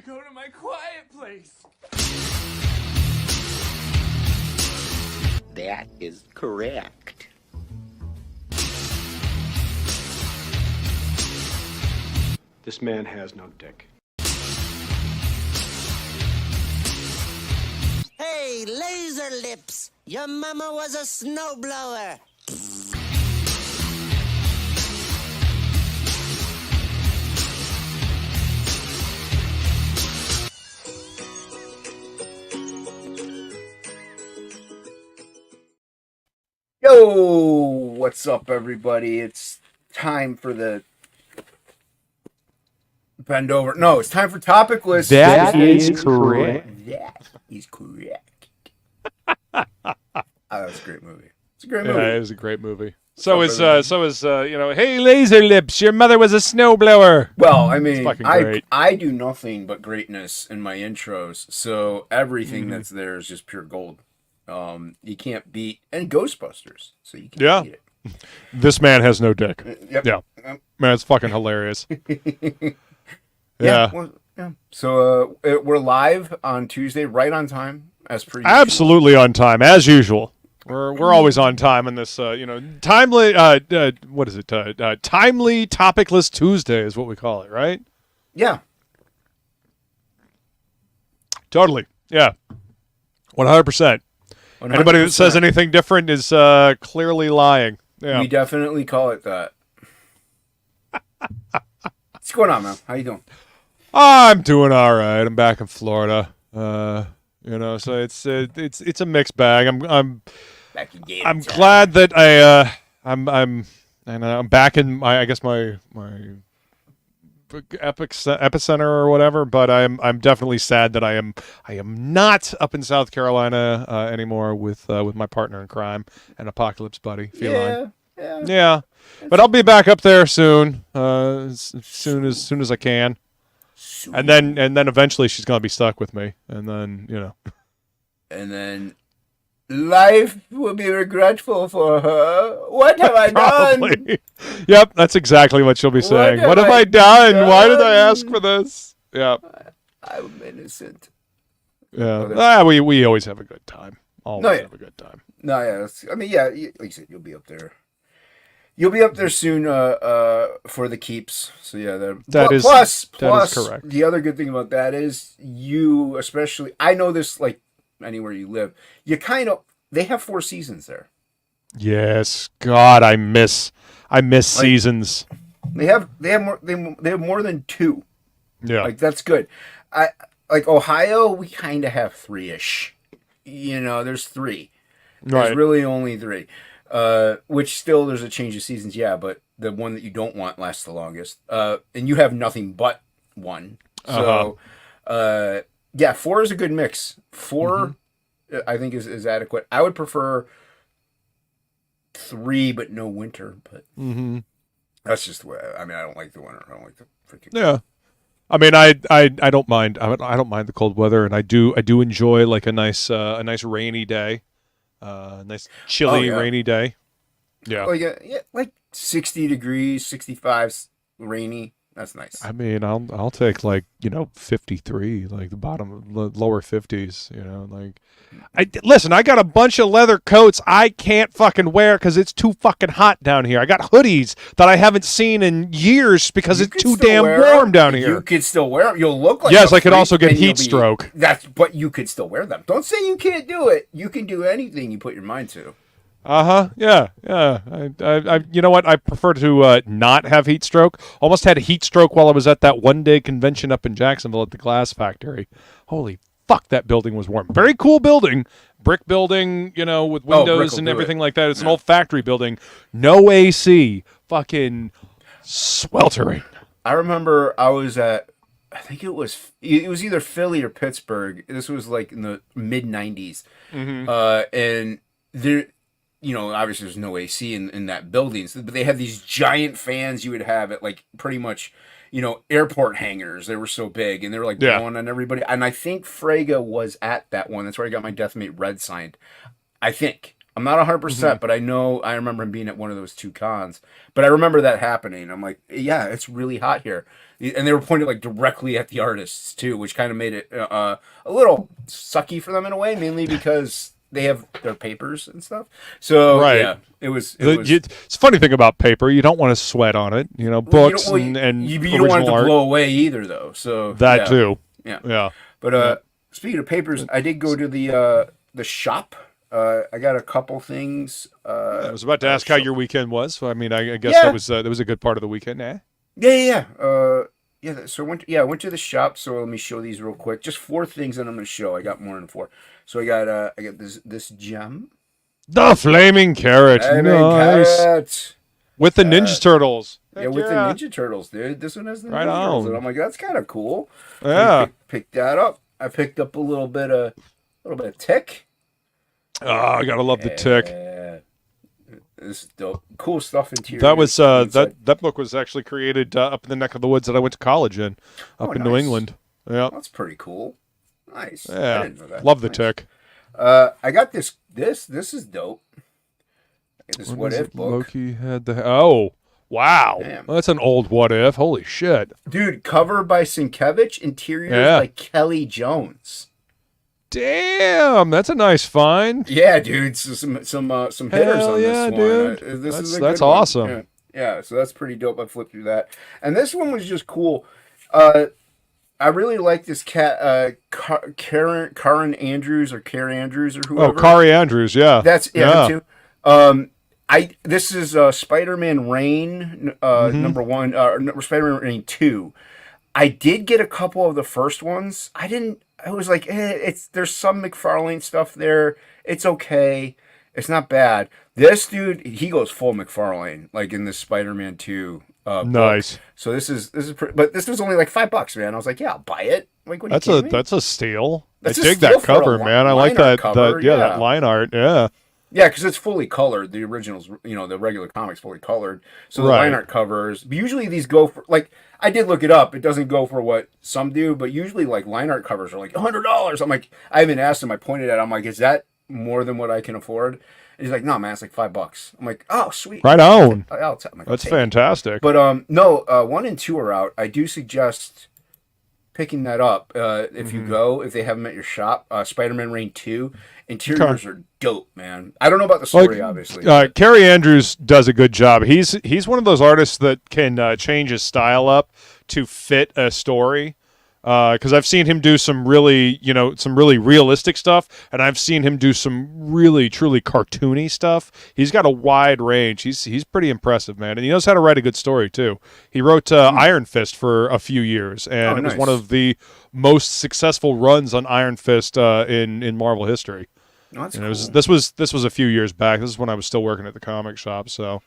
to go to my quiet place. That is correct. This man has no dick. Hey, laser lips! Your mama was a snowblower. Yo, what's up, everybody? It's time for the bend over. No, it's time for TOPicLESS. That is correct. That is correct. Oh, that was a great movie. It's a great movie. Yeah, it is a great movie. So is hey, laser lips, your mother was a snowblower. Well, I mean, fucking great. I do nothing but greatness in my intros, so everything that's there is just pure gold. You can't beat, and Ghostbusters, so you can't beat it. This man has no dick. Yep. Yeah. Man, it's fucking hilarious. Yeah. Well, yeah. So we're live on Tuesday, right on time, as per usual. Absolutely on time, as usual. We're always on time in this, timely. What is it? Timely TOPicLESS Tuesday is what we call it, right? Yeah. Totally. Yeah. 100%. Anybody that says anything different is clearly lying. Yeah. We definitely call it that. What's going on, man? How you doing? I'm doing all right. I'm back in Florida. So it's a mixed bag. I'm glad that I'm back in my epicenter or whatever, but I'm definitely sad that I am not up in South Carolina anymore with my partner in crime and apocalypse buddy Feline. Yeah. But I'll be back up there soon, as soon as I can. And then eventually she's gonna be stuck with me, and then life will be regretful for her. What have I done? Yep, that's exactly what she'll be saying. What have I done? Why did I ask for this? Yeah, I'm innocent. Yeah, we always have a good time. Always have a good time. No, yeah. Like you said, you'll be up there. You'll be up there soon for the keeps. So yeah, plus correct. The other good thing about that is you, especially, I know this like anywhere you live, they have 4 seasons there. Yes, God, I miss seasons. They have more than 2. Yeah, like that's good. Like Ohio, we kind of have 3-ish. There's 3. There's really only 3. Which still there's a change of seasons, yeah, but the one that you don't want lasts the longest. And you have nothing but 1. So, 4 is a good mix. 4, I think is adequate. I would prefer 3, but no winter. But that's just the way. I don't like the winter. I don't like the freaking. Yeah. I mean, I don't mind. I don't mind the cold weather, and I do enjoy like a nice rainy day. Nice chilly rainy day. Yeah. Oh yeah, like 60 degrees, 65 rainy. That's nice. I mean, I'll take 53, like the lower 50s. Listen, I got a bunch of leather coats I can't fucking wear because it's too fucking hot down here. I got hoodies that I haven't seen in years because it's too damn warm down here. You could still wear them. You'll look like I could also get heat stroke. But you could still wear them. Don't say you can't do it. You can do anything you put your mind to. Yeah. I you know what? I prefer to not have heat stroke. Almost had heat stroke while I was at that 1-day convention up in Jacksonville at the glass factory. Holy fuck, that building was warm. Very cool building, brick building, with windows and everything like that. It's an old factory building, no AC, fucking sweltering. I remember I was at, I think it was either Philly or Pittsburgh. This was like in the mid '90s, and there. Obviously there's no AC in that building, but they had these giant fans you would have at like pretty much, airport hangars. They were so big and they were like blowing on everybody. And I think Frege was at that one. That's where I got my Deathmate Red signed. I think. I'm not 100%, but I remember him being at one of those 2 cons. But I remember that happening. I'm like, yeah, it's really hot here. And they were pointed like directly at the artists too, which kind of made it a little sucky for them in a way, mainly because they have their papers and stuff. So yeah, it was. It's a funny thing about paper. You don't want to sweat on it. You know, books and you don't want it to art. blow away either, though. So that too. Yeah. But speaking of papers, I did go to the shop. I got a couple things. I was about to ask how your weekend was. So, I mean, I guess that was a good part of the weekend, eh? Yeah. So I went to the shop. So let me show these real quick. Just 4 things that I'm going to show. I got more than 4. So I got this gem. The flaming carrot. Nice. With the Ninja Turtles. Yeah, with the Ninja Turtles, dude. This one has the Ninja Turtles, and I'm like, that's kind of cool. Yeah. Pick that up. I picked up a little bit of Tick. Oh, I gotta love the Tick. This is dope. Cool stuff interior. That was that book was actually created up in the neck of the woods that I went to college in, up in New England. Yeah, that's pretty cool. Nice. Yeah, I didn't know that. Love the Tick. I got this. This is dope. This What If book. Loki had the wow. Well, that's an old What If. Holy shit, dude! Cover by Sienkiewicz, interiors by Kelly Jones. Damn, that's a nice find. Yeah, dude. So some hitters on this one. Dude. That's awesome. One. Yeah, so that's pretty dope. I flipped through that, and this one was just cool. I really like this cat, Karen Andrews or Care Andrews or whoever. Oh, Kari Andrews, yeah. That's too. This is Spider-Man Reign number 1, Spider-Man Reign 2. I did get a couple of the first ones. I was like, there's some McFarlane stuff there. It's okay. It's not bad. This dude, he goes full McFarlane, like in this Spider-Man 2. Nice. Book. So this is but this was only like $5, man. I was like, yeah, I'll buy it. Like, what? That's a steal. I dig that cover, man. I like that. That line art. Yeah. Yeah, because it's fully colored. The originals, the regular comics fully colored. So the line art covers. Usually these go for like. I did look it up. It doesn't go for what some do, but usually like line art covers are like $100. I'm like, I even asked him. I pointed at. I'm like, is that more than what I can afford? And he's like, no, man, it's like $5. I'm like, oh, sweet. Right on. That's fantastic. But no, 1 and 2 are out. I do suggest picking that up if you go, if they have them at your shop. Spider-Man Reign 2. Interiors are dope, man. I don't know about the story, obviously. Cary Andrews does a good job. He's one of those artists that can change his style up to fit a story. Because I've seen him do some really realistic stuff, and I've seen him do some really, truly cartoony stuff. He's got a wide range. He's pretty impressive, man, and he knows how to write a good story too. He wrote Iron Fist for a few years, and it was one of the most successful runs on Iron Fist in Marvel history. Oh, that's cool. This was a few years back. This is when I was still working at the comic shop. So,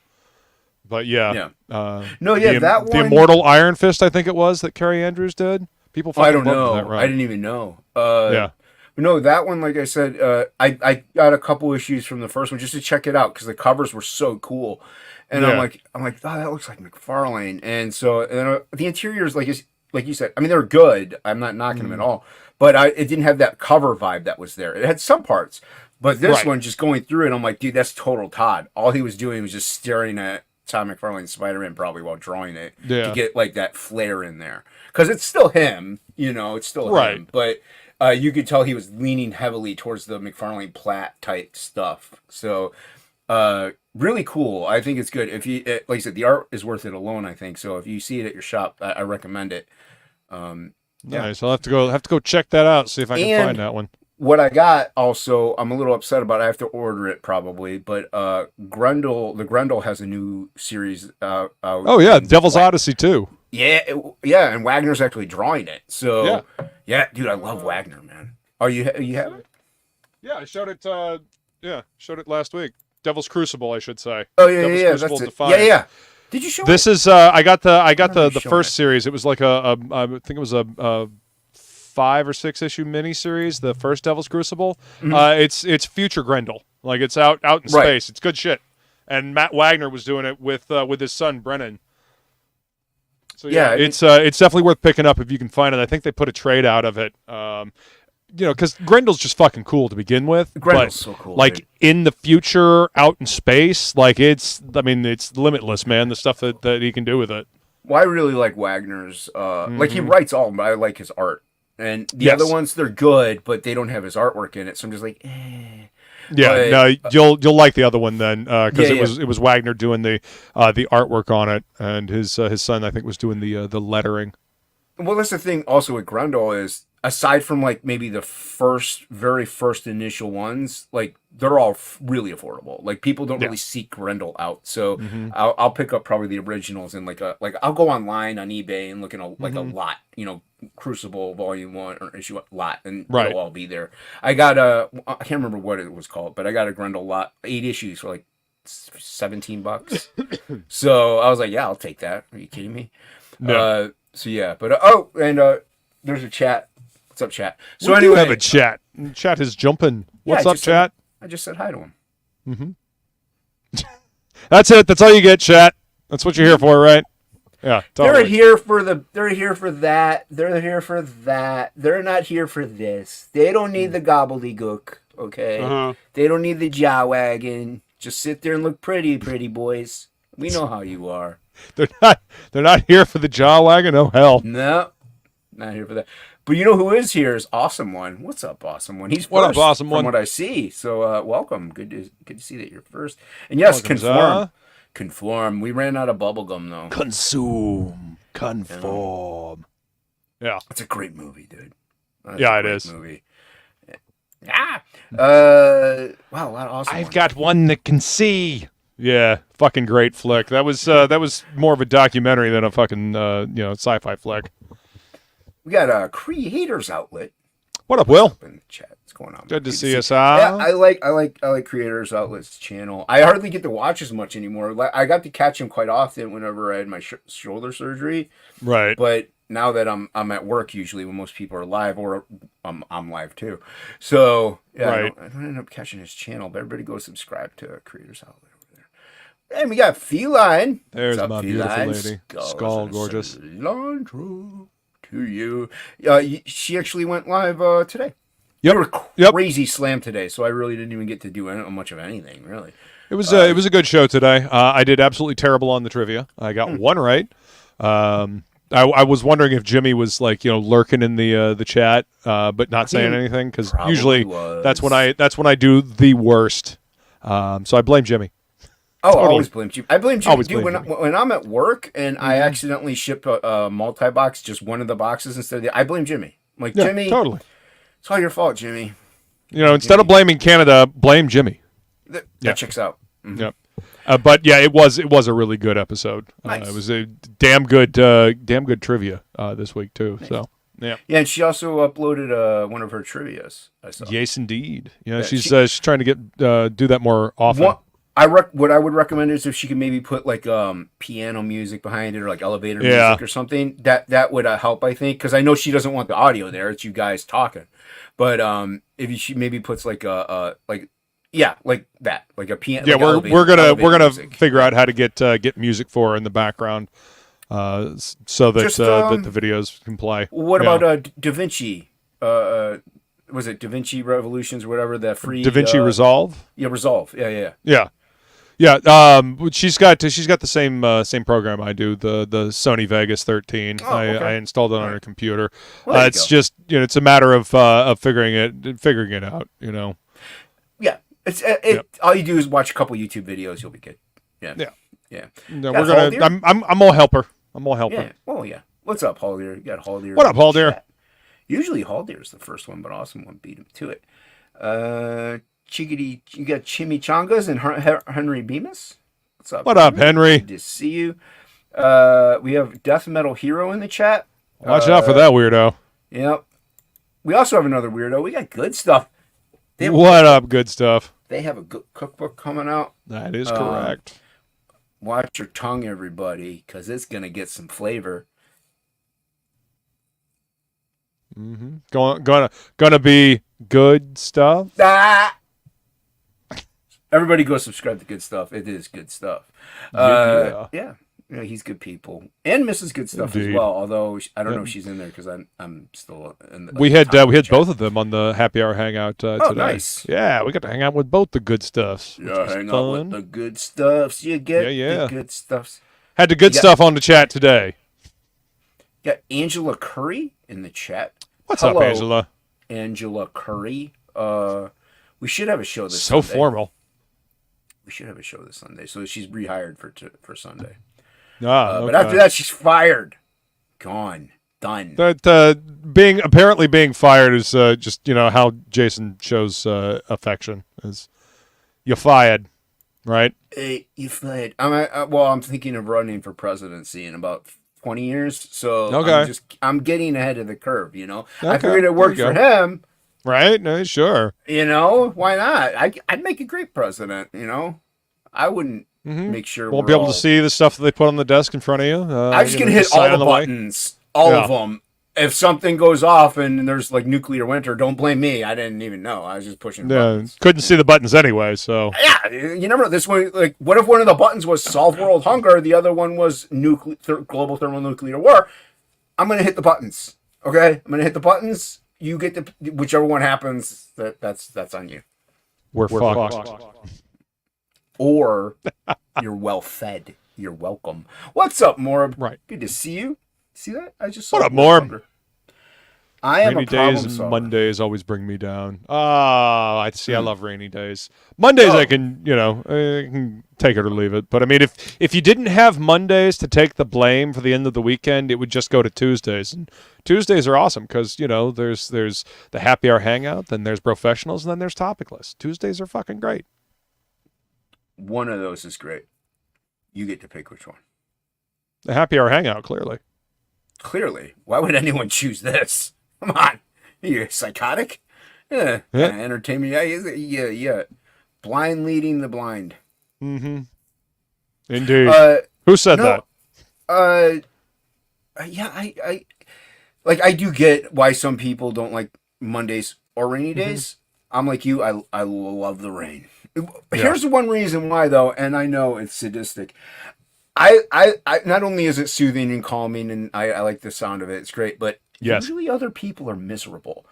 but that one. The Immortal Iron Fist, I think it was that Cary Andrews did. People, I don't know. I didn't even know. No, that one, like I said, I got a couple issues from the first one just to check it out because the covers were so cool, and I'm like, oh, that looks like McFarlane, and so the interiors, like you said, I mean, they're good. I'm not knocking them at all, but it didn't have that cover vibe that was there. It had some parts, but this one, just going through it, I'm like, dude, that's total Todd. All he was doing was just staring at Todd McFarlane's Spider-Man probably while drawing it to get like that flair in there. Because it's still him, it's still him. But you could tell he was leaning heavily towards the McFarlane Platt type stuff. So really cool. I think it's good. If you, like I said, the art is worth it alone, I think. So if you see it at your shop, I recommend it. Nice. I'll have to go check that out. See if I can find that one. What I got also, I'm a little upset about. I have to order it probably, but the Grendel has a new series out. Oh yeah, Devil's Odyssey too. Yeah, and Wagner's actually drawing it. So yeah, dude, I love Wagner, man. Oh, you have it? Yeah, I showed it. Showed it last week. Devil's Crucible, I should say. Oh yeah, that's it. Yeah. Did you show? This is I got the first series. It was like I think it was a 5 or 6 issue miniseries, the first Devil's Crucible. Mm-hmm. It's future Grendel. Like it's out in space. It's good shit. And Matt Wagner was doing it with his son Brennan. So it's definitely worth picking up if you can find it. I think they put a trade out of it. because Grendel's just fucking cool to begin with. Grendel's but, so cool. Like dude. in the future, out in space, like it's limitless, man. The stuff that he can do with it. Well, I really like Wagner's. Like he writes all of them, but I like his art. And the other ones, they're good, but they don't have his artwork in it. So I'm just like, eh. Yeah, But, no, you'll like the other one then, because Yeah, it was Wagner doing the artwork on it, and his son I think was doing the lettering. Well, that's the thing also with Grendel is, aside from like maybe the very first initial ones, like they're all really affordable. Like people don't really seek Grendel out. So I'll pick up probably the originals and like I'll go online on eBay and look in a lot, Crucible Volume 1 or issue lot, and it'll all be there. I got I can't remember what it was called, but I got a Grendel lot, 8 issues for like $17. So I was like, yeah, I'll take that. Are you kidding me? No. So yeah, but there's a chat. What's up, chat? So we anyway, do have a chat. Chat is jumping. What's up, chat? I just said hi to him. That's it. That's all you get, chat. That's what you're here for, right? Yeah. Totally. They're here for that. They're here for that. They're not here for this. They don't need the gobbledygook. Okay. They don't need the jaw wagging. Just sit there and look pretty boys. We know how you are. They're not here for the jaw wagging. Oh hell. No, not here for that. But you know who is here is Awesome One. What's up, Awesome One? He's what first up, Awesome from One? what I see. So welcome. Good to see that you're first. And yes, Welcome, conform. We ran out of bubblegum though. Conform. Yeah. It's a great movie, dude. It is. Movie. Wow, a lot of Awesome. I've got one that can see. Yeah, fucking great flick. That was more of a documentary than a fucking sci-fi flick. We got a creators outlet. What up, Will? Up in the chat. What's going on? Good to see us. Yeah, I like creators outlets channel. I hardly get to watch as much anymore. I got to catch him quite often whenever I had my shoulder surgery. Right. But now that I'm at work usually when most people are live, or I'm live too. So yeah, right. I don't end up catching his channel. But everybody go subscribe to creators outlet over there. And we got Feline. There's What's up, my beautiful Feline? lady. Skull gorgeous. Cilantro to you. She actually went live today. Yep. We were crazy slammed today, so I really didn't even get to do much of anything, really. It was a good show today. I did absolutely terrible on the trivia. I got one right. I was wondering if Jimmy was lurking in the chat, but not saying anything, because usually that's when I do the worst. So I blame Jimmy. Oh, totally. I always blame Jimmy. I blame Jimmy. Always Dude, blame Jimmy. when I'm at work and I accidentally ship a multi-box, just one of the boxes instead of the, I blame Jimmy. I'm like, Jimmy, totally. It's all your fault, Jimmy. Instead of blaming Canada, blame Jimmy. That checks out. Mm-hmm. Yep. But yeah, it was a really good episode. Nice. It was a damn good trivia this week too. Nice. So yeah. Yeah, and she also uploaded one of her trivias. I saw. Yes, indeed. She's trying to get do that more often. What I would recommend is if she could maybe put like piano music behind it, or like elevator music or something. That would help, I think, because I know she doesn't want the audio there. It's you guys talking. But if she maybe puts like a like that, like a piano. Yeah, like we're gonna music. figure out how to get music for her in the background, so that that the videos can play. What about Da Vinci? Was it Da Vinci Revolutions or whatever? That free Da Vinci Resolve. Yeah, Resolve. Yeah. Yeah. She's got the same program I do, the Sony Vegas 13. Oh, okay. I installed it on her computer. Well, it's just it's a matter of figuring it out. Yeah. All you do is watch a couple YouTube videos. You'll be good. Yeah. No, we're gonna. I'm all helper. Yeah. Oh yeah. What's up, Haldir? You got Haldir. What up, Haldir? Usually Haldir is the first one, but Awesome One beat him to it. Chickadee, you got Chimichangas and Henry Bemis. What's up? What up, Henry? Good to see you. We have Death Metal Hero in the chat. Watch out for that weirdo. Yep. We also have another weirdo. We got good stuff. What up, good stuff? They have a good cookbook coming out. That is correct. Watch your tongue, everybody, because it's gonna get some flavor. Mm-hmm. Gonna be good stuff. Ah! Everybody go subscribe to Good Stuff. It is good stuff. Yeah. Yeah. Yeah, he's good people and Mrs. Good Stuff Indeed. as well. Although I don't know if she's in there because I'm still in the. We had both of them on the happy hour hangout today. Nice. Yeah, we got to hang out with both the good stuffs. Yeah, hang out with the good stuffs. You get the good stuffs. Had the good stuff on the chat today. Got Angela Curry in the chat. What's Hello, up, Angela? Angela Curry. We should have a show this So Sunday. formal. We should have a show this Sunday. So she's rehired for Sunday. Okay. But after that, she's fired. Gone. Done. That apparently being fired is just how Jason shows affection is you're fired, right? Hey, you fired. I'm thinking of running for presidency in about 20 years. So okay. I'm getting ahead of the curve. I Okay. figured it worked for him. Right? No, sure. Why not? I'd make a great president. I wouldn't. Make sure won't be able to see the stuff that they put on the desk in front of you. I'm just gonna hit all the buttons, all of them. If something goes off and there's like nuclear winter, don't blame me. I didn't even know. I was just pushing buttons. Couldn't see the buttons anyway. So yeah, you never know. This one, like, what if one of the buttons was solve world hunger, the other one was global thermonuclear war? I'm gonna hit the buttons. Okay, I'm gonna hit the buttons. You get the whichever one happens. That's on you. We're fucked. Or you're well fed. You're welcome. What's up, Morb? Right. Good to see you. See that? I just saw what up, Morb? I am rainy a problem days and solver. Mondays always bring me down. I see. I love rainy days. Mondays I can, I can take it or leave it. But I mean, if you didn't have Mondays to take the blame for the end of the weekend, it would just go to Tuesdays. And Tuesdays are awesome because there's the happy hour hangout, then there's professionals, and then there's TOPicLESS. Tuesdays are fucking great. One of those is great. You get to pick which one. The happy hour hangout, clearly. Clearly. Why would anyone choose this? Come on. You're psychotic? Yeah. Entertainment. Yeah. Blind leading the blind. Mm-hmm. Indeed. Who said that? Yeah, I do get why some people don't like Mondays or rainy days. I'm like you. I love the rain. Here's the one reason why, though, and I know it's sadistic. I not only is it soothing and calming, and I like the sound of it, it's great, but usually other people are miserable.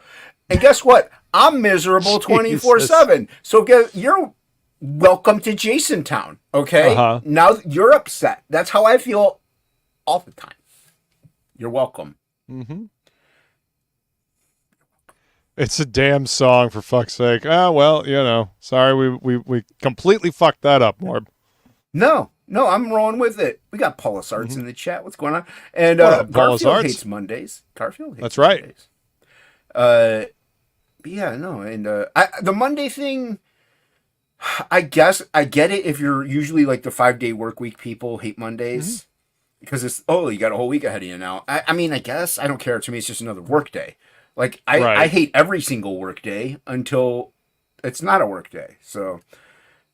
And guess what? I'm miserable 24/7. So you're welcome to Jason Town, okay? Now you're upset. That's how I feel all the time. You're welcome. Mm-hmm. It's a damn song, for fuck's sake. Well, sorry, we completely fucked that up, Morb. No, I'm rolling with it. We got Paulus Arts in the chat. What's going on? And Garfield hates Mondays. Garfield hates That's right. Mondays. Yeah, no, and the Monday thing, I guess I get it if you're usually like the 5-day work week people hate Mondays because it's you got a whole week ahead of you now. I mean, I guess I don't care. To me, it's just another work day. Like I hate every single work day until it's not a work day. So,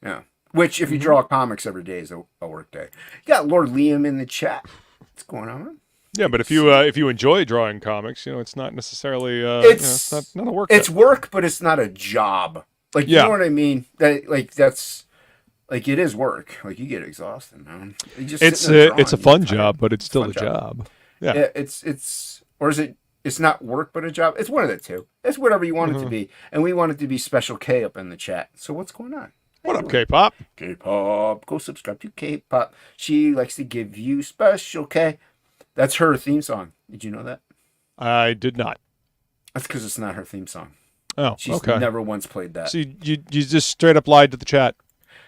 yeah. Which, if you draw comics every day, is a work day. You got Lord Liam in the chat. What's going on? Yeah, but if you enjoy drawing comics, it's not necessarily it's not a work. It's work, but it's not a job. Like you know what I mean? That's like it is work. Like you get exhausted, man. It's a fun job, but it's still a job. Yeah. It's not work, but a job. It's one of the two. It's whatever you want it to be. And we want it to be Special K up in the chat. So what's going on? What up, K-pop? K-pop. Go subscribe to K-pop. She likes to give you Special K. That's her theme song. Did you know that? I did not. That's because it's not her theme song. Oh, She's never once played that. So you just straight up lied to the chat.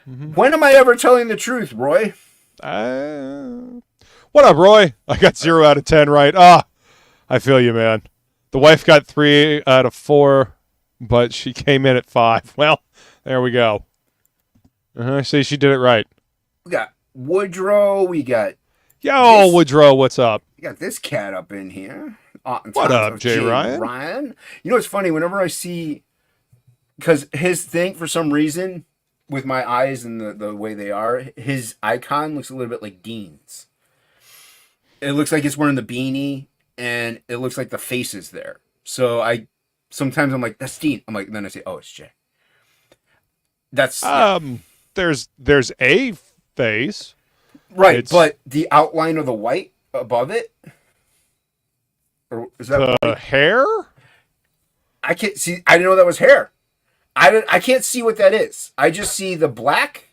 When am I ever telling the truth, Roy? What up, Roy? I got 0 out of 10 right. I feel you, man. The wife got 3 out of 4, but she came in at 5. Well, there we go. I see she did it right. We got Woodrow. We got Woodrow, what's up? We got this cat up in here. What up, Jay Ryan? You know what's funny? Whenever I see, because his thing, for some reason, with my eyes and the way they are, his icon looks a little bit like Dean's. It looks like it's wearing the beanie, and it looks like the face is there. So sometimes I'm like, that's Dean. I'm like, then I say, oh, it's Jay. That's there's a face. Right, but the outline of the white above it, or is that the hair? I can't see. I didn't know that was hair. I can't see what that is. I just see the black,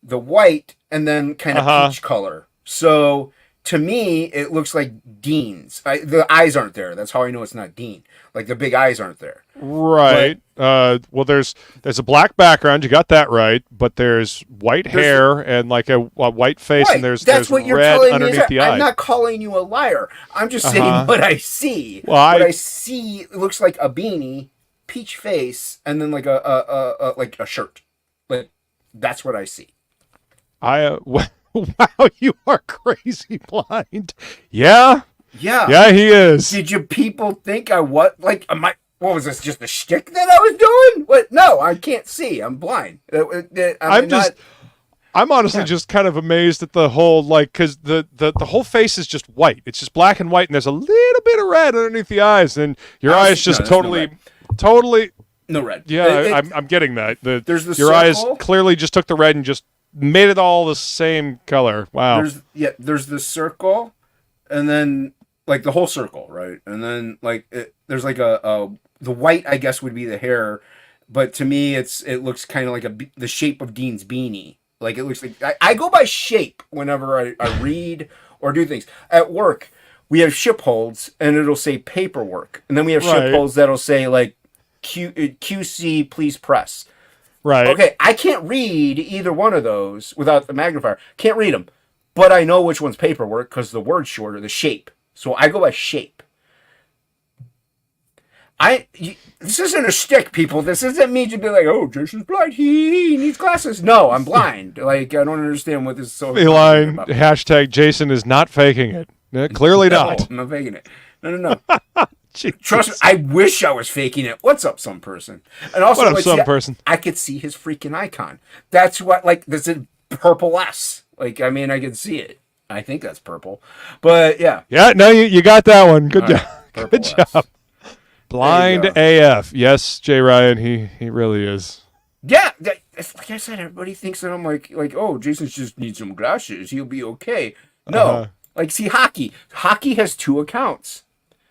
the white, and then kind of peach color. So to me, it looks like Dean's. The eyes aren't there. That's how I know it's not Dean. Like the big eyes aren't there. Right. Well, there's a black background. You got that right. But there's white hair and like a white face, right. and there's what you're red telling underneath me the eye. I'm not calling you a liar. I'm just saying what I see. Well, what I see it looks like a beanie, peach face, and then like a shirt. Like that's what I see. Wow, you are crazy blind. Yeah. Yeah. Yeah, he is. Did you people think I what? Like, what was this? Just a shtick that I was doing? What? No, I can't see. I'm blind. I'm honestly just kind of amazed at the whole, like, because the whole face is just white. It's just black and white, and there's a little bit of red underneath the eyes, and your eyes just totally. No red. Yeah, I'm getting that. There's the your eyes circle. clearly just took the red and just made it all the same color. Wow. There's the circle, and then like the whole circle, right? And then like there's like the white, I guess, would be the hair, but to me it looks kind of like the shape of Dean's beanie. Like it looks like I go by shape whenever I read or do things at work. We have ship holds, and it'll say paperwork, and then we have ship holds that'll say like QC, please press. Right. Okay, I can't read either one of those without the magnifier. Can't read them, but I know which one's paperwork because the word's shorter, the shape. So I go by shape. This isn't a shtick, people. This isn't me to be like, oh, Jason's blind. He needs glasses. No, I'm blind. Like, I don't understand what this is so. Feline hashtag Jason is not faking it. Clearly not. I'm not faking it. No. Trust me, I wish I was faking it. What's up, some person? And also, what up, some person? I could see his freaking icon. That's what, like, this is purple S. Like, I mean, I can see it. I think that's purple. But, yeah. Yeah, no, you got that one. Good job. Right, Good job. Blind AF. Yes, Jay Ryan, he really is. Yeah, like I said, everybody thinks that I'm like, oh, Jason just needs some glasses. He'll be okay. No. Like, see, Hocky. Hocky has 2 accounts.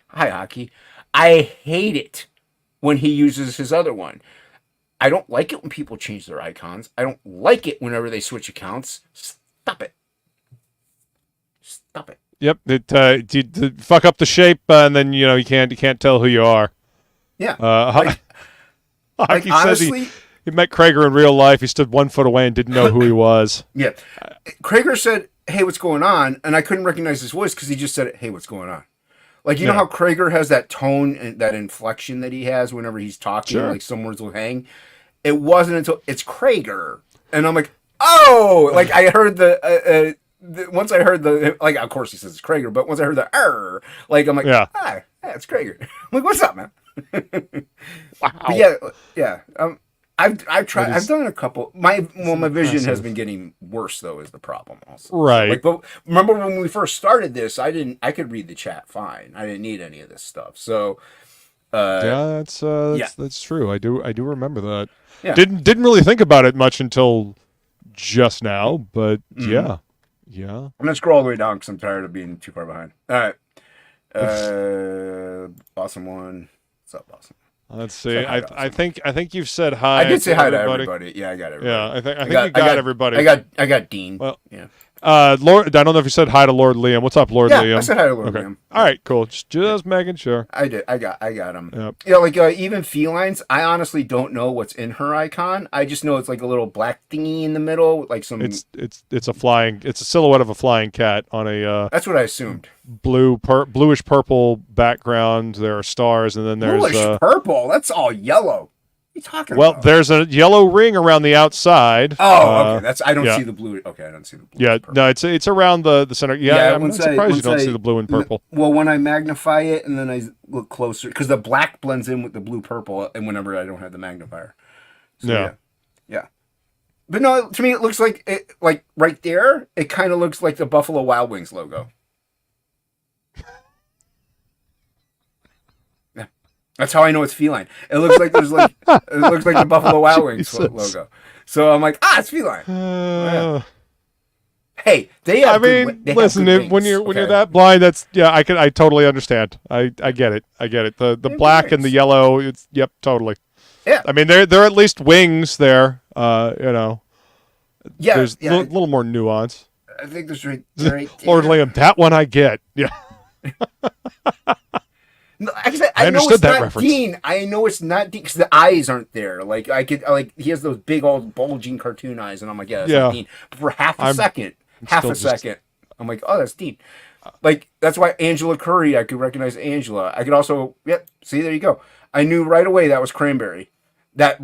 Hi, Hocky. I hate it when he uses his other one. I don't like it when people change their icons. I don't like it whenever they switch accounts. Stop it. Stop it. Yep, it fuck up the shape, and then you can't tell who you are. Yeah. Hocky honestly, says he met Krager in real life. He stood 1 foot away and didn't know who he was. Yeah. Krager said, "Hey, what's going on?" And I couldn't recognize his voice because he just said, "Hey, what's going on?" Like, you know how Krager has that tone and that inflection that he has whenever he's talking, like some words will hang? It wasn't until it's Krager. And I'm like, oh! Like, I heard once I heard like, of course he says it's Krager, but once I heard the like, I'm like, hi, it's Krager. I'm like, what's up, man? Wow. But yeah. I've tried. I've done a couple. My vision has been getting worse though. Is the problem also? Right. Like, but remember when we first started this? I could read the chat fine. I didn't need any of this stuff. So. That's true. I do remember that. Yeah. Didn't really think about it much until just now, but yeah. I'm gonna scroll all the way down because I'm tired of being too far behind. All right. Awesome one. What's up, awesome? Let's see. I think you've said hi. I did say hi to everybody. everybody. Yeah, I got everybody. Yeah, I think you got everybody. I got Dean. Well, yeah. Lord, I don't know if you said hi to Lord Liam. What's up, Lord Liam? I said hi to Lord Liam. All right, cool. Just making sure. I did. I got him. Yep. Yeah, like even felines. I honestly don't know what's in her icon. I just know it's like a little black thingy in the middle, like some. It's a silhouette of a flying cat on a. That's what I assumed. Bluish purple background. There are stars, and then there's bluish purple. That's all yellow. What are you talking well, about? there's a yellow ring around the outside. Oh, okay. I don't see the blue. Okay, I don't see the blue. Yeah, no, it's around the center. Yeah, I'm not surprised you don't see the blue and purple. Well, when I magnify it and then I look closer, because the black blends in with the blue purple, and whenever I don't have the magnifier. So, yeah. But no, to me it looks like right there. It kind of looks like the Buffalo Wild Wings logo. That's how I know it's feline. It looks like there's it looks like the Buffalo Wild Wings logo. So I'm like, it's feline. Hey, they have. Listen, when you're that blind, that's I totally understand. I get it. The black and the yellow. It's totally. Yeah. I mean, they're at least wings there. Yeah. There's a little more nuance. I think there's right there. Lord Liam, that one I get. Yeah. No, I know understood it's that not reference. Dean. I know it's not Dean because the eyes aren't there. Like he has those big old bulging cartoon eyes, and I'm like, that's not Dean. But for half a second, I'm like, oh, that's Dean. Like that's why Angela Curry, I could recognize Angela. I could also, see, there you go. I knew right away that was Cranberry, that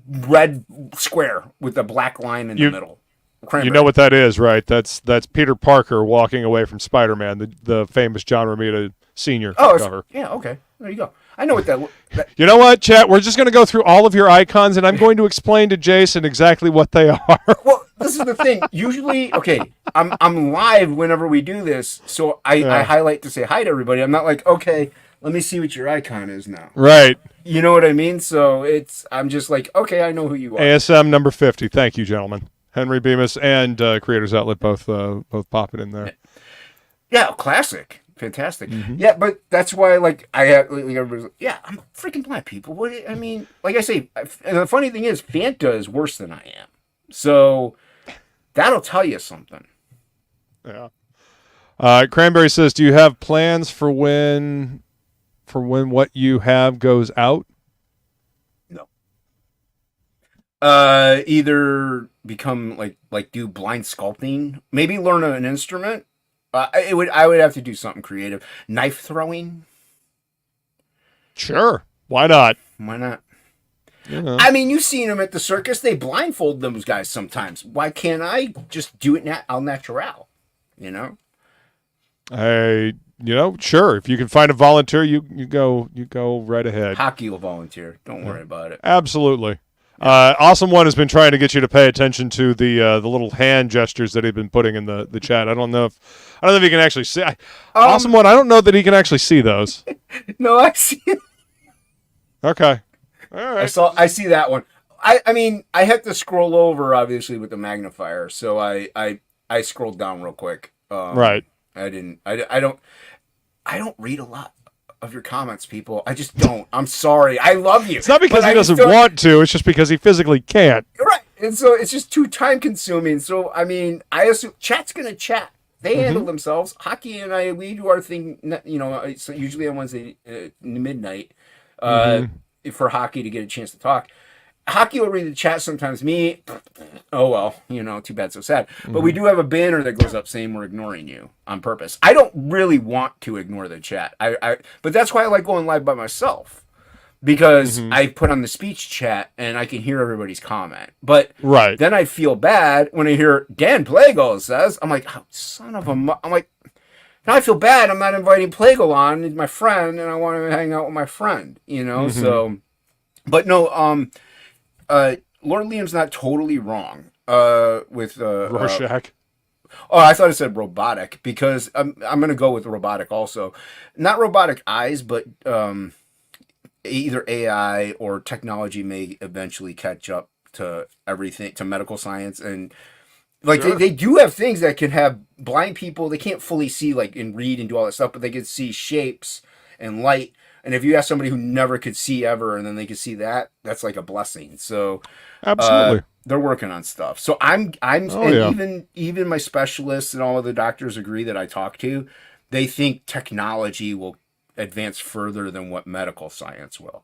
red square with the black line in the middle. Cranberry. You know what that is, right? That's Peter Parker walking away from Spider-Man, the famous John Romita Sr. cover. Yeah, okay. There you go. I know what that. You know what, chat? We're just going to go through all of your icons, and I'm going to explain to Jason exactly what they are. Well, this is the thing. Usually, okay, I'm live whenever we do this, so I highlight to say hi to everybody. I'm not like, okay, let me see what your icon is now. Right. You know what I mean? So I'm just like, okay, I know who you are. ASM number 50. Thank you, gentlemen. Henry Bemis and Creators Outlet both popping in there. Yeah, classic. Fantastic. Mm-hmm. Yeah, but that's why, like, everybody's like, I'm freaking blind, people. What? I mean, like I say, and the funny thing is, Fanta is worse than I am. So that'll tell you something. Yeah. Cranberry says, do you have plans for when what you have goes out? No. Either become like do blind sculpting, maybe learn an instrument. I would have to do something creative. Knife throwing. Sure. Why not? Why not? You know. I mean, you've seen them at the circus. They blindfold those guys sometimes. Why can't I just do it al natural? You know. Sure. If you can find a volunteer, you go right ahead. Hocky will volunteer. Don't worry about it. Absolutely. Awesome One has been trying to get you to pay attention to the little hand gestures that he've been putting in the chat. I don't know if you can actually see. Awesome One, I don't know that he can actually see those. No, I see it. Okay. All right. I see that one. I mean, I had to scroll over obviously with the magnifier, so I scrolled down real quick. Right. I don't read a lot of your comments, people. I just don't. I'm sorry. I love you. It's not because he doesn't want to. It's just because he physically can't. Right. And so it's just too time consuming. So, I mean, I assume chat's going to chat. They handle themselves. Hocky and we do our thing, so usually on Wednesday midnight for Hocky to get a chance to talk. Hocky will read the chat sometimes. Me, oh well, too bad, so sad. But we do have a banner that goes up saying we're ignoring you on purpose. I don't really want to ignore the chat. But that's why I like going live by myself, because I put on the speech chat and I can hear everybody's comment. But then I feel bad when I hear Dan Plegel says, I'm like, oh, son of a, I'm like, now I feel bad. I'm not inviting Plegel on. He's my friend, and I want to hang out with my friend. So, but no, Lord Liam's not totally wrong with Rorschach. I thought it said robotic, because I'm going to go with robotic also. Not robotic eyes, but either AI or technology may eventually catch up to everything, to medical science. And like they do have things that can have blind people. They can't fully see and read and do all that stuff, but they can see shapes and light. And if you ask somebody who never could see ever, and then they could see that, that's like a blessing. So absolutely, they're working on stuff. So even my specialists and all of the doctors agree that I talk to, they think technology will advance further than what medical science will.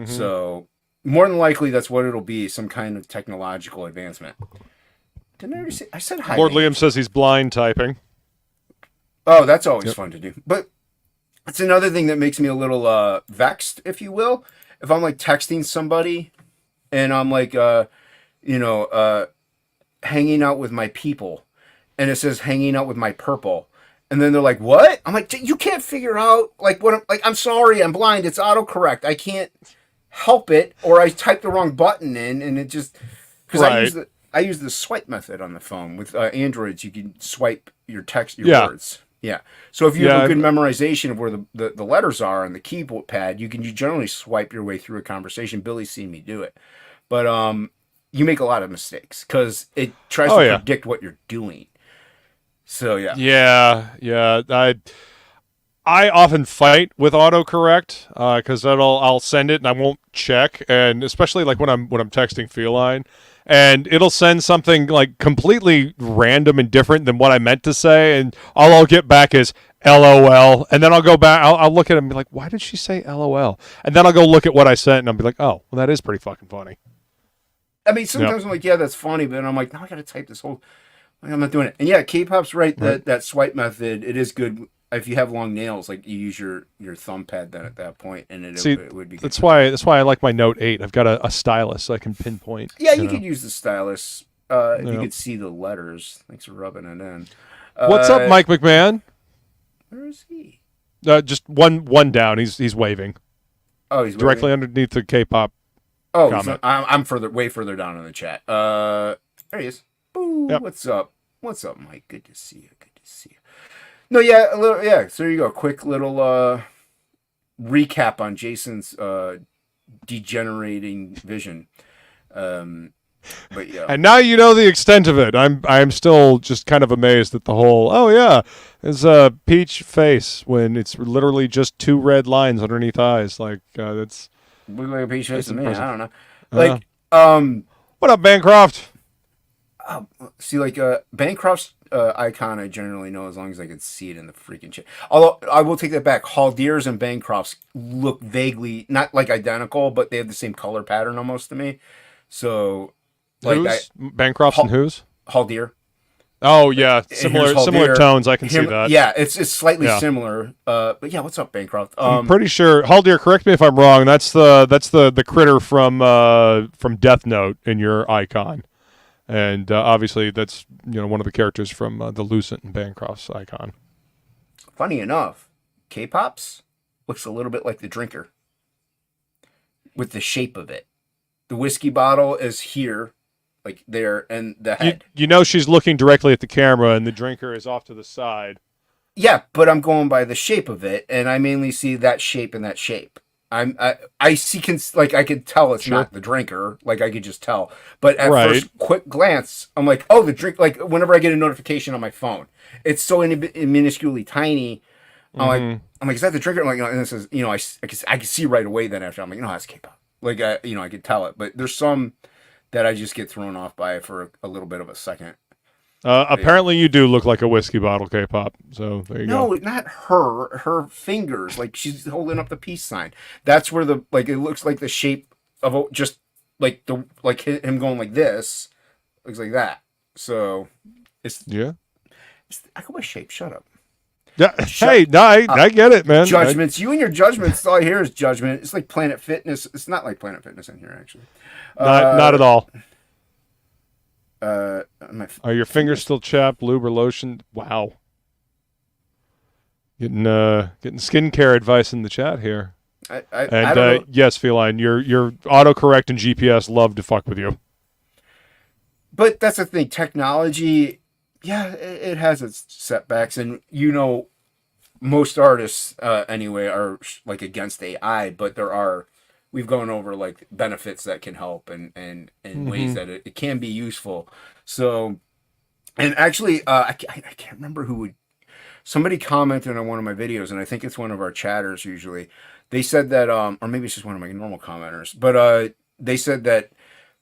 So more than likely, that's what it'll be, some kind of technological advancement. Didn't I already say? I said hi. Lord Liam says he's blind typing. Oh, that's always fun to do. But it's another thing that makes me a little vexed, if you will. If I'm texting somebody and I'm hanging out with my people, and it says hanging out with my purple, and then they're like, what? I'm like, you can't figure out what I'm sorry, I'm blind. It's autocorrect. I can't help it, or I typed the wrong button in, and it just, because I use the swipe method on the phone with Androids. You can swipe your text, your words. Yeah. So if you have a good memorization of where the letters are on the keyboard pad, you generally swipe your way through a conversation. Billy's seen me do it. But you make a lot of mistakes because it tries to predict what you're doing. So yeah. Yeah. I often fight with autocorrect because I'll send it and I won't check, and especially like when I'm texting Feline, and it'll send something like completely random and different than what I meant to say, and all I'll get back is LOL, and then I'll go back, I'll look at it and be like, why did she say LOL? And then I'll go look at what I sent and I'll be like, oh, well, that is pretty fucking funny. I mean, sometimes I'm like, yeah, that's funny, but then I'm like, now I got to type this whole. Like, I'm not doing it. And yeah, K-pop's right. That swipe method, it is good. If you have long nails, like you use your thumb pad then at that point, and it would be good. That's why I like my Note 8. I've got a stylus so I can pinpoint. Yeah, you could use the stylus. If you could see the letters. Thanks for rubbing it in. What's up, Mike McMahon? Where is he? Just one down. He's waving. Oh, he's directly waving? underneath the K-pop. Oh, comment. I'm way further down in the chat. There he is. Boo. Yep. What's up? What's up, Mike? Good to see you. No, yeah, so there you go. Quick little recap on Jason's degenerating vision. But yeah. And now you know the extent of it. I'm still just kind of amazed at the whole. Oh yeah, it's a peach face when it's literally just two red lines underneath eyes. Like that's. Look like a peach face to me. Impressive. I don't know. Like what up, Bancroft? See, like Bancroft's icon, I generally know as long as I can see it in the freaking chat. Although I will take that back. Haldir's and Bancroft's look vaguely not like identical, but they have the same color pattern almost to me. So, like Bancroft's and whose? Haldir. Oh yeah, similar tones. I can see that. Yeah, it's slightly similar. But yeah, what's up, Bancroft? I'm pretty sure Haldir. Correct me if I'm wrong. That's the critter from Death Note in your icon. And obviously, that's one of the characters from the Lucent and Bancroft's icon. Funny enough, K-pop's looks a little bit like the drinker with the shape of it. The whiskey bottle is here, like there, and the head. She's looking directly at the camera, and the drinker is off to the side. Yeah, but I'm going by the shape of it, and I mainly see that shape and that shape. I see like I could tell it's not the drinker, like I could just tell. But at first quick glance, I'm like, oh, the drink. Like whenever I get a notification on my phone, it's so minusculely tiny. I'm like, is that the drinker? I'm like, and it says, I can see right away. Then after I'm like, that's K-pop. Like I could tell it. But there's some that I just get thrown off by for a little bit of a second. Apparently, you do look like a whiskey bottle, K-pop. So there you go. No, not her. Her fingers, like she's holding up the peace sign. That's where it looks like the shape of just like him going like this, looks like that. So it's I go by shape. Shut up. Yeah. I get it, man. Judgments. You and your judgments. All I hear is judgment. It's like Planet Fitness. It's not like Planet Fitness in here, actually. Not at all. Are your fingers still chapped? Lube or lotion? Wow. Getting skincare advice in the chat here. I don't know. Yes, Feline, your autocorrect and GPS love to fuck with you. But that's the thing. Technology, it has its setbacks, and most artists anyway are like against AI, but we've gone over like benefits that can help and ways that it can be useful. So, and actually, I can't remember somebody commented on one of my videos, and I think it's one of our chatters usually. They said that, or maybe it's just one of my normal commenters, but they said that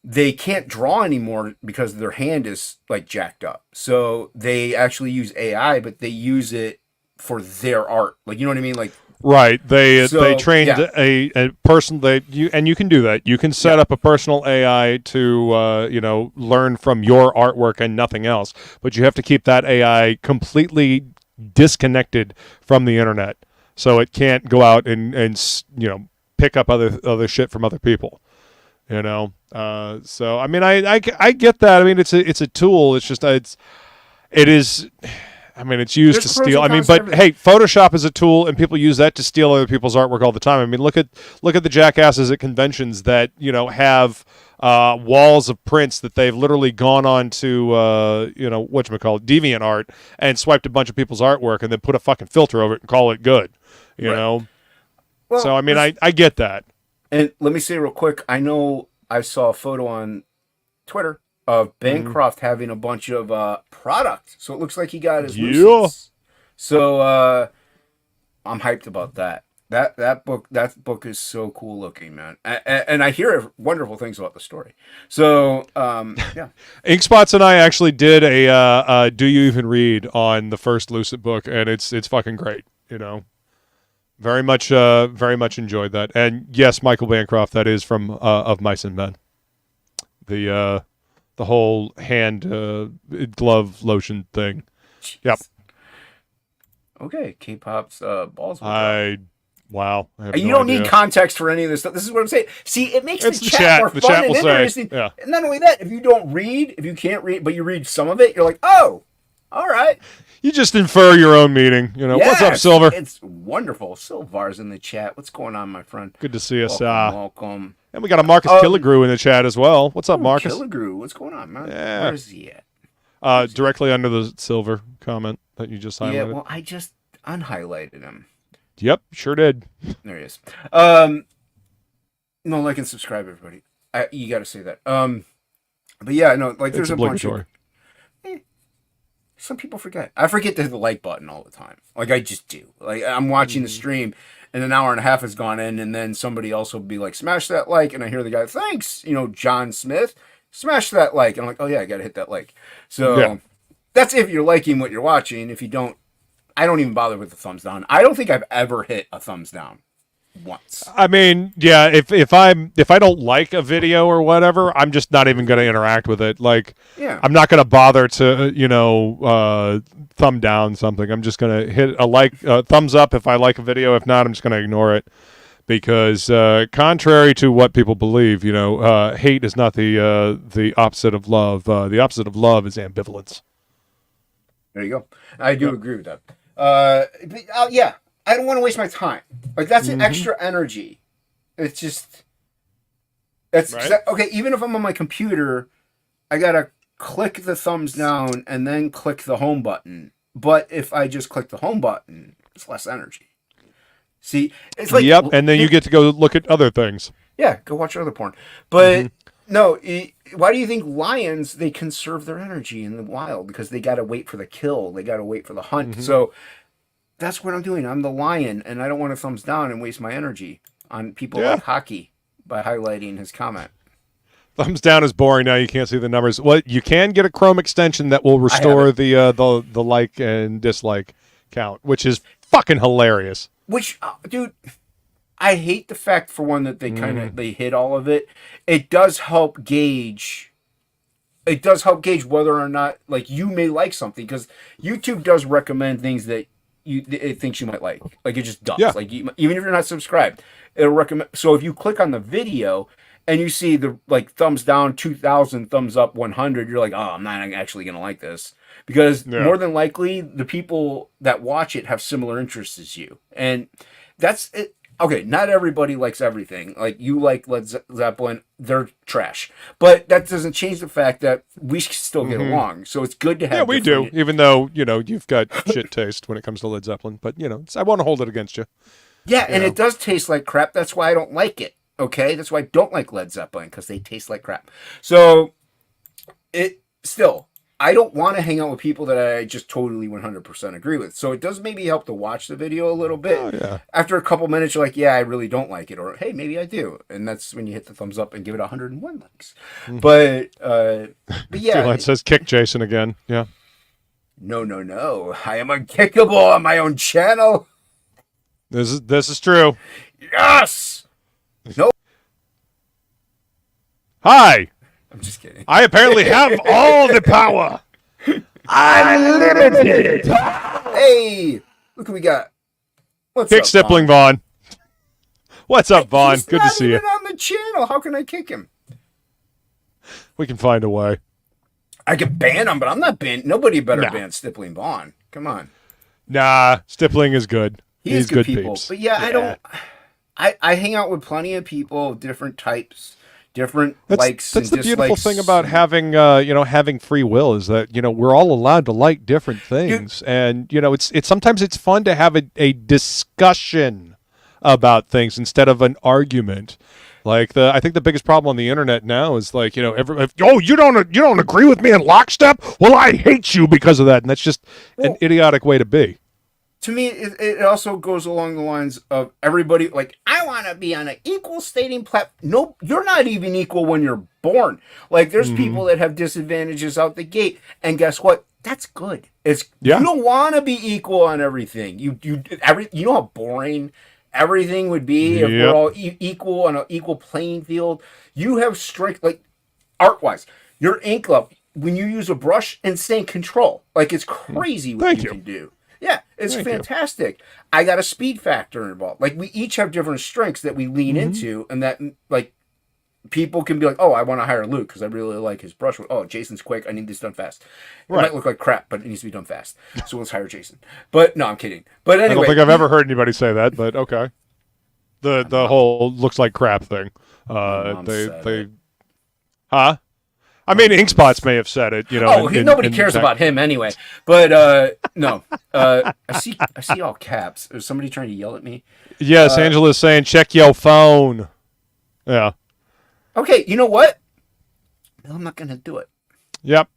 they can't draw anymore because their hand is like jacked up. So they actually use AI, but they use it for their art. Like, you know what I mean? Like, right. They trained a person. You can do that. You can set up a personal AI to learn from your artwork and nothing else. But you have to keep that AI completely disconnected from the internet, so it can't go out and pick up other shit from other people. So I mean, I get that. I mean, it's a tool. It's just it is. I mean, it's used to steal. I mean, but hey, Photoshop is a tool, and people use that to steal other people's artwork all the time. I mean, look at the jackasses at conventions that have walls of prints that they've literally gone on to whatchamacallit, DeviantArt, and swiped a bunch of people's artwork and then put a fucking filter over it and call it good. You know. Well, so I mean, I get that. And let me say real quick, I know I saw a photo on Twitter of Bancroft having a bunch of product. So it looks like he got his license. So I'm hyped about that. That book is so cool looking, man. And I hear wonderful things about the story. So yeah. Inkspots and I actually did a Do You Even Read on the first Lucid book, and it's fucking great. You know, very much enjoyed that. And yes, Michael Bancroft, that is from Of Mice and Men. The whole hand glove lotion thing. Jeez. Yep. Okay, K-pop's balls. Wow. You don't need context for any of this stuff. This is what I'm saying. See, it makes the chat more the fun chat and will interesting. Say, yeah. And not only that, if you can't read, but you read some of it, you're like, oh, all right. You just infer your own meaning. You know, what's up, Silver? It's wonderful. Silvar's in the chat. What's going on, my friend? Good to see us. Welcome. And we got a Marcus Killigrew in the chat as well. What's up, Marcus? Killigrew, what's going on, man? Yeah. Where is he at? Directly under the Silver comment that you just highlighted. Yeah, well, I just unhighlighted him. Yep, sure did. There he is. No, like and subscribe, everybody. You got to say that. But yeah, no, like there's a bunch of. Some people forget. I forget to hit the like button all the time. Like I just do. Like I'm watching the stream, and an hour and a half has gone in, and then somebody else will be like, "Smash that like," and I hear the guy, "Thanks," John Smith, smash that like, and I'm like, "Oh yeah, I got to hit that like." So that's if you're liking what you're watching. If you don't. I don't even bother with the thumbs down. I don't think I've ever hit a thumbs down once. I mean, yeah, if I don't like a video or whatever, I'm just not even going to interact with it. Like, I'm not going to bother to, thumb down something. I'm just going to hit a thumbs up if I like a video. If not, I'm just going to ignore it. Because contrary to what people believe, hate is not the opposite of love. The opposite of love is ambivalence. There you go. I do agree with that. Yeah, I don't want to waste my time. Like that's an extra energy. It's just right? Okay. Even if I'm on my computer, I gotta click the thumbs down and then click the home button. But if I just click the home button, it's less energy. See, it's like and then you get to go look at other things. Yeah, go watch other porn. But no, why do you think lions, they conserve their energy in the wild? Because they got to wait for the kill. They got to wait for the hunt. So that's what I'm doing. I'm the lion, and I don't want to thumbs down and waste my energy on people like Hocky by highlighting his comment. Thumbs down is boring now. You can't see the numbers. Well, you can get a Chrome extension that will restore the like and dislike count, which is fucking hilarious. Which, dude... I hate the fact, for one, that they hit all of it. It does help gauge. It does help gauge whether or not you may like something, because YouTube does recommend things that it thinks you might like. Like it just does. Yeah. Even if you're not subscribed, it'll recommend. So if you click on the video and you see the thumbs down 2,000, thumbs up 100, you're like, oh, I'm not actually gonna like this, because more than likely the people that watch it have similar interests as you, and that's it. Okay, not everybody likes everything. Like, you like Led Zeppelin, they're trash. But that doesn't change the fact that we still get along. So it's good to have. Yeah, we do. Even though, you've got shit taste when it comes to Led Zeppelin. But, I want to hold it against you. Yeah, and it does taste like crap. That's why I don't like it. Okay? That's why I don't like Led Zeppelin, because they taste like crap. So, I don't want to hang out with people that I just totally 100% agree with. So it does maybe help to watch the video a little bit. Oh, yeah. After a couple minutes, you're like, yeah, I really don't like it. Or, hey, maybe I do. And that's when you hit the thumbs up and give it 101 likes. But yeah. It says kick Jason again. Yeah. No. I am unkickable on my own channel. This is true. Yes! No. Hi! I'm just kidding. I apparently have all the power. Unlimited. Hey, look what we got. What's kick up, Stippling Vaughn? What's up, Vaughn? He's good to see you. He's not even on the channel. How can I kick him? We can find a way. I could ban him, but I'm not ban. Nobody better ban Stippling Vaughn. Come on. Nah, Stippling is good. He's good people. Peeps. But yeah, I don't. I hang out with plenty of people of different types. Different likes and dislikes. That's the beautiful thing about having having free will, is that we're all allowed to like different things, and it's sometimes it's fun to have a discussion about things instead of an argument. Like I think the biggest problem on the internet now is like, you don't agree with me in lockstep. Well, I hate you because of that, and that's just an idiotic way to be. To me, it also goes along the lines of everybody, like, I want to be on an equal stating platform. No, you're not even equal when you're born. Like, there's people that have disadvantages out the gate, and guess what? That's good. You don't want to be equal on everything. You know how boring everything would be if we're all equal on an equal playing field. You have strength, like, art-wise. Your ink level, when you use a brush, insane control. Like, it's crazy what you can do. Yeah, it's fantastic. I got a speed factor involved. Like, we each have different strengths that we lean into, and that, like, people can be like, oh, I want to hire Luke because I really like his brush. Oh, Jason's quick. I need this done fast. It might look like crap, but it needs to be done fast. So let's hire Jason. But no, I'm kidding. But anyway, I don't think I've ever heard anybody say that, but okay. The whole looks like crap thing. I mean, Inkspots may have said it, you know. Oh, nobody cares about him anyway. But no, I see all caps. Is somebody trying to yell at me? Yes, Angela's saying, check your phone. Yeah. Okay, you know what? No, I'm not going to do it. Yep.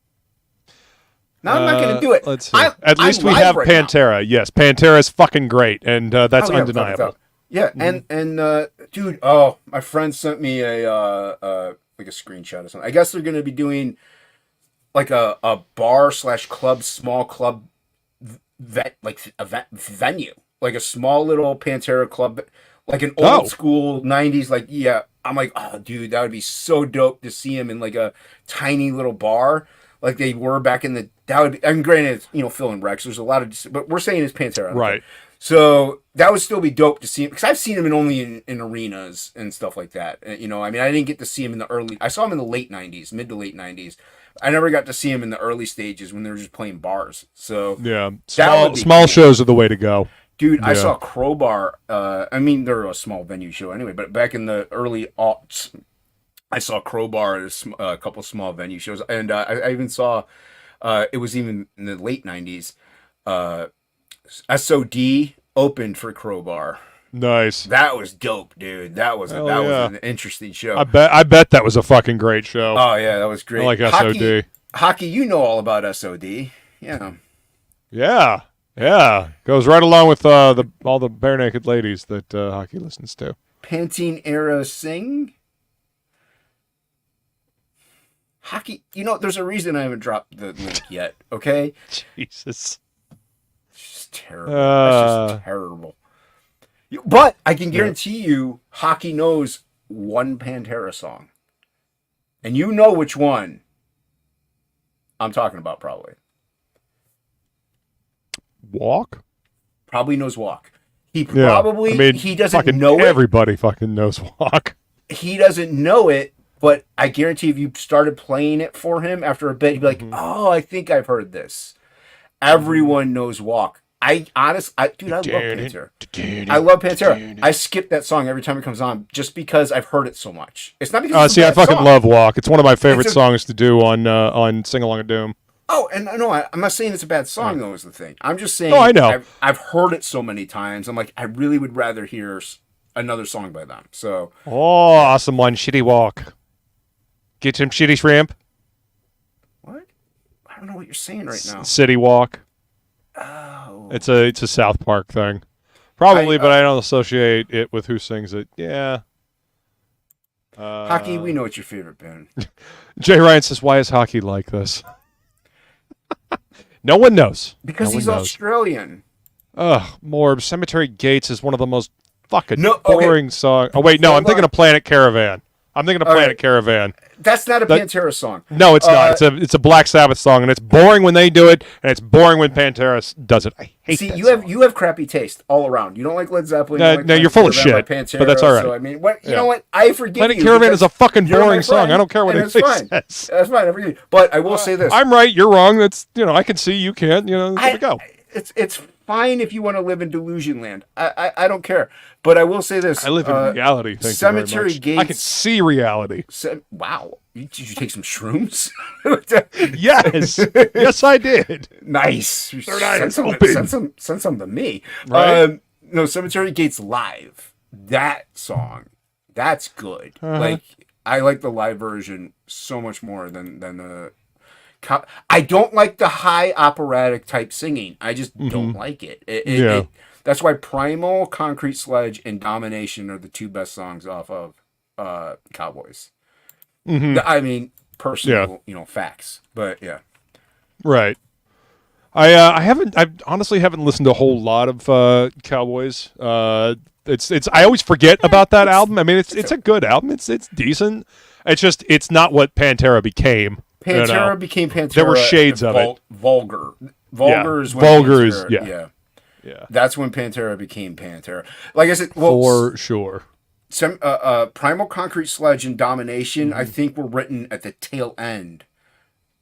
No, I'm not going to do it. Let's see. At least we have Pantera. Now. Yes, Pantera's fucking great, and that's undeniable. Yeah, and dude, my friend sent me like a screenshot or something. I guess they're going to be doing like a bar/club, small club venue, like a small little Pantera club, like an old school 90s. Like, yeah, I'm like, oh, dude, that would be so dope to see him in like a tiny little bar like they were back in the. That would be, and granted, it's, Phil and Rex. There's a lot of, but we're saying it's Pantera, right? So that would still be dope to see him because I've seen him only in arenas and stuff like that. I didn't get to see him in the early. I saw him in the late '90s, mid to late '90s. I never got to see him in the early stages when they were just playing bars. So yeah, small shows are the way to go. Dude, I saw Crowbar. They're a small venue show anyway, but back in the early aughts, I saw Crowbar at a couple small venue shows, and I even saw. It was even in the late '90s. SOD opened for Crowbar. Nice. That was dope, dude. That was an interesting show. I bet that was a fucking great show. Oh yeah, that was great. I like SOD. Hockey, you know all about SOD. Yeah. Yeah. Goes right along with all the bare naked ladies that Hockey listens to. Pantene era sing. Hockey, there's a reason I haven't dropped the link yet, okay? Jesus. It's just terrible. That's just terrible. But I can guarantee you, Hockey knows one Pantera song. And you know which one I'm talking about, probably. Walk? Probably knows Walk. He probably, he doesn't know it. Everybody fucking knows Walk. He doesn't know it. But I guarantee if you started playing it for him after a bit, he'd be like, oh, I think I've heard this. Everyone knows Walk. I love Pantera. I love Pantera. I skip that song every time it comes on just because I've heard it so much. It's not because I fucking love Walk. It's one of my favorite songs to do on Sing Along a Doom. Oh, and no, I'm not saying it's a bad song, though, is the thing. I'm just saying I know. I've heard it so many times. I'm like, I really would rather hear another song by them. So, awesome one, Shitty Walk. Get some shitty shrimp. What? I don't know what you're saying right now. City Walk. Oh. It's a South Park thing. Probably, but I don't associate it with who sings it. Yeah. Hockey, we know it's your favorite band. Jay Ryan says, why is Hockey like this? No one knows. Because he's Australian. Ugh, Morb. Cemetery Gates is one of the most fucking boring songs. Oh, wait, no, I'm thinking of Planet Caravan. I'm thinking of Planet Caravan. That's not a Pantera song. No, it's not. It's a Black Sabbath song, and it's boring when they do it, and it's boring when Pantera does it. I hate that song. You have crappy taste all around. You don't like Led Zeppelin. No, you're full of shit. Pantera, but that's all right. So, you know what? I forgive Planet you. Planet Caravan is a fucking boring song. I don't care what anybody says. That's fine. I forgive you. But I will say this. I'm right. You're wrong. That's I can see you can't. There we go. It's fine if you want to live in delusion land. I don't care. But I will say this. I live in reality. Thank Cemetery you very much. Gates. I can see reality. Wow. Did you take some shrooms? Yes. Yes, I did. Nice. Send some to me. Right? No, Cemetery Gates Live. That song That's good. Like I like the live version so much more than the. I don't like the high operatic type singing. I just don't like it. That's why Primal, Concrete Sledge, and Domination are the two best songs off of Cowboys. I mean, personal, facts. But yeah. Right. I honestly haven't listened to a whole lot of Cowboys. It's I always forget about that album. I mean, it's a good album. It's decent. It's not what Pantera became. Pantera became Pantera. There were shades of it. Vulgar. Is when Vulgar Pantera, is yeah. That's when Pantera became Pantera. Like I said, for sure. Some Primal, Concrete Sledge, and Domination, I think, were written at the tail end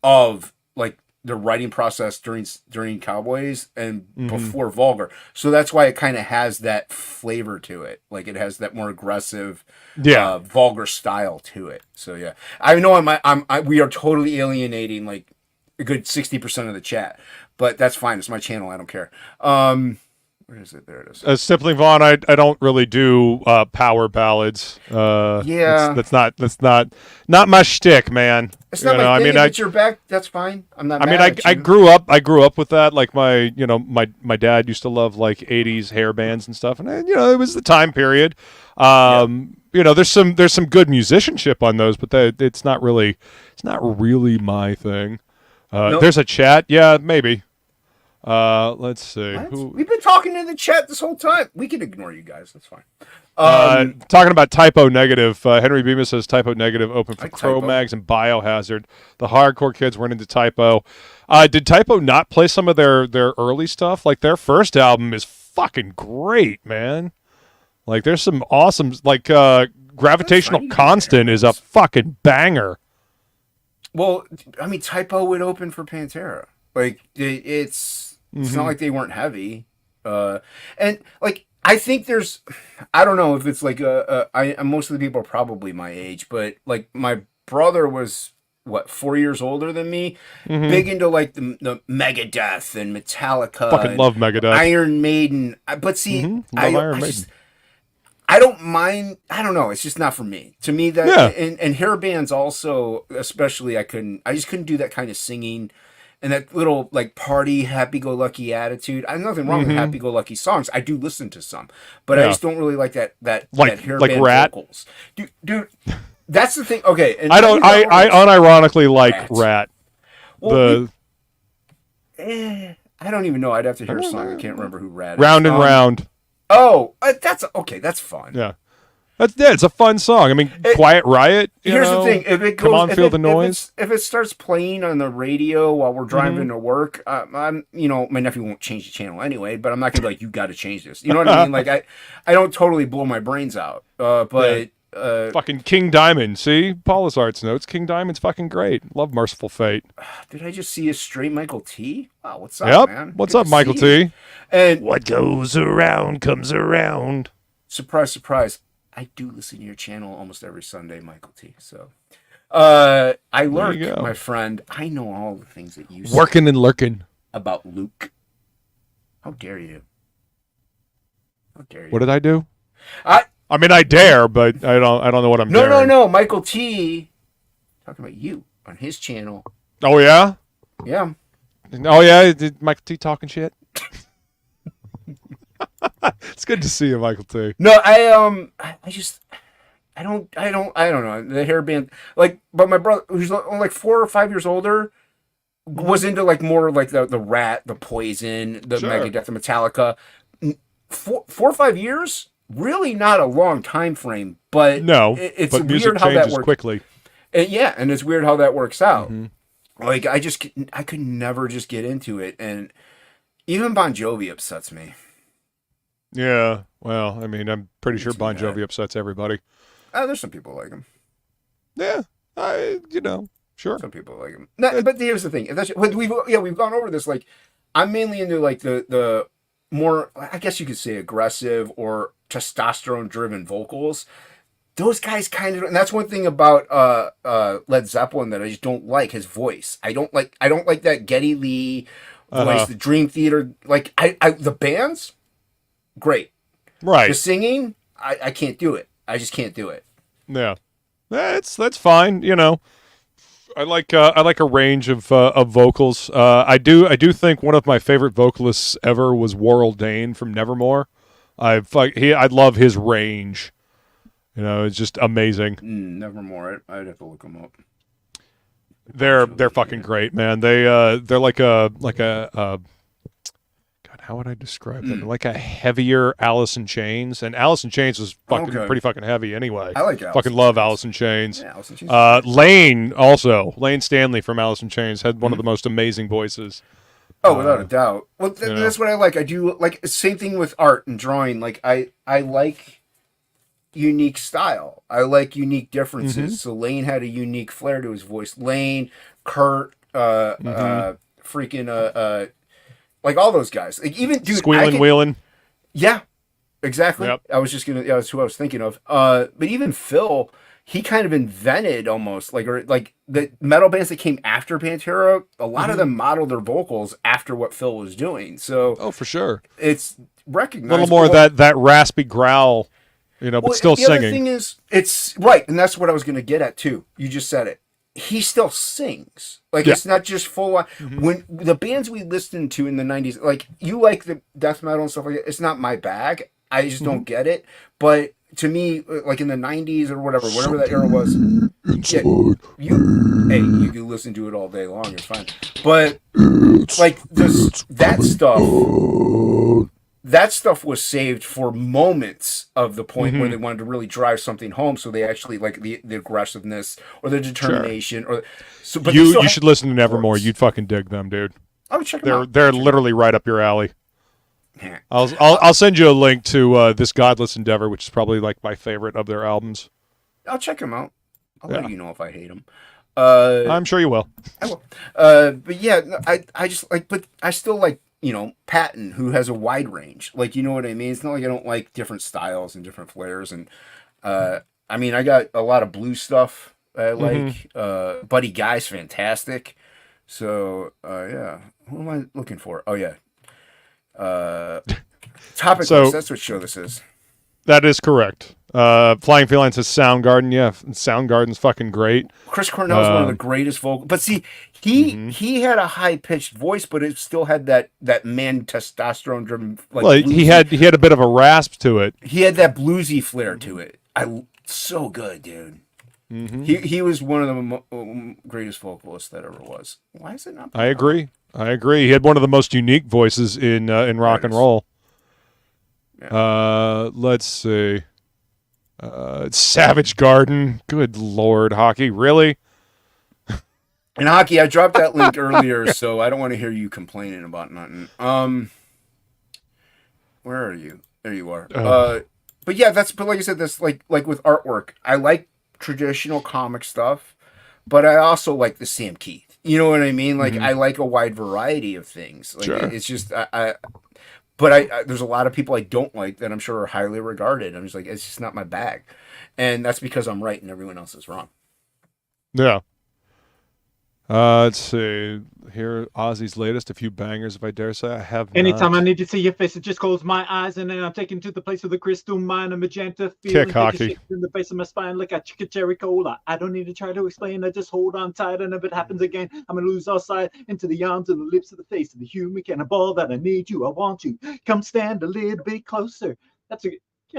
of like the writing process during Cowboys and before Vulgar. So that's why it kind of has that flavor to it. Like it has that more aggressive, Vulgar style to it. So yeah, I know we are totally alienating like a good 60% of the chat, but that's fine. It's my channel. I don't care. Where is it? There it is. Simply Vaughn, I don't really do power ballads. That's not my shtick, man. It's not my thing. If it's your back, that's fine. I'm not. I grew up with that. Like my dad used to love like 80s hair bands and stuff, and it was the time period. There's some good musicianship on those, but it's not really my thing. Nope. There's a chat, maybe. Let's see. We've been talking in the chat this whole time. We can ignore you guys. That's fine. Talking about Typo Negative, Henry Bemis says Typo Negative open for Cro-Mags and Biohazard. The hardcore kids weren't into Typo. Did Typo not play some of their early stuff? Like their first album is fucking great, man. Like there's some awesome, like Gravitational Constant is a fucking banger. Well, I mean, Typo would open for Pantera. Like it's not like they weren't heavy, and like I think I don't know if it's like most of the people are probably my age, but like my brother was 4 years older than me, big into like the Megadeth and Metallica. Fucking love Megadeth, Iron Maiden. But see, I don't mind. I don't know. It's just not for me. To me, that and hair bands also, especially, I just couldn't do that kind of singing. And that little like party happy-go-lucky attitude. I have nothing wrong with happy-go-lucky songs. I do listen to some, but I just don't really like that hair band Rat. vocals. Dude, that's the thing. Okay, and I unironically like Rat. Well, I don't even know. I'd have to hear a song. I can't remember who Rat is. Round and Round. Oh, that's okay. That's fun. Yeah. It's a fun song. I mean, Quiet Riot. Here's the thing: if it goes, come on, feel the noise. If it starts playing on the radio while we're driving to work, my nephew won't change the channel anyway. But I'm not gonna be like, you got to change this. You know what I mean? Like I don't totally blow my brains out. But fucking King Diamond. See, Paulus Arts notes. King Diamond's fucking great. Love Merciful Fate. Did I just see a straight Michael T? Wow, what's up, man? What's up, Michael T? And what goes around comes around. Surprise, surprise. I do listen to your channel almost every Sunday, Michael T. So, I lurk, my friend. I know all the things that you say working and lurking about Luke. How dare you? How dare you? What did I do? I mean, I dare, but I don't know what I'm doing. No. Michael T. Talking about you on his channel. Oh yeah. Yeah. Oh yeah. Did Michael T talking shit? It's good to see you, Michael T. No, I don't know. The hair band, like, but my brother, who's like 4 or 5 years older, was into like more like the Rat, the Poison, the Megadeth, the Metallica. 4 or 5 years, really not a long time frame, but no, it's but music weird how that works quickly. And it's weird how that works out. Like I could never just get into it, and even Bon Jovi upsets me. Yeah, well, I mean, I'm pretty sure Bon Jovi upsets everybody. There's some people like him. Yeah, sure. Some people like him. No, but here's the thing: we've gone over this. Like, I'm mainly into like the more, I guess you could say, aggressive or testosterone-driven vocals. Those guys kind of, and that's one thing about Led Zeppelin that I just don't like, his voice. I don't like that Geddy Lee voice, the Dream Theater. Like the bands. Great. Right. The singing, I can't do it. I just can't do it. Yeah, that's fine. You know, I like a range of vocals. I do think one of my favorite vocalists ever was Warrell Dane from Nevermore. I love his range. You know, it's just amazing. Nevermore. I'd have to look them up. They're fucking great, man. They're like a God, how would I describe them? Like a heavier Alice in Chains, and Alice in Chains was pretty fucking heavy anyway. I like Alice fucking in love Chains. Alice in Chains. Yeah, Alice in Chains. Lane Stanley from Alice in Chains had one of the most amazing voices. Oh, without a doubt. Well, that's what I like. I do like same thing with art and drawing. Like I like unique style. I like unique differences. So Lane had a unique flair to his voice. Lane, Kurt, freaking like all those guys. Like even dude, Wheeling. Yeah, exactly. Yep. That's who I was thinking of. But even Phil, he kind of invented almost like the metal bands that came after Pantera. A lot of them modeled their vocals after what Phil was doing. So For sure, it's recognized. a little more of that raspy growl, you know, but still the singing. Other thing is, it's right, and that's what I was going to get at too. You just said it. He still sings. Like it's not just full on. When the bands we listened to in the 90s, like you like the death metal and stuff like that, it's not my bag. I just don't get it. But to me, like in the 90s or whatever that era was, you can listen to it all day long. It's fine. But like that stuff was saved for moments of the point where they wanted to really drive something home. So they actually like the aggressiveness or the determination or so. But you should listen to Nevermore. You'd fucking dig them, dude. I would check them out. They're literally right up your alley. I'll send you a link to This Godless Endeavor, which is probably like my favorite of their albums. I'll check them out. I'll let you know if I hate them. I'm sure you will. I will. But yeah, I just like, but I still like, you know, Patton, who has a wide range. Like, you know what I mean? It's not like I don't like different styles and different flares. And I mean, I got a lot of blue stuff I like. Buddy Guy's fantastic. So yeah, who am I looking for? Oh yeah. TOPicLESS, that's what show this is. That is correct. Flying Feline says Soundgarden. Yeah, Soundgarden's fucking great. Chris Cornell's one of the greatest vocal. But see, he had a high pitched voice, but it still had that man testosterone driven. Like, well, he had a bit of a rasp to it. He had that bluesy flair to it. So good, dude. He was one of the greatest vocalists that ever was. Why is it not? I agree. He had one of the most unique voices in rock and roll. Yeah. Let's see. Savage Garden. Good Lord, Hocky. Really? And Hocky, I dropped that link earlier, so I don't want to hear you complaining about nothing. Where are you? There you are. But yeah, but like I said, that's like with artwork. I like traditional comic stuff, but I also like the Sam Keith. You know what I mean? Like I like a wide variety of things. Like it's just but there's a lot of people I don't like that I'm sure are highly regarded. I'm just like, it's just not my bag. And that's because I'm right and everyone else is wrong. Yeah. Let's see. Here, Ozzy's latest, A Few Bangers, if I dare say. I have Anytime not. I need to see your face, I just close my eyes and then I'm taken to the place of the crystal mine, a magenta Kick feeling Hockey. in the base of my spine like a chicken cherry cola. I don't need to try to explain, I just hold on tight, and if it happens again, I'm gonna lose all sight into the arms and the lips of the face of the human cannibal that I need you, I want you. Come stand a little bit closer.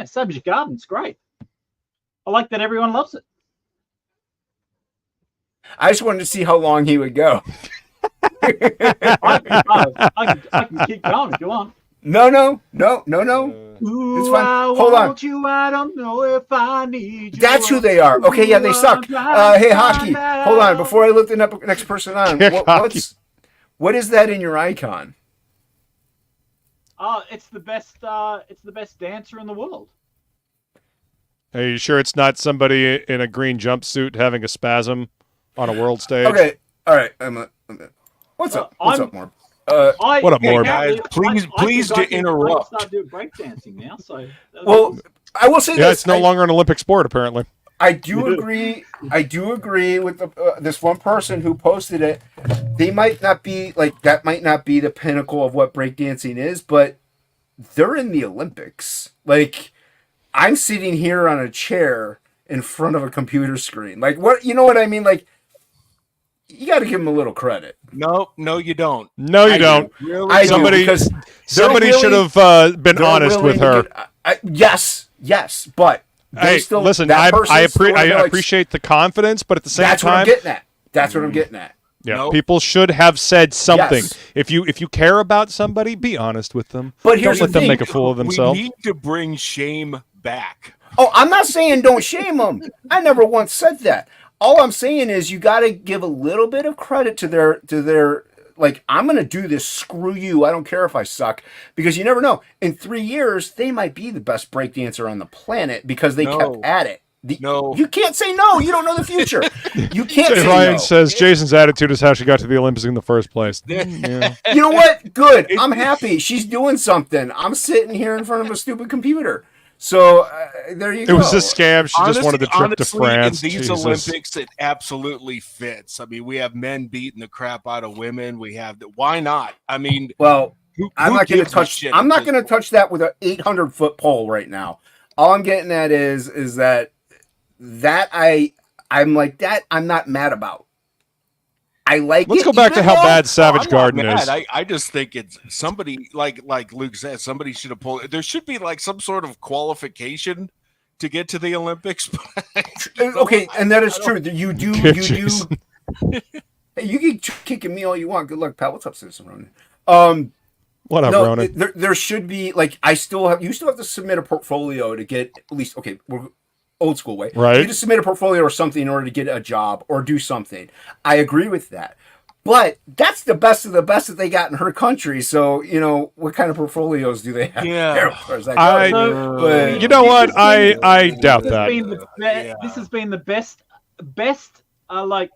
Savage Garden's great. I like that everyone loves it. I just wanted to see how long he would go. I can keep going if you want. No. Ooh, It's fine. I Hold on. want you, I don't know if I need you. That's who they are. Okay, yeah, they suck. Hey, Hocky, hold on. Before I look the next person on, what is that in your icon? It's the best dancer in the world. Are you sure it's not somebody in a green jumpsuit having a spasm on a world stage? Okay, all right. What's up? What's up, Morb? What up, Morb? Guys, please interrupt. I start doing breakdancing now, so. Well, I will say this. Yeah, it's no longer an Olympic sport, apparently. I do agree. I do agree with this one person who posted it. They might not be like that. Might not be the pinnacle of what breakdancing is, but they're in the Olympics. Like, I'm sitting here on a chair in front of a computer screen. Like, what? You know what I mean? Like, you got to give them a little credit. No, you don't. No, you don't. Really? I Somebody- do, because Somebody should have been honest with her. Yes, but Hey, still, listen, that I person's still gonna be like, appreciate the confidence, but at the same that's what I'm time, getting at. That's what I'm getting at. yeah, Nope. people should have said something. Yes. If you care about somebody, be honest with them. But here's Don't let the them thing. make a fool of themselves. We need to bring shame back. Oh, I'm not saying don't shame them. I never once said that. All I'm saying is you got to give a little bit of credit to their like, I'm going to do this. Screw you. I don't care if I suck, because you never know. In 3 years, they might be the best breakdancer on the planet because they kept at it. No. You can't say no. You don't know the future. You can't say Ryan no. says Jason's attitude is how she got to the Olympics in the first place. Yeah. You know what? Good. I'm happy. She's doing something. I'm sitting here in front of a stupid computer. So there you go. It was a scam. She just wanted the trip to Honestly, France. in these Jesus. Olympics, it absolutely fits. I mean, we have men beating the crap out of women. We have why not? I mean, Well, who I'm not going to gives a touch. shit I'm at not this going to touch that with an 800-foot pole right now. All I'm getting at is that I'm like that. I'm not mad about. I like. Let's it, go back to even how though- bad Savage I'm not Garden mad. is. I just think it's somebody like Luke said. Somebody should have pulled. There should be like some sort of qualification to get to the Olympics. Okay, and that is true. You do. Good, You do. Jason. Hey, you can kick at me all you want. Good luck, pal. What's up, Citizen Ronan? What up, No, Ronan? there should be like you still have to submit a portfolio to get at least we're old school way. Right. You just submit a portfolio or something in order to get a job or do something. I agree with that. But that's the best of the best that they got in her country. So, what kind of portfolios do they have? Yeah. there? As far as that goes. But- You know what? I doubt that. This has been the best like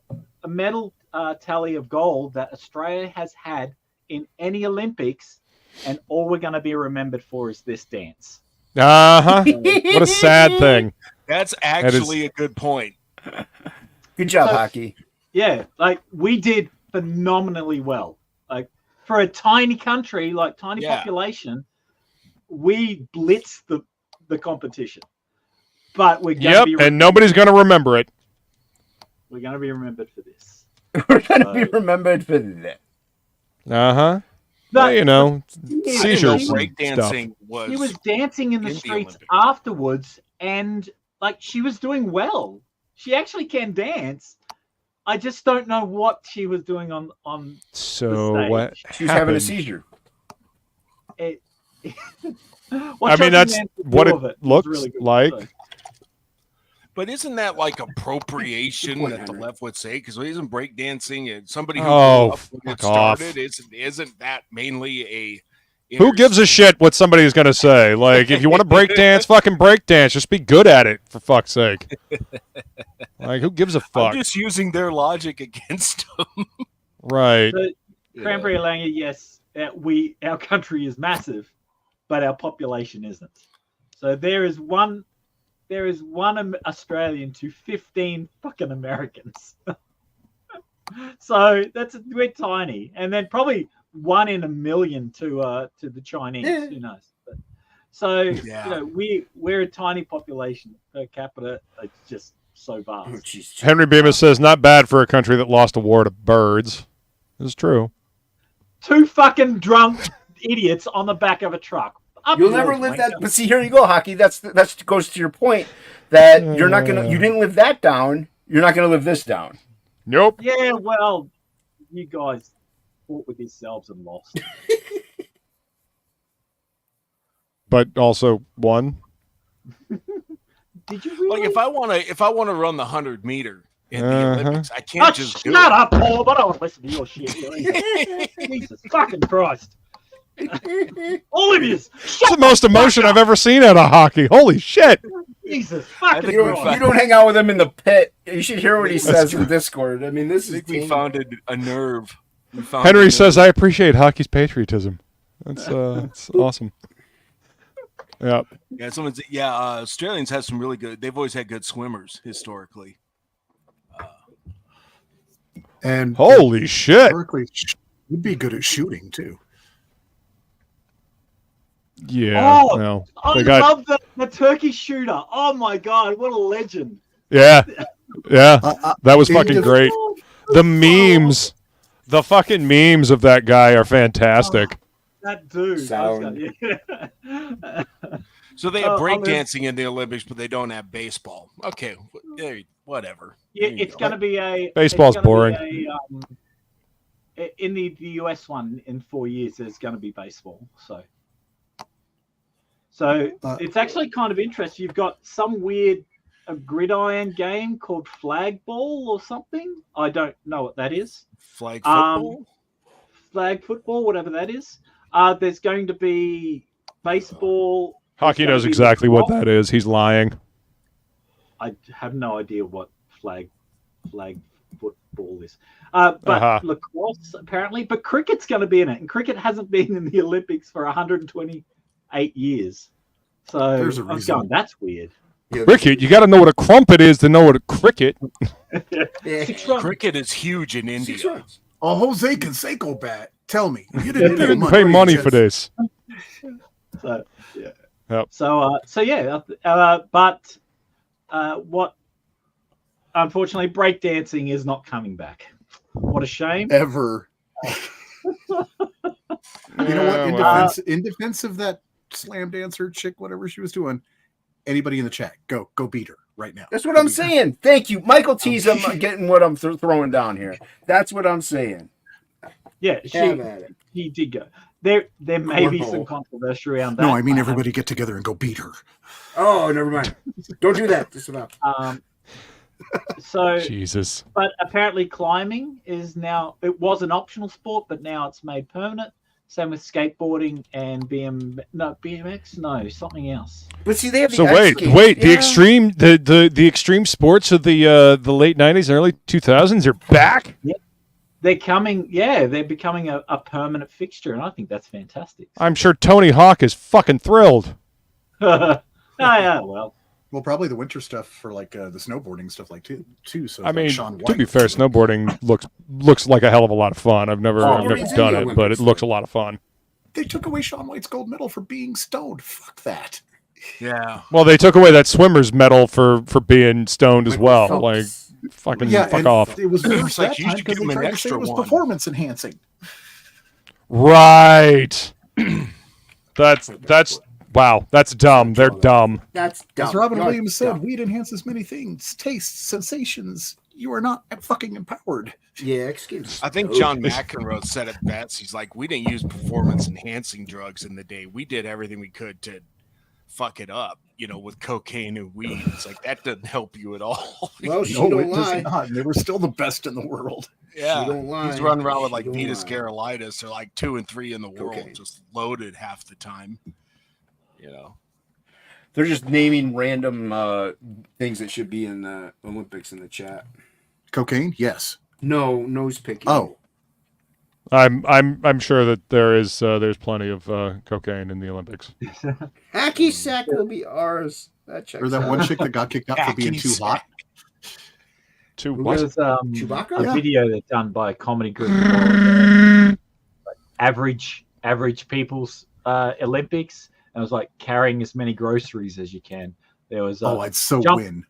a medal tally of gold that Australia has had in any Olympics, and all we're going to be remembered for is this dance. What a sad thing. That's actually a good point. Good job, Hocky. Yeah, like we did phenomenally well. Like for a tiny country, like tiny population, we blitzed the competition. But we're going to be and nobody's going to remember it. We're going to be remembered for this. We're going to be remembered for that. Well, seizures. Breakdancing was. She was dancing in the in the streets Olympics. afterwards, and like she was doing well. She actually can dance. I just don't know what she was doing on. So what? She's having a happened? seizure. It, I mean, that's what it looks like. But isn't that like appropriation that the left would say? Because isn't breakdancing and somebody who Oh, grew up when it fuck off. started? Isn't that mainly a? Who gives a shit what somebody's going to say? Like, if you want to break dance, fucking break dance. Just be good at it, for fuck's sake. Like, who gives a fuck? I'm just using their logic against them. Right. But Cranberry Langer, yes, our country is massive, but our population isn't. So there is one Australian to 15 fucking Americans. So we're tiny, and then probably 1 in a million to the Chinese. Yeah. Who knows? But, so we're a tiny population per capita. It's just so vast. Oh, jeez. Henry Bemis says, not bad for a country that lost a war to birds. It's true. 2 fucking drunk idiots on the back of a truck. Up You'll yours, never live that. wanker. But see, here you go, Hockey. That goes to your point that you're not gonna. You didn't live that down. You're not gonna live this down. Nope. Yeah, well, you guys fought with yourselves and lost. But also won. Did you really? Like if I wanna run the 100-meter in the Uh-huh. Olympics, I can't just do shut it. up, Paul. I don't want to listen to your shit. Jesus fucking Christ. All of you. It's the most emotion I've ever seen out of hockey. Holy shit. Jesus I fucking think You we don't, Christ. you don't hang out with him in the pit. You should hear what he says in Discord. I mean, this I is. think we found a nerve. We found Henry a nerve. says, I appreciate hockey's patriotism. That's awesome. Yeah. Yeah, Australians have some really good. They've always had good swimmers historically. And Holy shit. Berkeley would be good at shooting too. Yeah, Oh, no. I They got love the turkey shooter. Oh my god, what a legend! yeah. That was in fucking def- great. The memes, the fucking memes of that guy are fantastic. That dude. Sound. Yeah. So they have Oh, I mean- breakdancing in the Olympics, but they don't have baseball. Okay, whatever. Yeah, There you it's go. going to be a Baseball's it's gonna boring. be in the US one in 4 years, there's going to be baseball. So it's actually kind of interesting. You've got some weird gridiron game called flag ball or something. I don't know what that is. Flag football. Flag football, whatever that is. There's going to be baseball. Hockey knows exactly what that is. He's lying. I have no idea what flag football is. But lacrosse apparently, but cricket's going to be in it, and cricket hasn't been in the Olympics for 128 years. So There's a I was reason. going, that's weird. Cricket, you got to know what a crumpet is to know what a cricket. Cricket is huge in India. A Jose Canseco bat. Tell me, you They didn't didn't pay money for this. So yeah. Yep. So yeah. But what? Unfortunately, breakdancing is not coming back. What a shame. ever. You know what? In defense of that slam dancer chick, whatever she was doing, anybody in the chat, go beat her right now. That's what I'm saying. Thank you, Michael T's. I'm getting what I'm throwing down here. That's what I'm saying. Yeah, Have at it. he did go. There may be some controversy around that. No, I mean everybody get together and go beat her. Oh, never mind. Don't do that. Just about. So Jesus. But apparently climbing is now, it was an optional sport, but now it's made permanent. Same with skateboarding and BMX? No, something else. But see, they have the So ice wait, skates. the extreme the extreme sports of the late 90s and early 2000s are back? Yeah. They're coming, they're becoming a permanent fixture, and I think that's fantastic. I'm sure Tony Hawk is fucking thrilled. Yeah, well. Well, probably the winter stuff for like the snowboarding stuff like too. So I like mean, Shaun to White be fair, was doing- snowboarding looks like a hell of a lot of fun. I've never it's in done the it, but it Olympics, looks a lot of fun. They took away Shaun White's gold medal for being stoned. Fuck that. Yeah. Well, they took away that swimmer's medal for being stoned as well. Phelps. Like, fucking Yeah, fuck and off. It was worse It's like, that you time should because give they him an tried to say extra it was one. performance enhancing. Right. That's wow. That's dumb. They're dumb. That's dumb. As Robin No, Williams it's said, dumb. weed enhances many things, tastes, sensations. You are not fucking empowered. Yeah, excuse. I think John McEnroe said it best. He's like, we didn't use performance enhancing drugs in the day. We did everything we could to fuck it up, with cocaine and weed. It's like, that doesn't help you at all. Well, she No, don't it does lie. not. And they were still the best in the world. Yeah. She don't lie. He's running around with She like don't Venus lie. Carolitis. They're like 2 and 3 in the world, Cocaine. just loaded half the time. They're just naming random things that should be in the Olympics in the chat. Cocaine? Yes. No, nose picking. Oh, I'm sure that there's plenty of cocaine in the Olympics. Hacky sack will be ours. That checks or that out. one chick that got kicked out for being too hot. To what? There's Chewbacca? a Yeah. video that's done by a comedy group called Average People's Olympics. And it was like carrying as many groceries as you can. There was I'd so jump- win.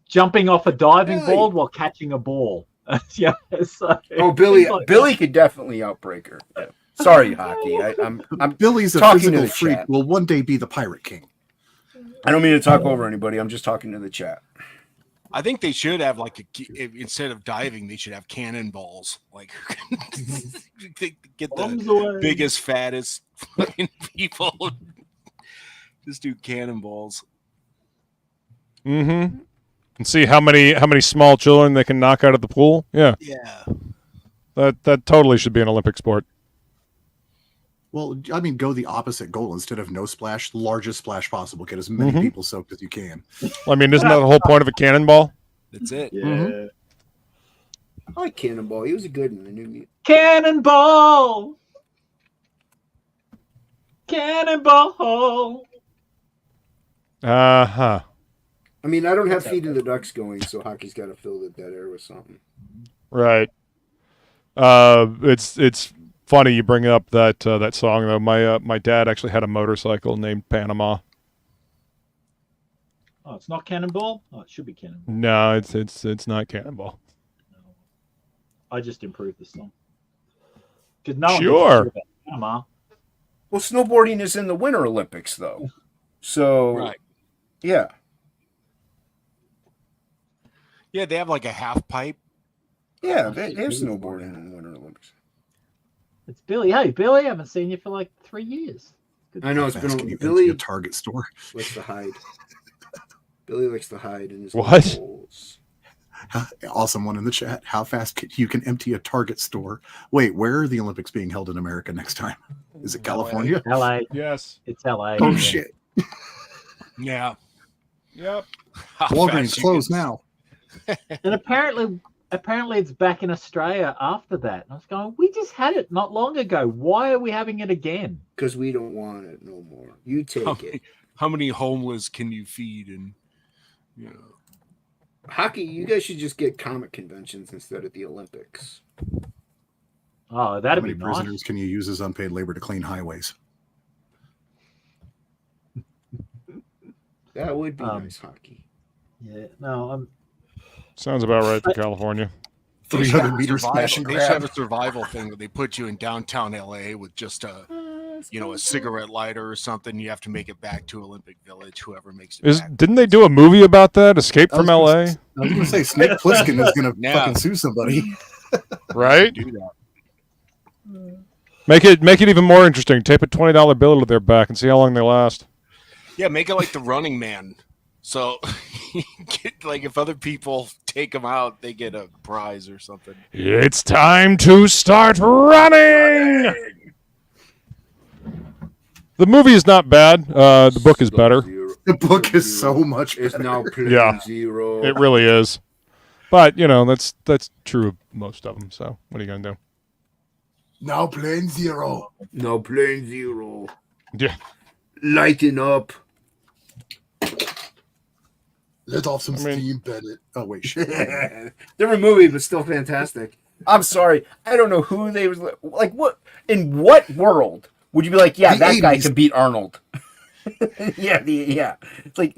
jumping off a diving Really? board while catching a ball. Yeah. So, Oh, Billy! it's like- Billy could definitely outbreak her. Yeah. Sorry, Hockey. I'm Billy's a talking to physical the freak. chat. Will one day be the pirate king. I don't mean to talk over anybody. I'm just talking to the chat. I think they should have instead of diving, they should have cannonballs. Like get Bombs the away. biggest, fattest fucking people. Just do cannonballs. Mm-hmm. And see how many small children they can knock out of the pool. Yeah, Yeah. that totally should be an Olympic sport. Well, I mean, go the opposite goal. Instead of no splash, largest splash possible. Get as many Mhm. people soaked as you can. I mean, isn't that the whole point of a cannonball? That's it. Yeah. I like Cannonball. He was a good one. I knew. Cannonball! Cannonball! Uh-huh. I mean, I don't have Feed of the Ducks going, so Hockey's got to fill the dead air with something. Right. It's Funny you bring up that that song though. My dad actually had a motorcycle named Panama. Oh, it's not Cannonball? Oh, it should be Cannonball. No, it's not Cannonball. I just improved the song. Because no one Sure. gives a shit about Panama. Well, snowboarding is in the Winter Olympics, though. So, Right. yeah. Yeah, they have like a half pipe. Yeah, they have snowboarding in the Winter Olympics. It's Billy. Hey, Billy, I haven't seen you for like 3 years. I know it's Can been you Billy empty a Target store? likes to hide. Billy likes to hide in his What? holes. Awesome one in the chat. How fast you can empty a Target store? Wait, where are the Olympics being held in America next time? Is it California? LA. Yes. It's LA. Oh yeah. shit! Yeah. Yep. How Walgreens fast you closed can- now. And apparently it's back in Australia after that. And I was going, we just had it not long ago. Why are we having it again? Because we don't want it no more. You take it. How many homeless can you feed? And you know, Hockey, you guys should just get comic conventions instead of the Olympics. Oh, How that'd many be nice. prisoners can you use as unpaid labor to clean highways? That would be Um, nice, Hockey. Yeah, no, Sounds about right for California. they should 300 have meter a survival- smash and they should have grab. a survival thing where they put you in downtown LA with just a cigarette lighter or something. You have to make it back to Olympic Village. Whoever makes it back. Didn't they do a movie about that? Escape from I was LA? gonna say Snake Plissken is gonna Yeah. fucking sue somebody. Right? Do that. Make it even more interesting. Tape a $20 bill to their back and see how long they last. Yeah, make it like the Running Man. So, like if other people take them out, they get a prize or something. It's time to start running. The movie is not bad. The book is better. The book is so much It's better. now Plane Yeah. Zero. It really is. But that's true of most of them. So what are you gonna do? Now Plane Zero. No Plane Zero. Yeah. Lighten up. Let off some I mean- steam, Bennett. Oh wait, shit. Different movie, but still fantastic. I'm sorry. I don't know who they was like. What in what world would you be like? Yeah, The that guy 80s. can beat Arnold. yeah. It's like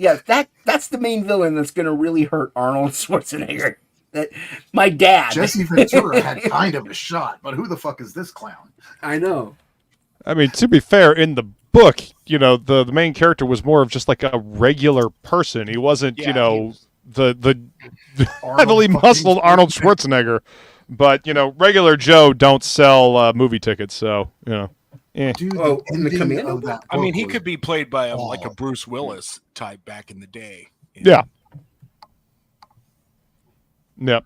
that's the main villain that's gonna really hurt Arnold Schwarzenegger. That my dad. Jesse Ventura had kind of a shot, but who the fuck is this clown? I know. I mean, to be fair, in the book, the main character was more of just like a regular person. He wasn't, Yeah, he was- the Arnold heavily fucking muscled Arnold Schwarzenegger. But regular Joe don't sell movie tickets, so eh. Dude, Oh, in the ending Commando of that I mean, book he was- could be played by Oh. like a Bruce Willis type back in the day. Yeah. Yep.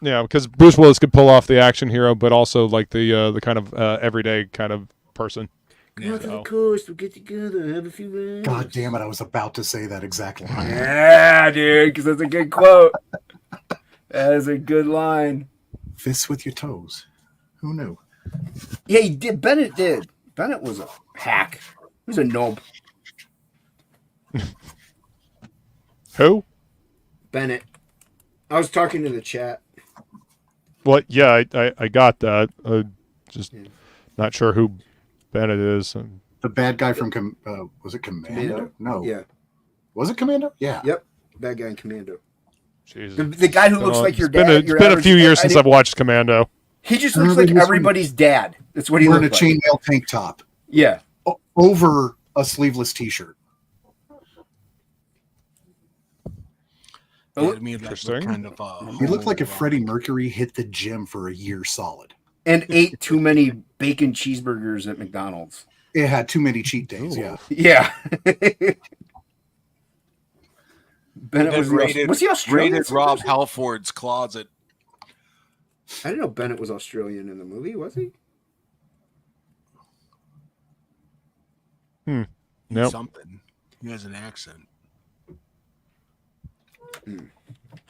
Yeah, because Bruce Willis could pull off the action hero, but also like the kind of everyday kind of person. Go to the so. coast. We'll get together. Have a few minutes. God damn it! I was about to say that exact line. Yeah, dude, because that's a good quote. That is a good line. Fists with your toes. Who knew? Yeah, he did. Bennett did. Bennett was a hack. He was a knob. Who? Bennett. I was talking to the chat. What? Yeah, I got that. Just not sure who Bennett is. The bad guy from was it Commando? Commando. No. Yeah. Was it Commando? Yeah. Yep. Bad guy in Commando. Jesus. The guy who looks like your It's been dad. It's been a few years since I've watched Commando. He just I looks remember like he was everybody's dad. That's what he Wearing a looks like. chainmail tank top Yeah. over a sleeveless T-shirt. Yeah, to me, that Interesting. looked kind of. He looked like if homo- Freddie Mercury hit the gym for a year solid. And ate too many bacon cheeseburgers at McDonald's. It had too many cheat days. Yeah. Yeah. Bennett That was he Australian? rated Rob Halford's closet. I didn't know Bennett was Australian in the movie, was he? Nope. Something. He has an accent.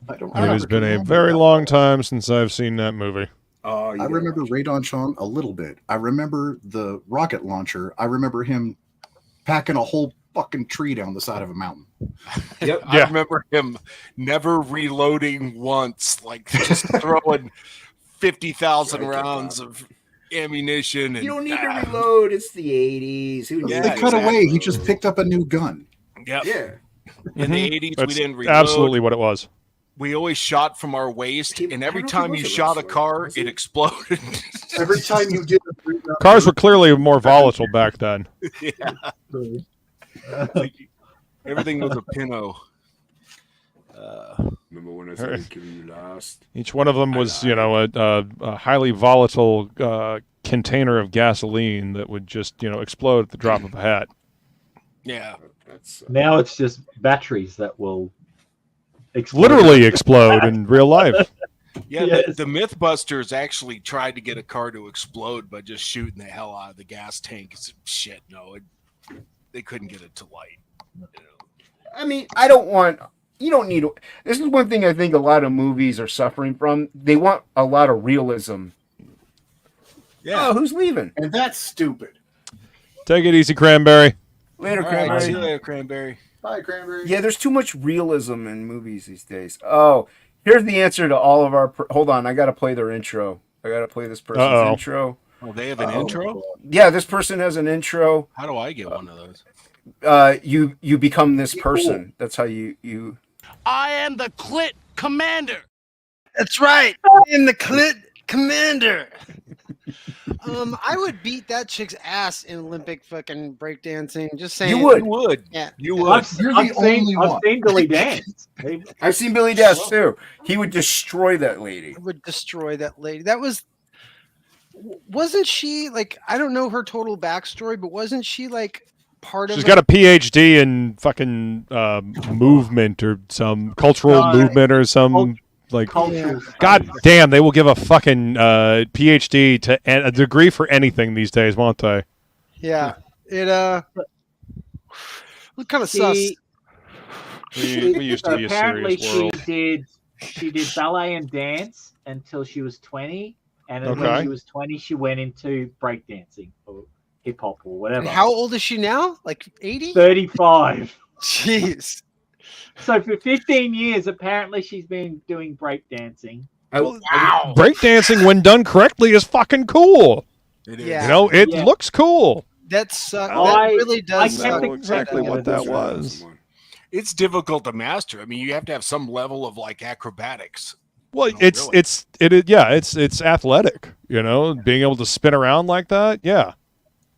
I don't. It has remember been a Commando very that long well. time since I've seen that movie. Oh, I remember Radon Chong a little bit. I remember the rocket launcher. I remember him packing a whole fucking tree down the side of a mountain. Yep. I remember him never reloading once, like just throwing 50,000 rounds of ammunition. And, You don't need to reload. It's the 80s. Who Yeah, They cut away. exactly. He just picked up a new gun. Yep. Yeah. In the 80s, That's we didn't reload. absolutely what it was. We always shot from our waist, He- and I every don't time think you it was a shot a wrestler, car, was it it? exploded. Every time you did a 3 round Cars were clearly more volatile back then. Everything was a Pinot. Remember when I started killing you last? Each one of them was, a highly volatile container of gasoline that would just, explode at the drop of a hat. Yeah. That's Now it's just batteries that will explode. Literally explode in real life. Yeah, Yes. the Mythbusters actually tried to get a car to explode by just shooting the hell out of the gas tank. Shit, no, they couldn't get it to light. I mean, I don't want. You don't need. This is one thing I think a lot of movies are suffering from. They want a lot of realism. Yeah. Oh, who's leaving? And that's stupid. Take it easy, Cranberry. Later, All right, Cranberry. see you later, Cranberry. Bye, Cranberry. Yeah, there's too much realism in movies these days. Oh, here's the answer to all of our. Hold on, I got to play their intro. I got to play this person's Uh-oh. intro. Oh, they have an intro? Yeah, this person has an intro. How do I get one of those? You become this person. That's how you. I am the Clit Commander. That's right. I am the Clit Commander. I would beat that chick's ass in Olympic fucking breakdancing. Just saying. You would. You would. Yeah. You would. You're I've the seen, only I've one. seen Billy dance. I've seen Billy Daz too. He would destroy that lady. I would destroy that lady. Wasn't she like, I don't know her total backstory, but wasn't she like part She's of got a PhD in fucking movement or some cultural movement or some like. cultural God damn, they will give a fucking PhD to a degree for anything these days, won't they? Yeah. It kind of sus. We used to be a apparently serious world. she did ballet and dance until she was 20, and then Okay. when she was 20 she went into breakdancing or hip hop or whatever. And how old is she now? Like 80? 35. Jeez. So for 15 years apparently she's been doing breakdancing. Wow. Breakdancing, when done correctly, is fucking cool. It is. Yeah. It Yeah. looks cool. That sucks. I- That really I does kept suck. it- Exactly what that was. It's difficult to master. I mean, you have to have some level of like acrobatics. Well, Oh, it's athletic. Being able to spin around like that. Yeah.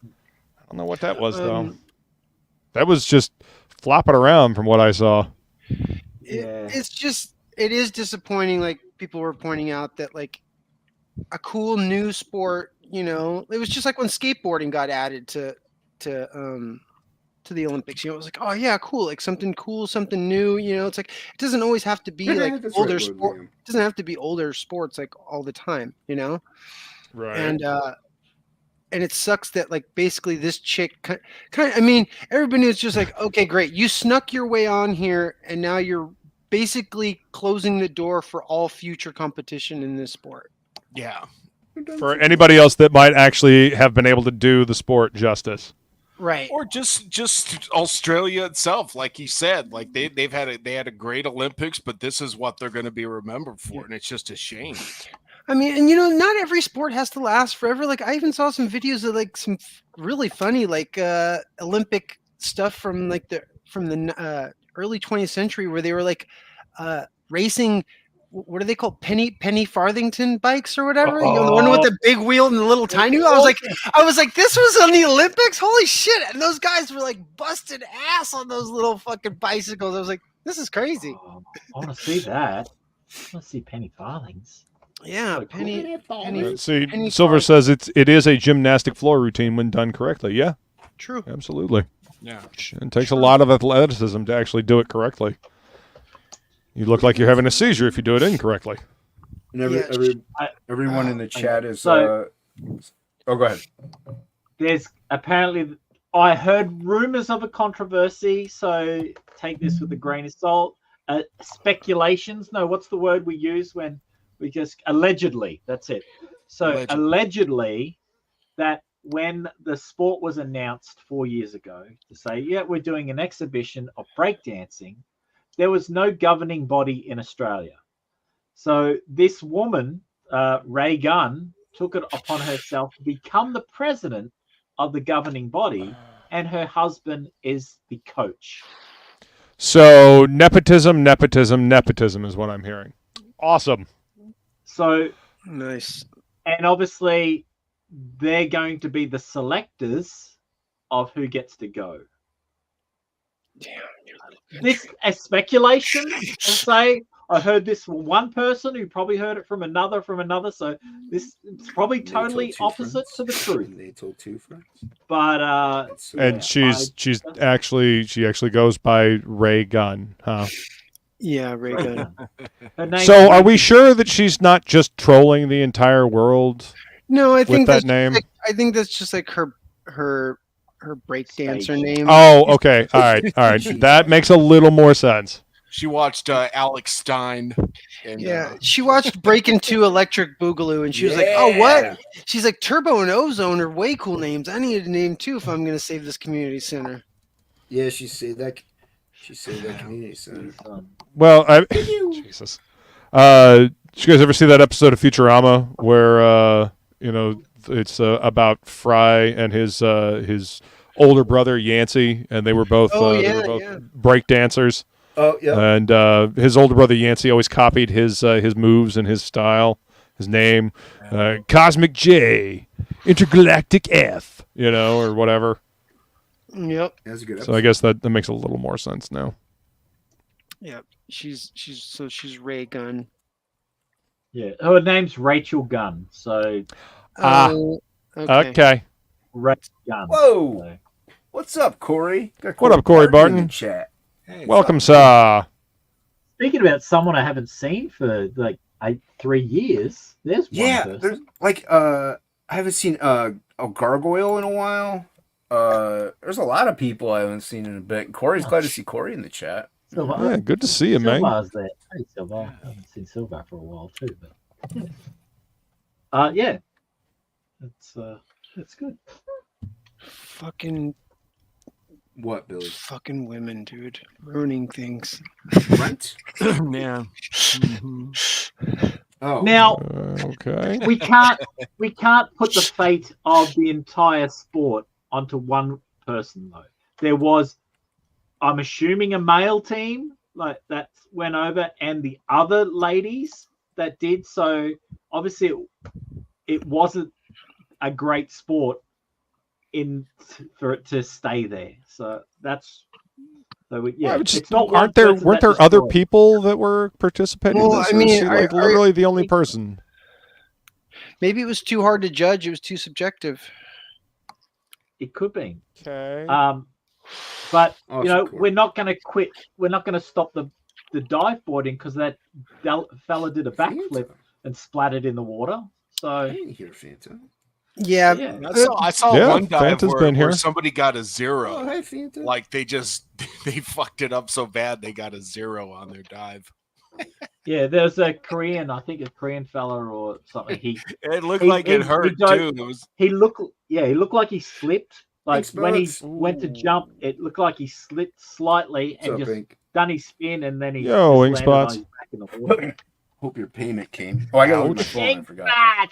I don't know what that was though. That was just flopping around from what I saw. It is disappointing. Like people were pointing out that like a cool new sport, it was just like when skateboarding got added to the Olympics. It was like, oh yeah, cool, like something cool, something new. It's like it doesn't always have to be like That's older right, sport. William. It doesn't have to be older sports like all the time. Right. And it sucks that like basically this chick kind of, I mean, everybody is just like, okay, great, you snuck your way on here, and now you're basically closing the door for all future competition in this sport. Yeah. For anybody else that might actually have been able to do the sport justice. Right. Or just Australia itself, like he said, like they had a great Olympics, but this is what they're going to be remembered for, and it's just a shame. I mean, and not every sport has to last forever. Like I even saw some videos of like some really funny like Olympic stuff from the early 20th century where they were like racing. What are they called? Penny Farthington bikes or whatever. The one with the big wheel and the little tiny wheel. I was like, this was on the Olympics. Holy shit! And those guys were like busted ass on those little fucking bicycles. I was like, this is crazy. Oh, I want to see that. I want to see penny farthings. Yeah, Like, penny. See, Penny Silver farthing. says it is a gymnastic floor routine when done correctly. Yeah, True. absolutely. Yeah. It takes a lot of athleticism to actually do it correctly. You look like you're having a seizure if you do it incorrectly. And Yeah, everyone in the chat is. So- Oh, go ahead. There's apparently, I heard rumors of a controversy, so take this with a grain of salt. Speculations. No, what's the word we use when we just allegedly? That's it. So allegedly that when the sport was announced 4 years ago to say, yeah, we're doing an exhibition of breakdancing, there was no governing body in Australia. So this woman, Ray Gunn took it upon herself to become the president of the governing body, and her husband is the coach. So nepotism is what I'm hearing. Awesome. So Nice. and obviously they're going to be the selectors of who gets to go. Damn, This a speculation. I'll say I heard this from one person who probably heard it from another. So this is probably They told totally two opposite friends. to the truth. They told two friends. But And she's actually goes by Ray Gunn, huh? Yeah, Ray Gunn. her name So are we sure that she's not just trolling the entire world? No, I think that that's name? I think that's just like her breakdancer Stage. name. Oh, okay. All right. That makes a little more sense. She watched Alex Stein. And, Yeah, she watched Breakin' 2 Electric Boogaloo, and she was like, "Oh, what?" She's like, "Turbo and Ozone are way cool names. I need a name too if I'm going to save this community center." Yeah, she said that. She said that community center. Well, Jesus. Did you guys ever see that episode of Futurama where it's about Fry and his older brother Yancey, and they were both break dancers. Oh yeah. And his older brother Yancey always copied his moves and his style, his name, Cosmic J, Intergalactic F, or whatever. Yep. That's a good. So I guess that makes a little more sense now. Yep. She's Ray Gunn. Yeah, her name's Rachel Gunn. So Okay. Rachel Gunn. Whoa. So. What's up, Corey? Got What up, Corey Barton? in the chat. Hey, Welcome, sir. Speaking about someone I haven't seen for like 3 years, there's one person. There's like I haven't seen a gargoyle in a while. There's a lot of people I haven't seen in a bit. Corey's glad to see Corey in the chat. Silver, Yeah, good to see you, man. Silver's there. Hey, Silver. I haven't seen Silver for a while too, but yeah, it's good. Fucking Billy? Fucking women, dude, ruining things. Right? Yeah. Oh. Now Okay. we can't put the fate of the entire sport onto one person though. There was, I'm assuming, a male team like that went over, and the other ladies that did. So obviously, it wasn't a great sport for it to stay there. So that's it's not. Weren't there other people that were participating? Well, in this? I mean, Or is she, literally the only person. Maybe it was too hard to judge. It was too subjective. It could be. Okay. But Awesome, Corey. we're not going to quit. We're not going to stop the dive boarding because that fella did a backflip and splattered in the water. So I didn't hear Fanta. Yeah. I saw Yeah, one dive Fanta's been where here. somebody got a 0. Oh, hi, Fanta. Like they fucked it up so bad they got a 0 on their dive. yeah, there's a Korean, I think a Korean fella or something. It looked like it hurt too. He looked like he slipped. Like Thanks, when he Bugs. went to jump, it looked like he slipped slightly and What's up, just Ink? done his spin, and then he Yo, Ink just landed on Spots. his back in the water. Hope your payment came. Oh, I got to look at my phone. I forgot. I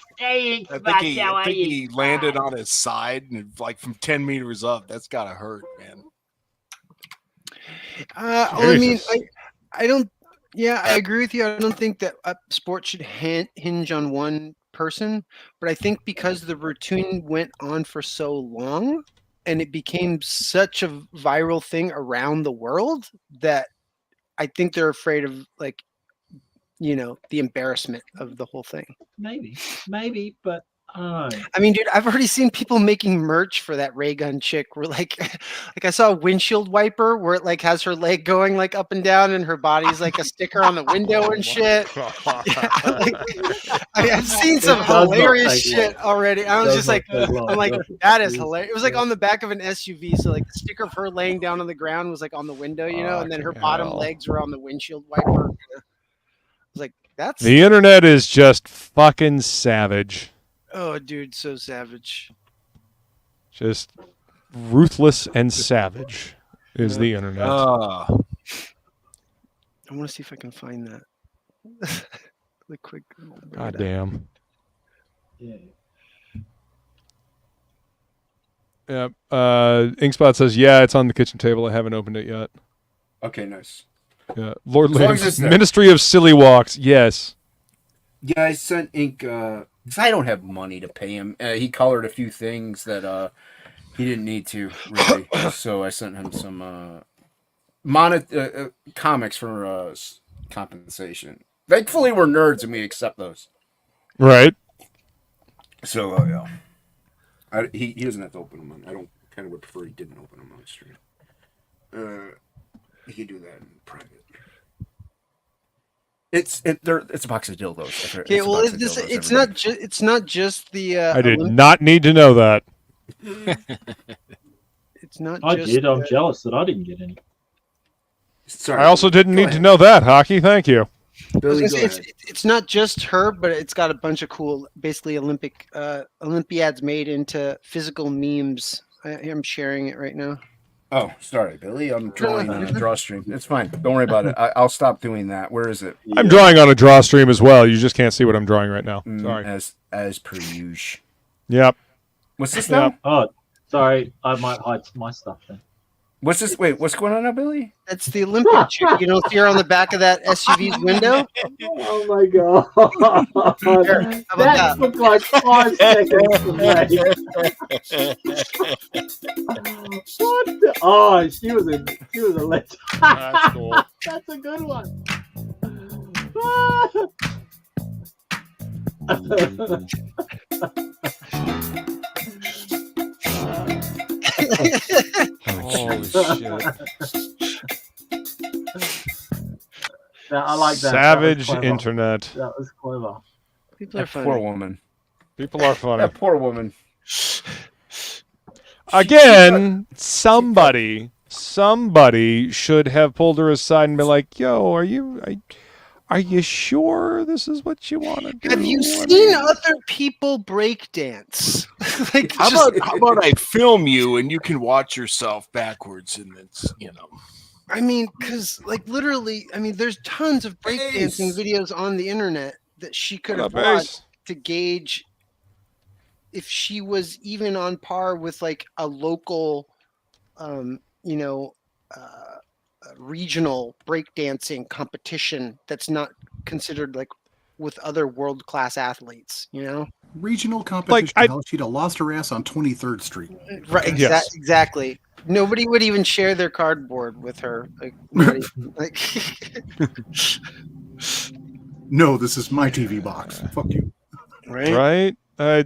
think he landed on his side and like from 10 meters up. That's gotta hurt, man. I mean, Jesus. I don't. Yeah, I agree with you. I don't think that sport should hinge on one person, but I think because the routine went on for so long and it became such a viral thing around the world that I think they're afraid of the embarrassment of the whole thing. Maybe, but I don't know. I mean, dude, I've already seen people making merch for that ray gun chick. Where like I saw a windshield wiper where it like has her leg going like up and down, and her body's like a sticker on the window and shit. I've seen some hilarious shit already. I was just like, I'm like, that is hilarious. It was like on the back of an SUV, so like the sticker of her laying down on the ground was like on the window, and then her bottom legs were on the windshield wiper. I was like, that's The internet is just fucking savage. oh, dude, so savage. Just ruthless and savage is the internet. I want to see if I can find that. really quick. God damn. Yeah. Yep. Inkspot says, yeah, it's on the kitchen table. I haven't opened it yet. Okay, nice. Yeah. Lord As long as Lamb's it's there. Ministry of Silly Walks. Yes. Yeah, I sent Ink, because I don't have money to pay him. He colored a few things that he didn't need to, really. So I sent him some comics for compensation. Thankfully, we're nerds and we accept those. Right. So, yeah. He doesn't have to open them. I don't kind of would prefer he didn't open them on the stream. He could do that in private. It's a box of dildos. Okay, well, it's not just the. I did not need to know that. It's not. I just, did. I'm jealous that I didn't get any. Sorry. I also didn't need to know that, Hockey. Thank you. Billy, it's not just her, but it's got a bunch of cool, basically Olympiads made into physical memes. I'm sharing it right now. Oh, sorry, Billy. I'm drawing on a draw stream. It's fine. Don't worry about it. I'll stop doing that. Where is it? I'm drawing on a draw stream as well. You just can't see what I'm drawing right now. Sorry. As per usual. Yep. What's this now? Oh, sorry. I might hide my stuff then. What's this? Wait, what's going on now, Billy? That's the Olympic chick. You don't see her on the back of that SUV's window? Oh my god. Here, how about That took like 5 seconds to make. What the? Oh, she was a legend. That's cool. That's a good one. Holy shit. Yeah, I like that. Savage That was internet. That was clever. People are That funny. poor woman. People are funny. That poor woman. Again, somebody should have pulled her aside and be like, "Yo, are you sure this is what you want to do? Have you seen other people break dance? Like, How about I film you and you can watch yourself backwards and it's, I mean, because like literally, I mean, there's tons of breakdancing videos on the internet that she could have watched to gauge if she was even on par with like a local, regional breakdancing competition that's not considered like with other world-class athletes, Regional competition. Hell, she'd have lost her ass on 23rd Street. Right, exactly. Nobody would even share their cardboard with her. Like No, this is my TV box. Fuck you. Right? I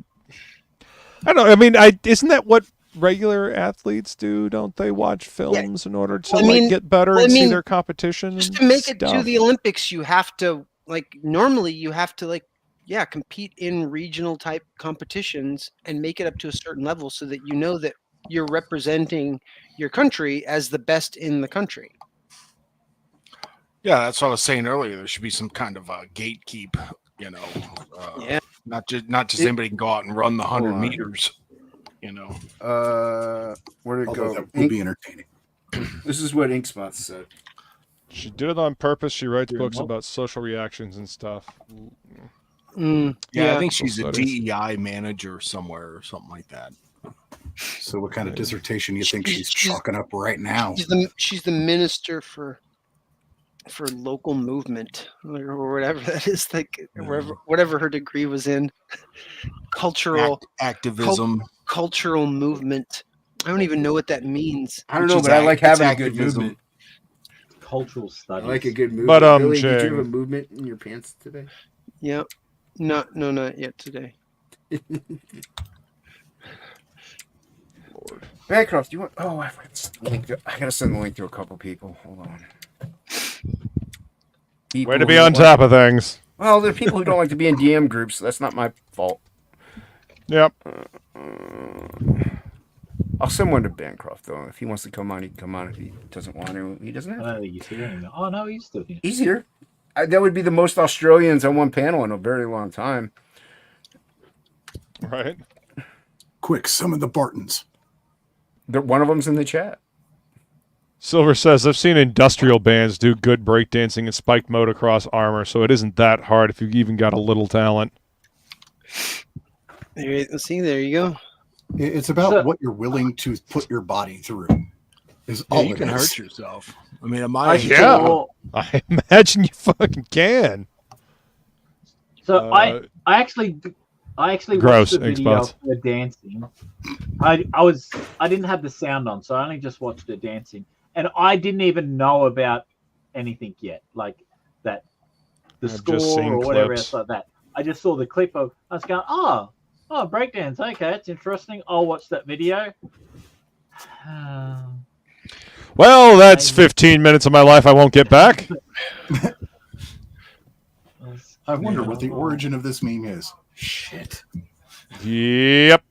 don't know. I mean, isn't that what regular athletes do? Don't they watch films in order to get better and see their competition? Just to make it to the Olympics, you have to normally compete in regional type competitions and make it up to a certain level so that you know that you're representing your country as the best in the country. Yeah, that's what I was saying earlier. There should be some kind of gatekeep, not just anybody can go out and run the 100 meters, Where'd it go? That would be entertaining. This is what Inkspot said. She did it on purpose. She writes books about social reactions and stuff. I think she's a DEI manager somewhere or something like that. So what kind of dissertation you think she's chalking up right now? She's the minister for local movement or whatever that is, whatever her degree was in. Cultural activism. Cultural movement. I don't even know what that means. I don't know, but I like having a good movement. Cultural studies. I like a good movement. But Billy, did you have a movement in your pants today? Yep. No, not yet today. Lord. Bancroft, you want? Oh, I gotta send the link to a couple people. Hold on. Way to be on top of things. Well, there are people who don't like to be in DM groups. So that's not my fault. Yep. I'll send one to Bancroft though. If he wants to come on, he can come on. If he doesn't want to, he doesn't have to. I don't think he's here anymore. Oh no, he's still here. He's here. That would be the most Australians on one panel in a very long time. Right. Quick, summon the Bartons. One of them's in the chat. Silver says, I've seen industrial bands do good breakdancing and spiked motocross armor, so it isn't that hard if you've even got a little talent. See, there you go. It's about what you're willing to put your body through. Is all you it can is. hurt yourself. I mean, I I imagine you fucking can. So I actually Gross, watched the video Xbox. of her dancing. I didn't have the sound on, so I only just watched her dancing, and I didn't even know about anything yet, like that, the I've score just seen or whatever clips. else like that. I just saw the clip of. I was going, oh, breakdance. Okay, it's interesting. I'll watch that video. Well, that's 15 minutes of my life I won't get back. I wonder what the origin of this meme is. Shit. Yep.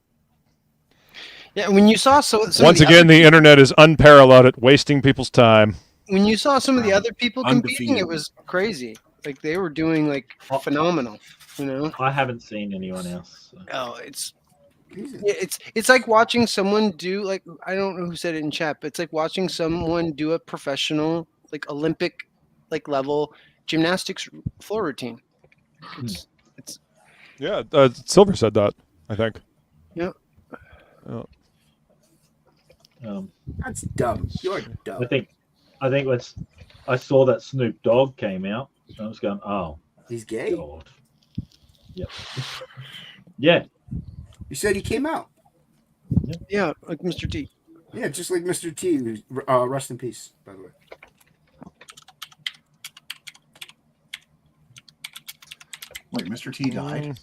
Yeah, when you saw some Once of the again, other, the internet is unparalleled at wasting people's time. when you saw some of the other people competing, Undefeated. it was crazy. Like they were doing like phenomenal. You know. I haven't seen anyone else. So. Oh, it's like watching someone do like I don't know who said it in chat, but it's like watching someone do a professional like Olympic like level gymnastics floor routine. It's Yeah, Silver said that, I think. yeah. Oh. That's dumb. You're dumb. I think I saw that Snoop Dogg came out. I was going, oh, He's gay. God. Yep. Yeah. You said he came out. Yeah, like Mr. T. Yeah, just like Mr. T. Who's, rest in peace, by the way. Wait, Mr. T died? He's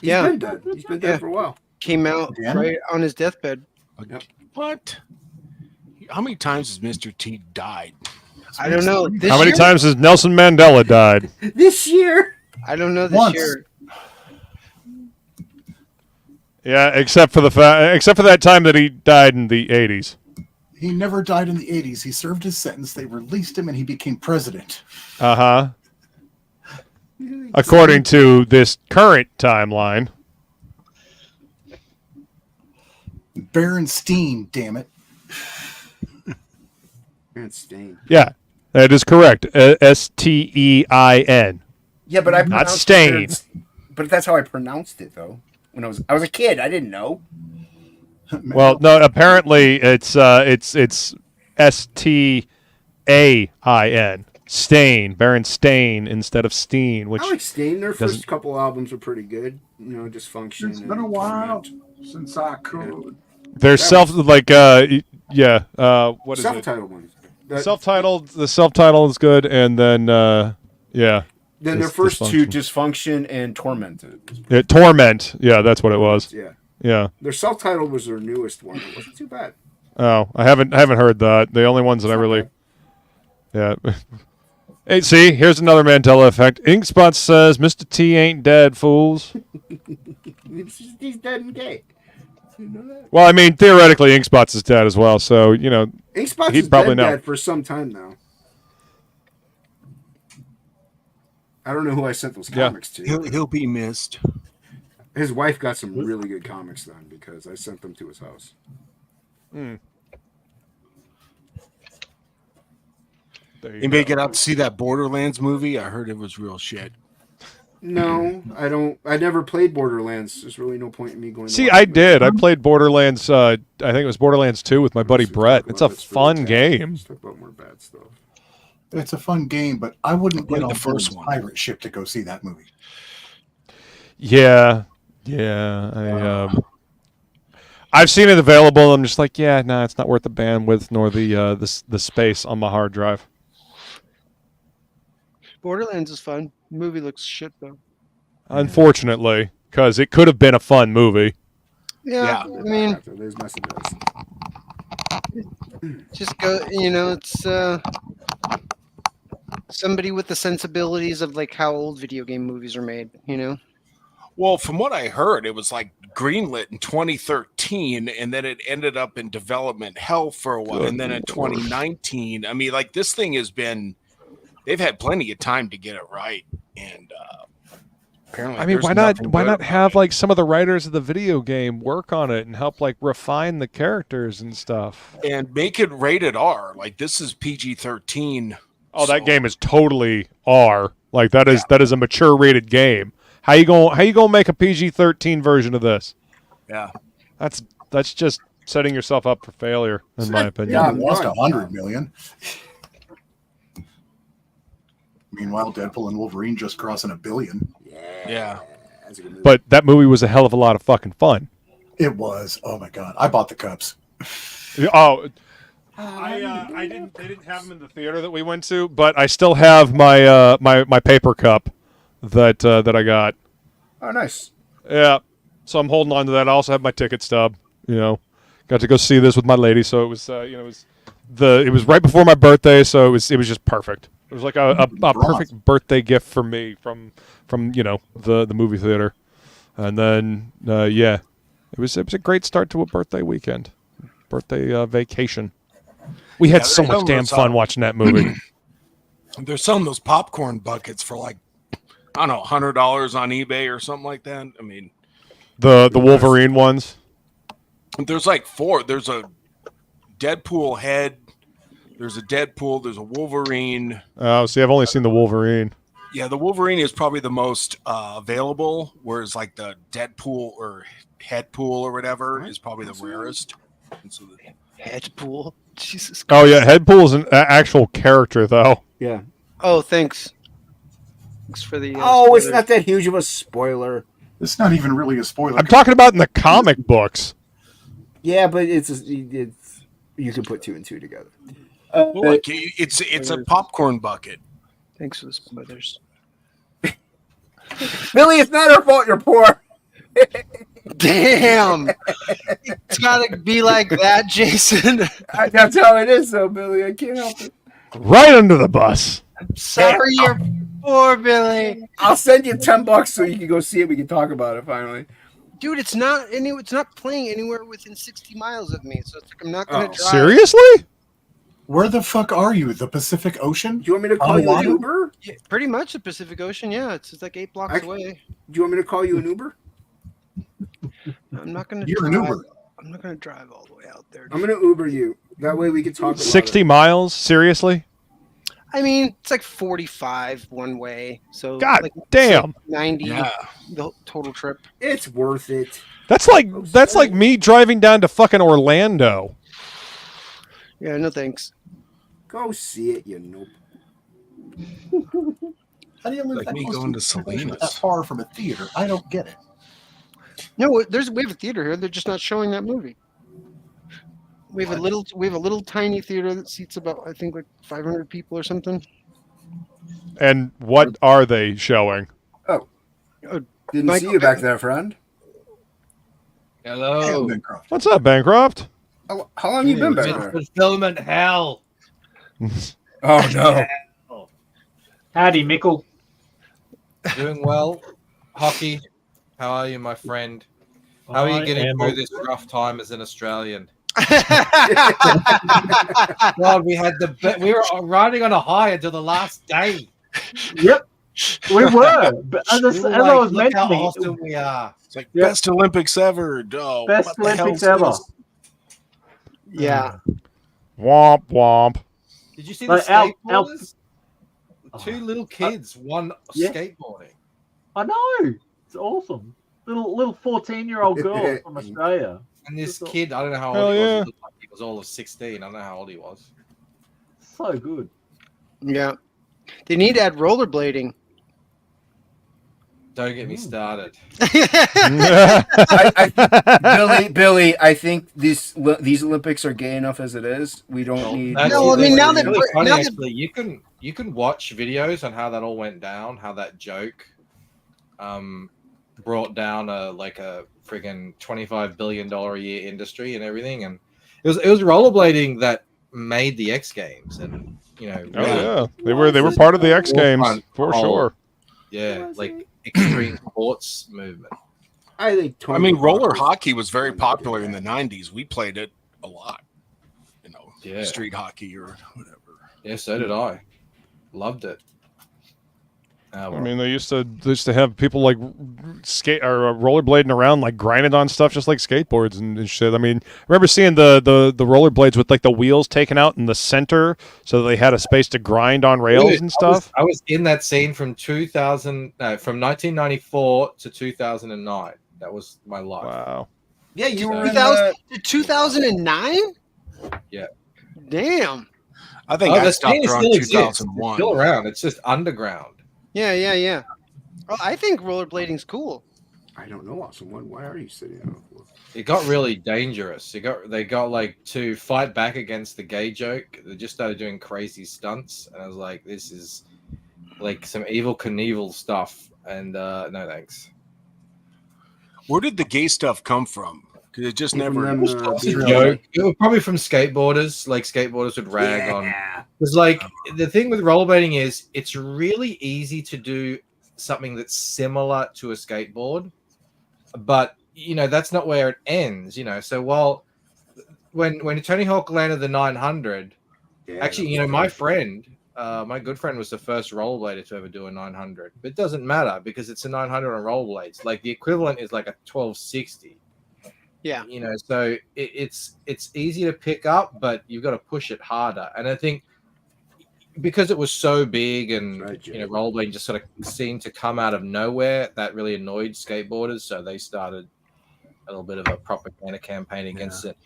Yeah. been dead. He's been dead for a while. Came out Again? right on his deathbed. What? How many times has Mr. T died? I don't know. This How many year? times has Nelson Mandela died? This year. I don't know this Once. year. Yeah, except for that time that he died in the 80s. He never died in the 80s. He served his sentence. They released him and he became president. Uh-huh. According to this current timeline. Berenstein, damn it. Stain. Yeah, that is correct. Stein. Yeah, but I Not pronounced Stain. it. But that's how I pronounced it, though. When I was a kid, I didn't know. Well, no, apparently it's Stain. Stain, Berenstain instead of Steen, which I like Stain. Their doesn't- first couple albums were pretty good. You know, Dysfunction. It's been a while since I could. they're what is it? Self-titled ones. The self-titled is good, and then yeah. Then their first two, Dysfunction and Tormented. Torment. Yeah, that's what it was. Yeah. Yeah. Their self-titled was their newest one. It wasn't too bad. Oh, I haven't heard that. The only ones that I really, yeah. Hey, see, here's another Mandela effect. Inkspot says, "Mr. T ain't dead, fools." He's dead and gay. You know that? Well, I mean, theoretically, Inkspot's is dead as well, so you know, Inkspot's he'd has probably been know. dead for some time now. I don't know who I sent those comics to. He'll be missed. His wife got some really good comics then because I sent them to his house. Anybody get out to see that Borderlands movie? I heard it was real shit. No, I don't. I never played Borderlands. There's really no point in me going. See, I did. I played Borderlands. I think it was Borderlands 2 with my buddy Brett. It's a fun game. Let's talk about more bad stuff. It's a fun game, but I wouldn't get Like on the first the one. pirate ship to go see that movie. Yeah. I've seen it available. I'm just like, yeah, no, it's not worth the bandwidth nor the space on my hard drive. Borderlands is fun. The movie looks shit though. Unfortunately, because it could have been a fun movie. Yeah, I mean, There's messages. just go. You know, it's somebody with the sensibilities of like how old video game movies are made. You know. Well, from what I heard, it was like greenlit in 2013, and then it ended up in development hell for a while, and then in 2019. I mean, like this thing has been. They've had plenty of time to get it right, and Apparently, I mean, there's why not? nothing Why good not about have it. like some of the writers of the video game work on it and help like refine the characters and stuff? And make it rated R. Like this is PG-13. Oh, that so- game is totally R. Like that is a mature rated game. How you gonna make a PG-13 version of this? Yeah. That's just setting yourself up for failure, in my opinion. Yeah, lost 100 million. Meanwhile, Deadpool and Wolverine just crossing 1 billion. Yeah. That's a good movie. But that movie was a hell of a lot of fucking fun. It was. Oh my god, I bought the cups. Oh, I didn't. They didn't have them in the theater that we went to, but I still have my my paper cup that I got. Oh, nice. Yeah, so I'm holding on to that. I also have my ticket stub. You know, got to go see this with my lady, so it was it was right before my birthday, so it was just perfect. It was like a perfect birthday gift for me from the movie theater, and then it was a great start to a birthday weekend, birthday vacation. We had so much damn fun watching that movie. They're selling those popcorn buckets for like, I don't know, $100 on eBay or something like that. I mean, The Wolverine ones. there's like 4. There's a Deadpool head. There's a Deadpool. There's a Wolverine. Oh, see, I've only seen the Wolverine. Yeah, the Wolverine is probably the most available, whereas like the Deadpool or Headpool or whatever is probably the rarest. And so Headpool. Jesus. Oh yeah, Headpool is an actual character though. Yeah. Oh, thanks. Thanks for the. Oh, it's spoilers. not that huge of a spoiler. It's not even really a spoiler. I'm talking about in the comic books. Yeah, but it's you can put 2 and 2 together. well, like, it's a popcorn bucket. Thanks for the spoilers. Billy, it's not our fault you're poor. Damn. It's gotta be like that, Jason. That's how it is, though, Billy. I can't help it. Right under the bus. Sorry, you're poor, Billy. I'll send you $10 so you can go see it. We can talk about it finally. Dude, it's not playing anywhere within 60 miles of me, so it's like I'm not gonna drive. Seriously? Where the fuck are you? The Pacific Ocean? Do you want me to call you an Uber? Yeah, pretty much the Pacific Ocean, yeah. It's like 8 blocks away. Do you want me to call you an Uber? I'm not gonna You're drive. an Uber. I'm not gonna drive all the way out there. I'm gonna Uber you. That way we can talk about 60 it. miles? Seriously? I mean, it's like 45 one way. So God like, damn. 90 Yeah. the total trip. It's worth it. That's like me driving down to fucking Orlando. Yeah, no thanks. Go see it, you nope. How do you live Like that me close going to to Salinas? That Salinas. far from a theater? I don't get it. No, we have a theater here. They're just not showing that movie. We have a little tiny theater that seats about I think like 500 people or something. And what are they showing? Oh. Oh, Didn't Michael see you back there, friend. Hello. Bancroft. What's up, Bancroft? How long you been back there? Fulfillment hell. Oh, no. Howdy, Mickle. Doing well. Hocky, how are you, my friend? How are you getting through this rough time as an Australian? God, we were riding on a high until the last day. Yep, we were. But as I was look how mentioning, awesome we are. It's like best Olympics ever. Oh, Best what the Olympics hell's ever. this? Yeah. Womp womp. Did you see the Like, Al- skateboarders? Two little kids, one yeah. skateboarding. I know. It's awesome. Little 14-year-old girl from Australia. And this kid, I don't know how Hell old he was. yeah. He looked like he was all of 16. I don't know how old he was. So good. Yeah. They need to add rollerblading. Don't get me started. Billy, I think these Olympics are gay enough as it is. We don't need. No, I mean, now that- really funny, now that- actually, you can watch videos on how that all went down, how that joke brought down a friggin' $25 billion a year industry and everything, and it was rollerblading that made the X Games, and Oh yeah, they were part of the X Games for sure. Yeah, like extreme sports movement. I think. I mean, roller hockey was very popular in the 90s. We played it a lot. Yeah. Street hockey or whatever. Yeah, so did I. Loved it. Oh, well. I mean, they used to have people like skate or rollerblading around, like grinding on stuff, just like skateboards and shit. I mean, I remember seeing the rollerblades with like the wheels taken out in the center, so that they had a space to grind on rails Dude, and stuff. I was in that scene from 1994 to 2009. That was my life. Wow. Yeah, you were in 2000 2009. Yeah. Damn. I think I the stopped scene around still exists. It's 2001. still around. It's just underground. Yeah. Well, I think rollerblading's cool. I don't know, Awesome One. Why are you sitting on the floor? It got really dangerous. They got like to fight back against the gay joke. They just started doing crazy stunts, and I was like, this is like some Evil Knievel stuff. And no thanks. Where did the gay stuff come from? Because it just never. It was probably from skateboarders. Like skateboarders would rag on. Because like the thing with rollerblading is it's really easy to do something that's similar to a skateboard, but that's not where it ends. So when Tony Hawk landed the 900, actually my friend, my good friend, was the first rollerblader to ever do a 900. But it doesn't matter because it's a 900 on rollerblades. Like the equivalent is like a 1260. Yeah. So it's easy to pick up, but you've got to push it harder. And I think because it was so big and rollerblading just sort of seemed to come out of nowhere, that really annoyed skateboarders. So they started a little bit of a propaganda campaign against it.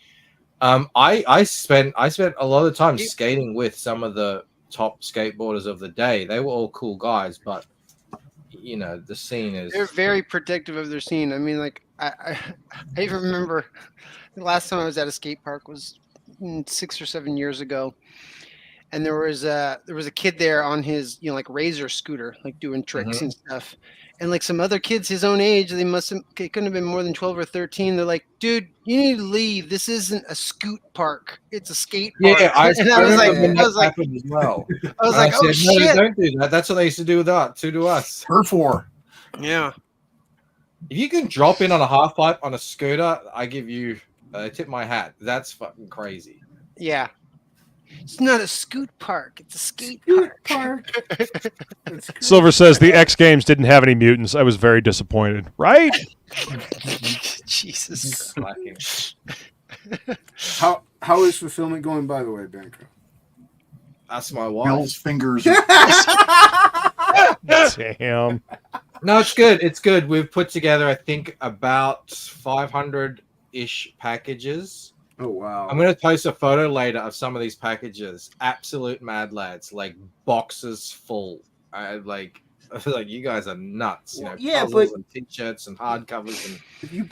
I spent a lot of time skating with some of the top skateboarders of the day. They were all cool guys, but the scene is. They're very protective of their scene. I mean, like I even remember the last time I was at a skate park was 6 or 7 years ago, and there was a kid there on his like Razor scooter, like doing tricks and stuff, and like some other kids his own age, it couldn't have been more than 12 or 13. They're like, dude, you need to leave. This isn't a scoot park. It's a skate park. Yeah, I was like, as well. I was like, oh shit! No, don't do that. That's what they used to do to us. Her for. Yeah. If you can drop in on a half pipe on a scooter, I give you tip my hat. That's fucking crazy. Yeah. It's not a scoot park. It's a skate park. Silver says the X Games didn't have any mutants. I was very disappointed. Right? Jesus. How is fulfillment going, by the way, Backo? That's my wife. Bill's fingers. Damn. No, it's good. It's good. We've put together, I think, about 500-ish packages. Oh, wow. I'm going to post a photo later of some of these packages. Absolute mad lads. Like, boxes full. Like you guys are nuts. Puzzles and T-shirts and hardcovers and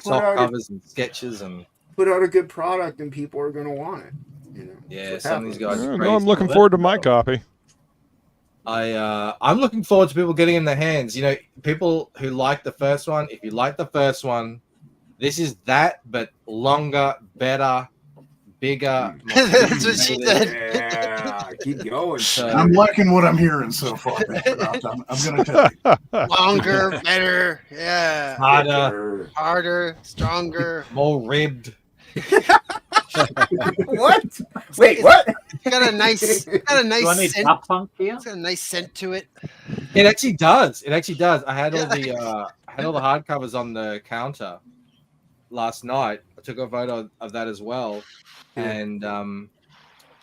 soft covers and sketches and... Put out a good product and people are going to want it. Yeah, some of these guys are I'm looking forward to my copy. I'm looking forward to people getting in their hands. People who like the first one, if you like the first one, this is that, but longer, better, bigger. That's what she said. Yeah, keep going. I'm liking what I'm hearing so far. I'm going to tell you. Longer, better, yeah. Harder, stronger. More ribbed. What? Wait, what? It's got a nice scent. It's got a nice scent to it. It actually does. I had all the hardcovers on the counter last night. I took a photo of that as well, and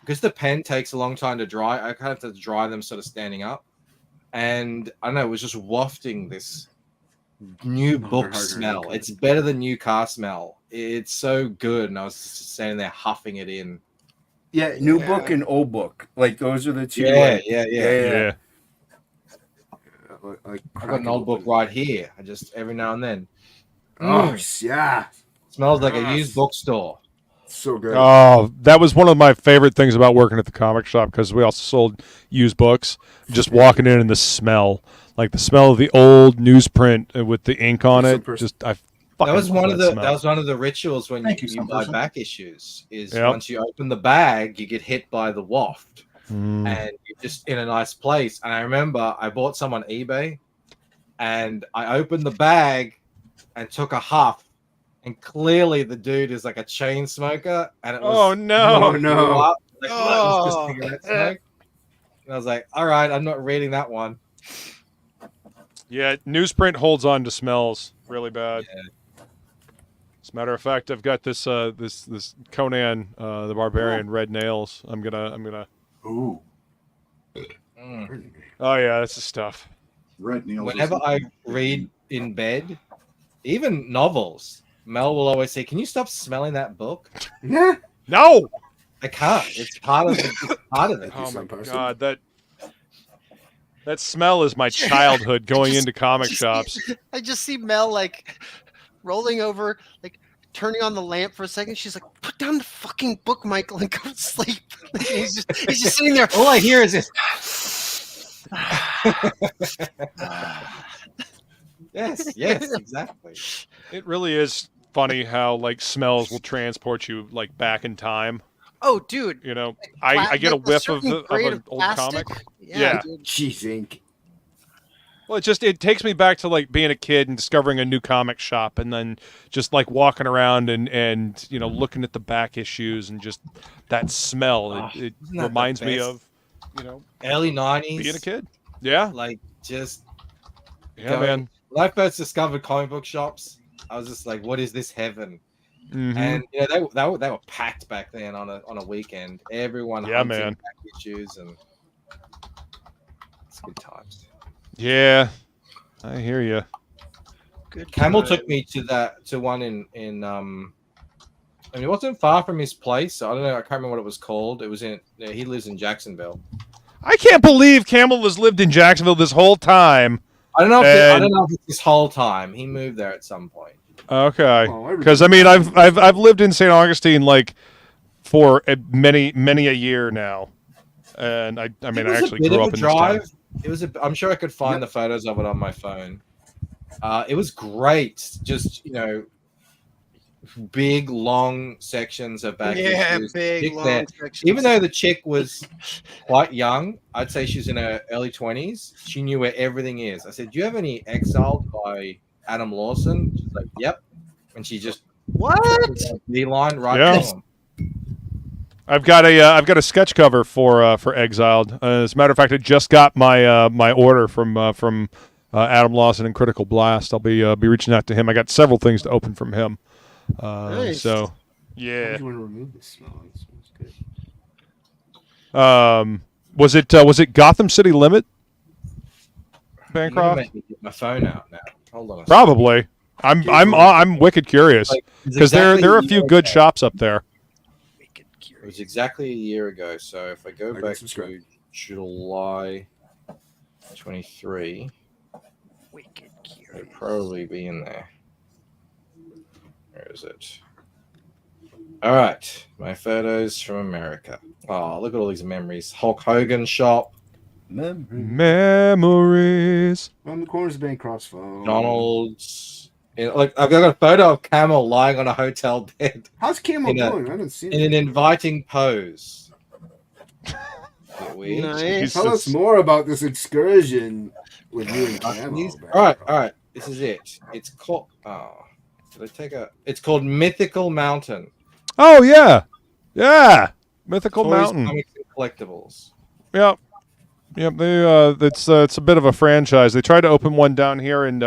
because the pen takes a long time to dry, I kind of have to dry them sort of standing up, and I don't know, it was just wafting this new book smell. It's better than new car smell. It's so good, and I was just standing there huffing it in. Yeah, new book and old book, like those are the two. Yeah. I've got an old book right here. I just every now and then. Oh yeah, smells like a used bookstore. So good. Oh, that was one of my favorite things about working at the comic shop, because we also sold used books. Just walking in and the smell of the old newsprint with the ink on it. That was one of the rituals when you buy back issues. Once you open the bag, you get hit by the waft, and you're just in a nice place. And I remember I bought some on eBay, and I opened the bag and took a huff. And clearly the dude is like a chain smoker, and it was just cigarette smoke. And I was like, all right, I'm not reading that one. Yeah, newsprint holds on to smells really bad. Yeah. As a matter of fact, I've got this this Conan the Barbarian red nails. I'm gonna. Ooh. Oh yeah, that's the stuff. Red nails. Whenever I read in bed, even novels, Mel will always say, "Can you stop smelling that book?" Yeah. No, I can't. It's part of it. It's part of it. oh my god, that smell is my childhood going into comic shops. I just see Mel like rolling over, like turning on the lamp for a second. She's like, "Put down the fucking book, Michael, and go to sleep." he's just sitting there. All I hear is this. Yes, exactly. It really is funny how like smells will transport you like back in time. Oh, dude. You know, I get a whiff of an old plastic. comic. Yeah. Jeez, ink. Well, it takes me back to like being a kid and discovering a new comic shop, and then just like walking around and you know looking at the back issues and just that smell. It Isn't that reminds the me best? of Early 90s. being a kid. Yeah, Like just yeah, man. when I first discovered comic book shops, I was just like, "What is this heaven?" Mhm. And you know they were packed back then on a weekend. Everyone, Yeah, hunting man. back issues, and it's good times. Yeah, I hear you. Good. Camel time. took me to one in I mean, it wasn't far from his place. I don't know. I can't remember what it was called. It was in. He lives in Jacksonville. I can't believe Campbell has lived in Jacksonville this whole time. I don't know if it's this whole time. He moved there at some point. Okay, Oh, because I mean, I've lived in St. Augustine like for many a year now, and I mean, I actually grew up in this town. It was. I'm sure I could find the photos of it on my phone. It was great. Just big long sections of back issues. Big Chick long there. sections. Even though the chick was quite young, I'd say she's in her early 20s. She knew where everything is. I said, "Do you have any Exiled by Adam Lawson?" She's like, "Yep," and she just What? the line right Yeah. to him. I've got a sketch cover for Exiled. As a matter of fact, I just got my my order from Adam Lawson and Critical Blast. I'll be reaching out to him. I got several things to open from him. Nice. So, Why yeah. would you want to remove this smell? It smells good. Was it Gotham City Limit? You're gonna Bancroft? make me get my phone out now. Hold on. Probably. I'm wicked curious because there are a few good shops up there. It was exactly a year ago. So if I go I back subscribe. to July 23, Wicked it'll probably be in there. Where is it? All right, my photos from America. Oh, look at all these memories. Hulk Hogan shop, Memories. On the corners of Bancroft's phone. Donald's. Like I've got a photo of Camel lying on a hotel bed How's Camel In a- doing? I haven't seen in it. an inviting pose. Bit weird. Nice. Tell us more about this excursion with you and Camel. All right. This is it. It's called. Oh, did I take a? It's called Mythical Mountain. Oh yeah, Mythical Toys, Mountain. Comics, and Collectibles. Yep. They it's a bit of a franchise. They tried to open one down here in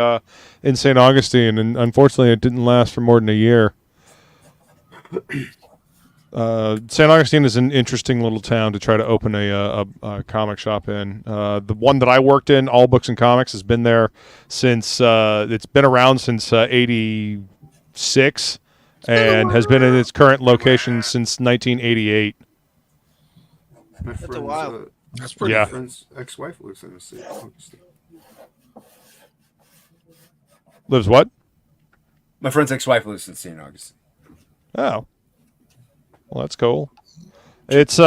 St. Augustine, and unfortunately, it didn't last for more than a year. St. Augustine is an interesting little town to try to open a comic shop in. The one that I worked in, All Books and Comics, has been there since it's been around since '86, and has been in its current location since 1988. That's a while. That's pretty. Yeah. My friend's ex-wife lives in the city. Lives what? My friend's ex-wife lives in St. Augustine. Oh, well, that's cool. It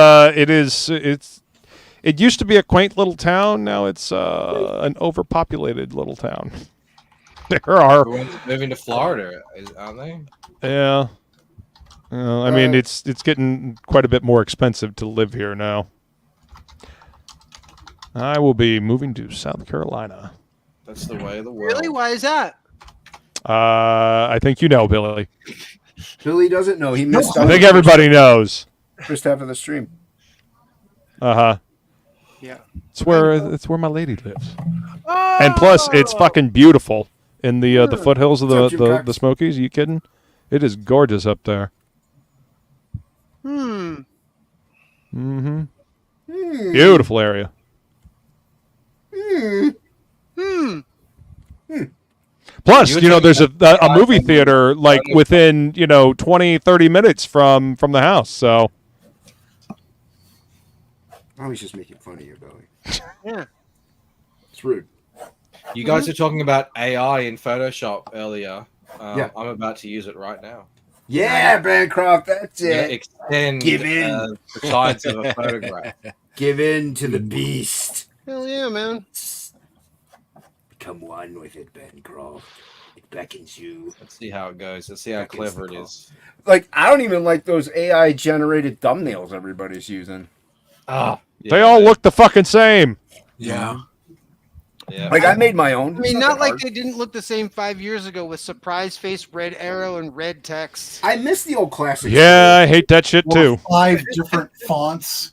used to be a quaint little town. Now it's an overpopulated little town. There are, Everyone's moving to Florida, aren't they? yeah. I mean, it's getting quite a bit more expensive to live here now. I will be moving to South Carolina. That's the way of the world. Really? Why is that? I think you know, Billy. Billy doesn't know. He missed I out think the everybody knows. first half of the stream. Uh huh. Yeah. It's where my lady lives. And plus, it's fucking beautiful in the foothills of the Smokies. Are you kidding? It is gorgeous up there. Mm-hmm. Beautiful area. Plus, there's a movie theater like within 20, 30 minutes from the house. So I was just making fun of you, Billy. Yeah. It's rude. You guys were talking about AI in Photoshop earlier. Yeah. I'm about to use it right now. Yeah, Bancroft, that's it. Extend Give in. the sides of a photograph. Give in to the beast. Hell yeah, man. Become one with it, Bancroft. It beckons you. Let's see how it goes. Let's see how clever it is. Like, I don't even like those AI generated thumbnails everybody's using. They all look the fucking same. Yeah. Yeah. Like, I made my own. I mean, not like they didn't look the same 5 years ago with surprise face, red arrow, and red text. I miss the old classics. Yeah, I hate that shit too. 5 different fonts.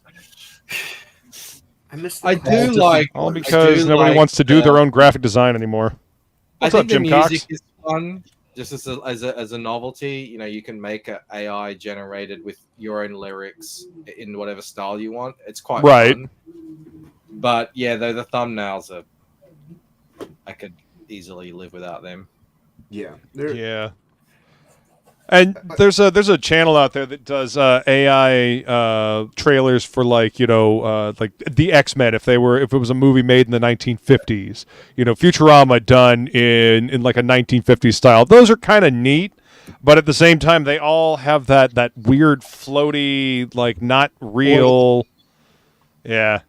I do like all because nobody wants to do their own graphic design anymore. What's I up, think Jim the Cox? music is fun, just as a novelty. You can make an AI generated with your own lyrics in whatever style you want. It's quite fun. But yeah, the thumbnails are. I could easily live without them. Yeah. Yeah. And there's a channel out there that does AI trailers for like the X-Men if it was a movie made in the 1950s, Futurama done in like a 1950s style. Those are kind of neat, but at the same time they all have that weird floaty, like not real. Yeah.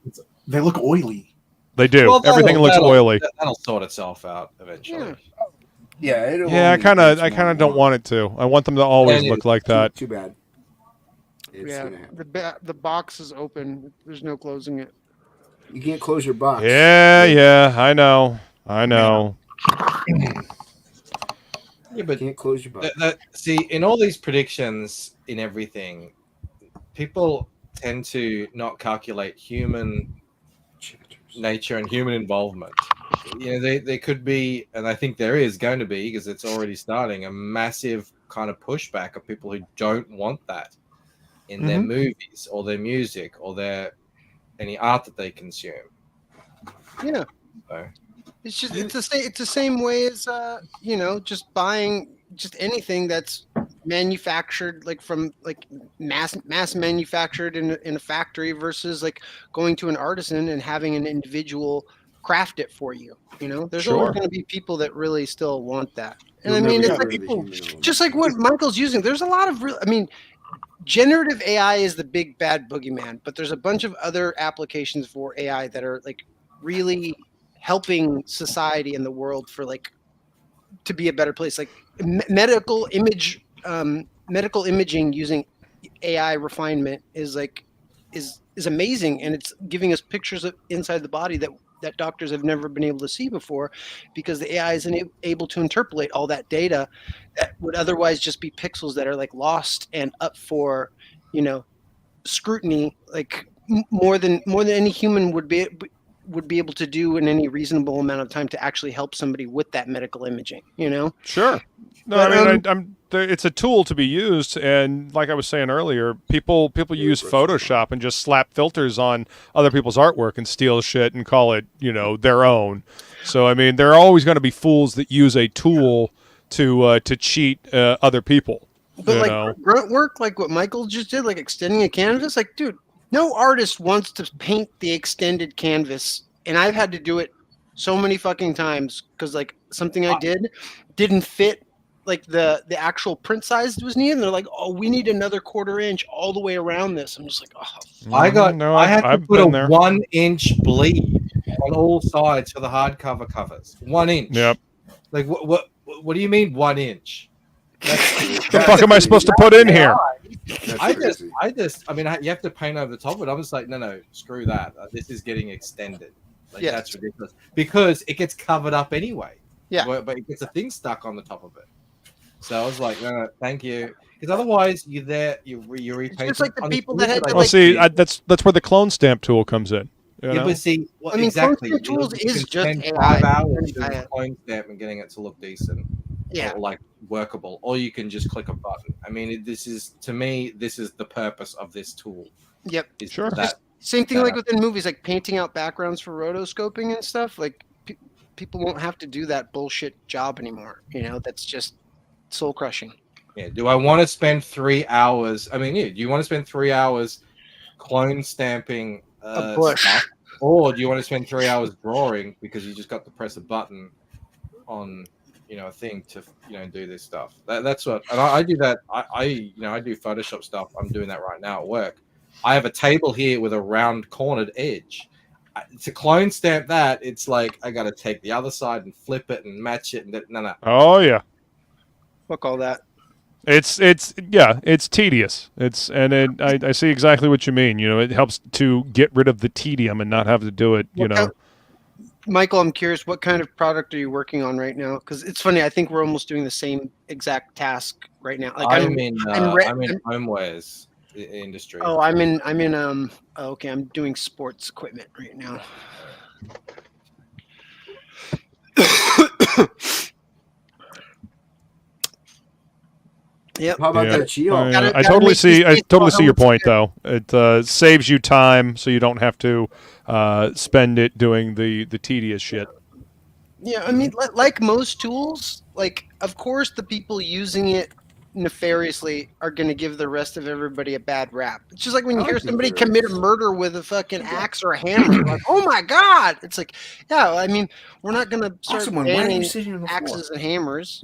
They look oily. They do. Well, everything looks oily. That'll sort itself out eventually. Yeah. I kind of don't want it to. I want them to always look like that. Too bad. It's The box is open. There's no closing it. You can't close your box. Yeah. I know. Yeah, but can't close your box. See, in all these predictions, in everything, people tend to not calculate human nature and human involvement. They could be, and I think there is going to be, because it's already starting, a massive kind of pushback of people who don't want that in their movies or their music or any art that they consume. Yeah. So. It's the same way as just buying just anything that's manufactured from mass manufactured in a factory versus like going to an artisan and having an individual craft it for you. There's always going to be people that really still want that. And I mean, it's like people, just like what Michael's using. There's a lot of generative AI is the big bad boogeyman, but there's a bunch of other applications for AI that are like really helping society and the world for to be a better place. Like medical imaging using AI refinement is amazing, and it's giving us pictures of inside the body that doctors have never been able to see before, because the AI isn't able to interpolate all that data that would otherwise just be pixels that are lost and up for scrutiny, more than any human would be able to do in any reasonable amount of time to actually help somebody with that medical imaging. Sure. No, But, I mean, it's a tool to be used, and like I was saying earlier, people use Photoshop and just slap filters on other people's artwork and steal shit and call it, their own. So I mean, there are always going to be fools that use a tool to cheat other people. But grunt work, like what Michael just did, like extending a canvas, dude, no artist wants to paint the extended canvas, and I've had to do it so many fucking times because something I did didn't fit the actual print size that was needed, and they're like, "Oh, we need another 1/4 inch all the way around this." I'm just like, "Oh." I had to put a 1-inch bleed on all sides for the hardcover covers. 1 inch. Yep. What do you mean 1 inch? The fuck am I supposed to put in here? I mean, you have to paint over the top of it. I was like, no, screw that. This is getting extended. That's ridiculous because it gets covered up anyway. Yeah. But it gets a thing stuck on the top of it. So I was like, no, thank you. Because otherwise, you're repainting. It's just like the people that had to see, that's where the clone stamp tool comes in. You Yeah, know? but see, well, I mean, exactly. Clone Tools You is can just spend AI. 5 hours AI. doing clone stamp and getting it to look decent, Yeah. or like workable, or you can just click a button. I mean, this is to me, this is the purpose of this tool. Yep. Is Sure. that Same thing like within movies, like painting out backgrounds for rotoscoping and stuff. Like people won't have to do that bullshit job anymore. You know, that's just soul crushing. Yeah. Do I want to spend 3 hours? I mean, yeah. Do you want to spend 3 hours clone stamping A bush. stuff, or do you want to spend 3 hours drawing because you just got to press a button on a thing to do this stuff? That's what, and I do that. I do Photoshop stuff. I'm doing that right now at work. I have a table here with a round cornered edge. To clone stamp that, it's like I got to take the other side and flip it and match it. And no. Oh yeah. Fuck all that. It's tedious. I see exactly what you mean. You know, it helps to get rid of the tedium and not have to do it. Michael, I'm curious, what kind of product are you working on right now? Because it's funny, I think we're almost doing the same exact task right now. Like I'm in homewares industry. Oh, okay, I'm doing sports equipment right now. Yep. How about that shield? I totally see your point, though. It saves you time, so you don't have to spend it doing the tedious shit. Yeah, I mean, like most tools, like of course the people using it nefariously are going to give the rest of everybody a bad rap. It's just like when you hear somebody commit a murder with a fucking axe or a hammer, you're like, oh my god! It's like, yeah, I mean, we're not going to start banning axes and hammers,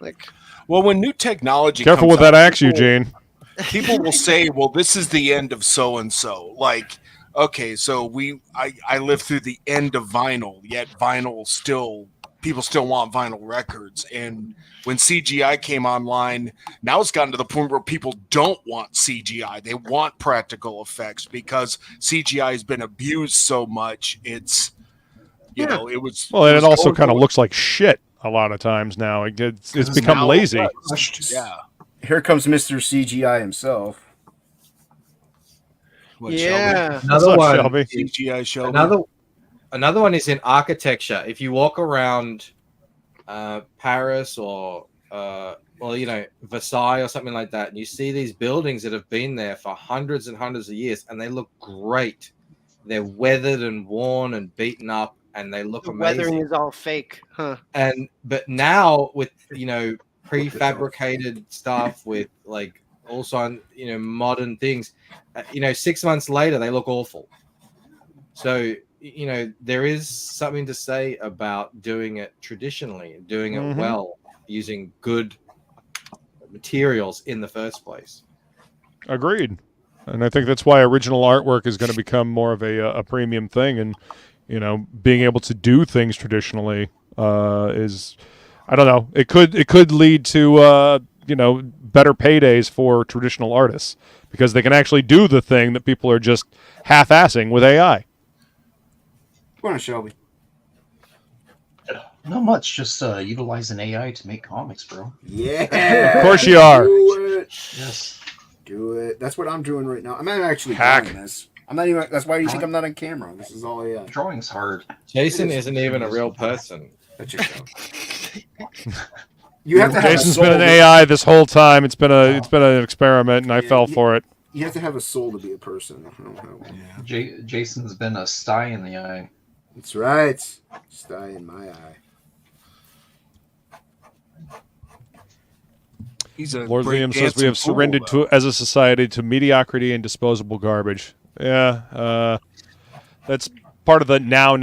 like. Well, when new technology Careful comes with that out, axe, Eugene. People will say, well, this is the end of so and so. Like, okay, so I lived through the end of vinyl, yet people still want vinyl records. And when CGI came online, now it's gotten to the point where people don't want CGI. They want practical effects because CGI has been abused so much. It's it was and it also kind of looks like shit a lot of times now. It's become lazy. Yeah. Here comes Mr. CGI himself. What, yeah. Shelby? Another one. Shelby? CGI Shelby. Another one is in architecture. If you walk around Paris or Versailles or something like that, and you see these buildings that have been there for hundreds and hundreds of years, and they look great. They're weathered and worn and beaten up, and they look amazing. Weathering is all fake, huh? But now with prefabricated stuff with like also modern things, 6 months later they look awful. So there is something to say about doing it traditionally, doing it well, using good materials in the first place. Agreed. And I think that's why original artwork is going to become more of a premium thing. And, being able to do things traditionally is, I don't know, it could lead to, better paydays for traditional artists because they can actually do the thing that people are just half-assing with AI. Come on, Shelby. Not much, just utilizing AI to make comics, bro. Yeah. Of course you are. Do it. Yes. Do it. That's what I'm doing right now. I'm not actually Hack. doing this. I'm not even. That's why you think I'm not on camera. This is all AI. Drawing's hard. Jason isn't even a real person. That's yourself. You have to have Jason's a soul been an AI this whole time. It's been an experiment, and I fell for it. You have to have a soul to be a person. Jason's been a sty in the eye. That's right. Sty in my eye. Lord Liam says we have surrendered as a society to mediocrity and disposable garbage. Yeah, that's part of the now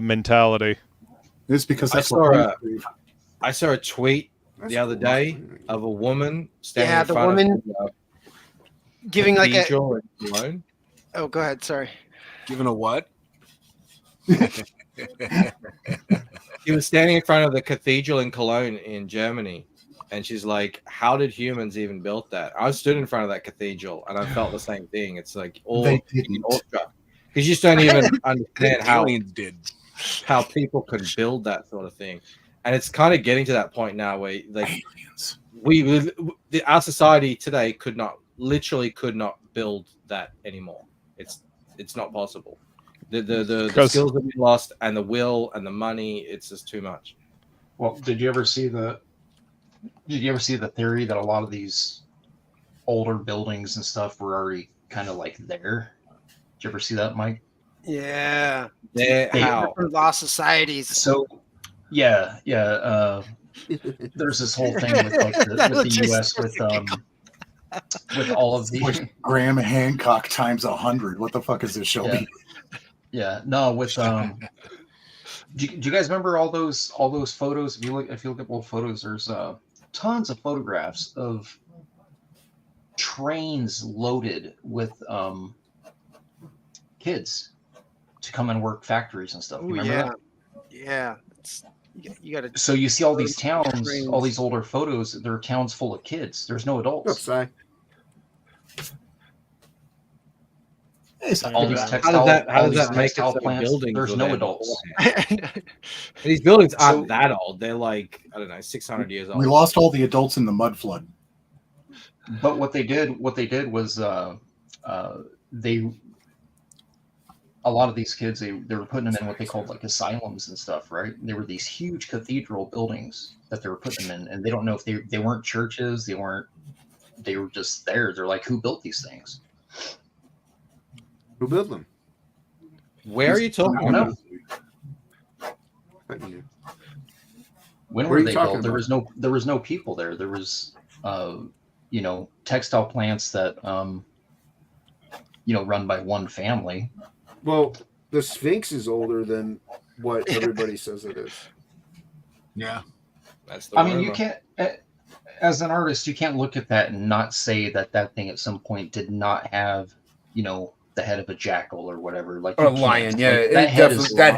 mentality. It's because I saw a tweet the other day of a woman standing in front of giving like a. Cologne. Oh, go ahead. Sorry. Giving a what? She was standing in front of the cathedral in Cologne in Germany. And she's like, how did humans even build that? I stood in front of that cathedral and I felt the same thing. It's like because you just don't even understand how people could build that sort of thing. And it's kind of getting to that point now where like our society today could not build that anymore. It's not possible. The skills that we lost, and the will, and the money. It's just too much. Well, did you ever see the theory that a lot of these older buildings and stuff were already kind of like there? Did you ever see that, Mike? Yeah. How? Different lost societies. So, yeah. There's this whole thing with like with the U.S. with all of the Graham Hancock times 100. What the fuck is this, Shelby? Yeah. No, with do you guys remember all those photos? If you look at old photos, there's tons of photographs of trains loaded with kids to come and work factories and stuff. You remember that? Yeah. You got to. So you see all these towns, all these older photos. They're towns full of kids. There's no adults. Oops, All these How does that make it plants, buildings? there's no adults. These buildings aren't that old. They're like, I don't know, 600 years old. We lost all the adults in the mud flood. But what they did was a lot of these kids they were putting them in what they called like asylums and stuff, right? They were these huge cathedral buildings that they were putting them in, and they don't know if they weren't churches, they were just there. They're like, who built these things? Who built them? Where are you talking about? When were they built? There was no people there. There was textile plants that run by one family. Well, the Sphinx is older than what everybody says it is. Yeah. That's the you can't, as an artist, you can't look at that and not say that thing at some point did not have, the head of a jackal or whatever, like or a lion. Yeah, like, that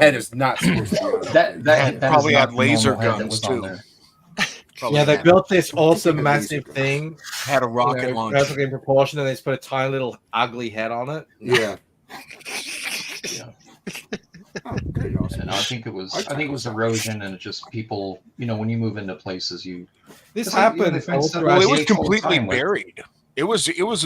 head is not supposed to be. That probably had laser guns too. Yeah, they built this awesome, massive thing. Had a rocket launcher. Perfectly in proportion, and they just put a tiny little ugly head on it. Yeah. And I think it was erosion, and it just people, when you move into places, this happened. Well, it was completely buried. It was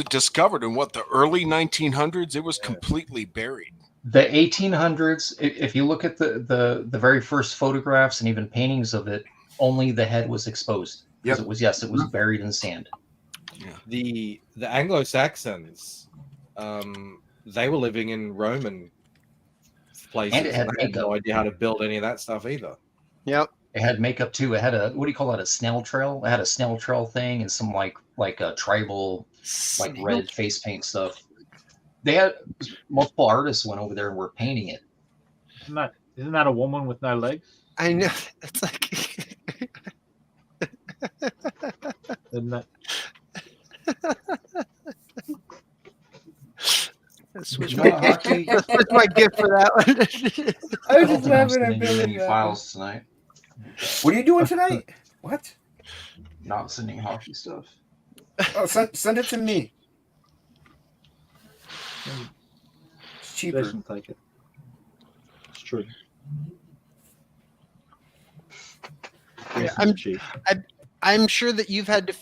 discovered in the early 1900s. It was completely buried. The 1800s. If you look at the very first photographs and even paintings of it, only the head was exposed. Yep. It was buried in sand. Yeah. The Anglo-Saxons, they were living in Roman places. And it had no idea how to build any of that stuff either. Yep. It had makeup too. It had a, what do you call that? A snail trail. It had a snail trail thing and some like a tribal, like red face paint stuff. They had multiple artists went over there and were painting it. Isn't that a woman with no legs? I know. It's like. Isn't that? Switch my gift for that one. I was just laughing at Billy. Files tonight. What are you doing tonight? What? Not sending hockey stuff. Oh, send it to me. It's cheaper. Doesn't take it. It's true. Yeah, I'm sure that you've had to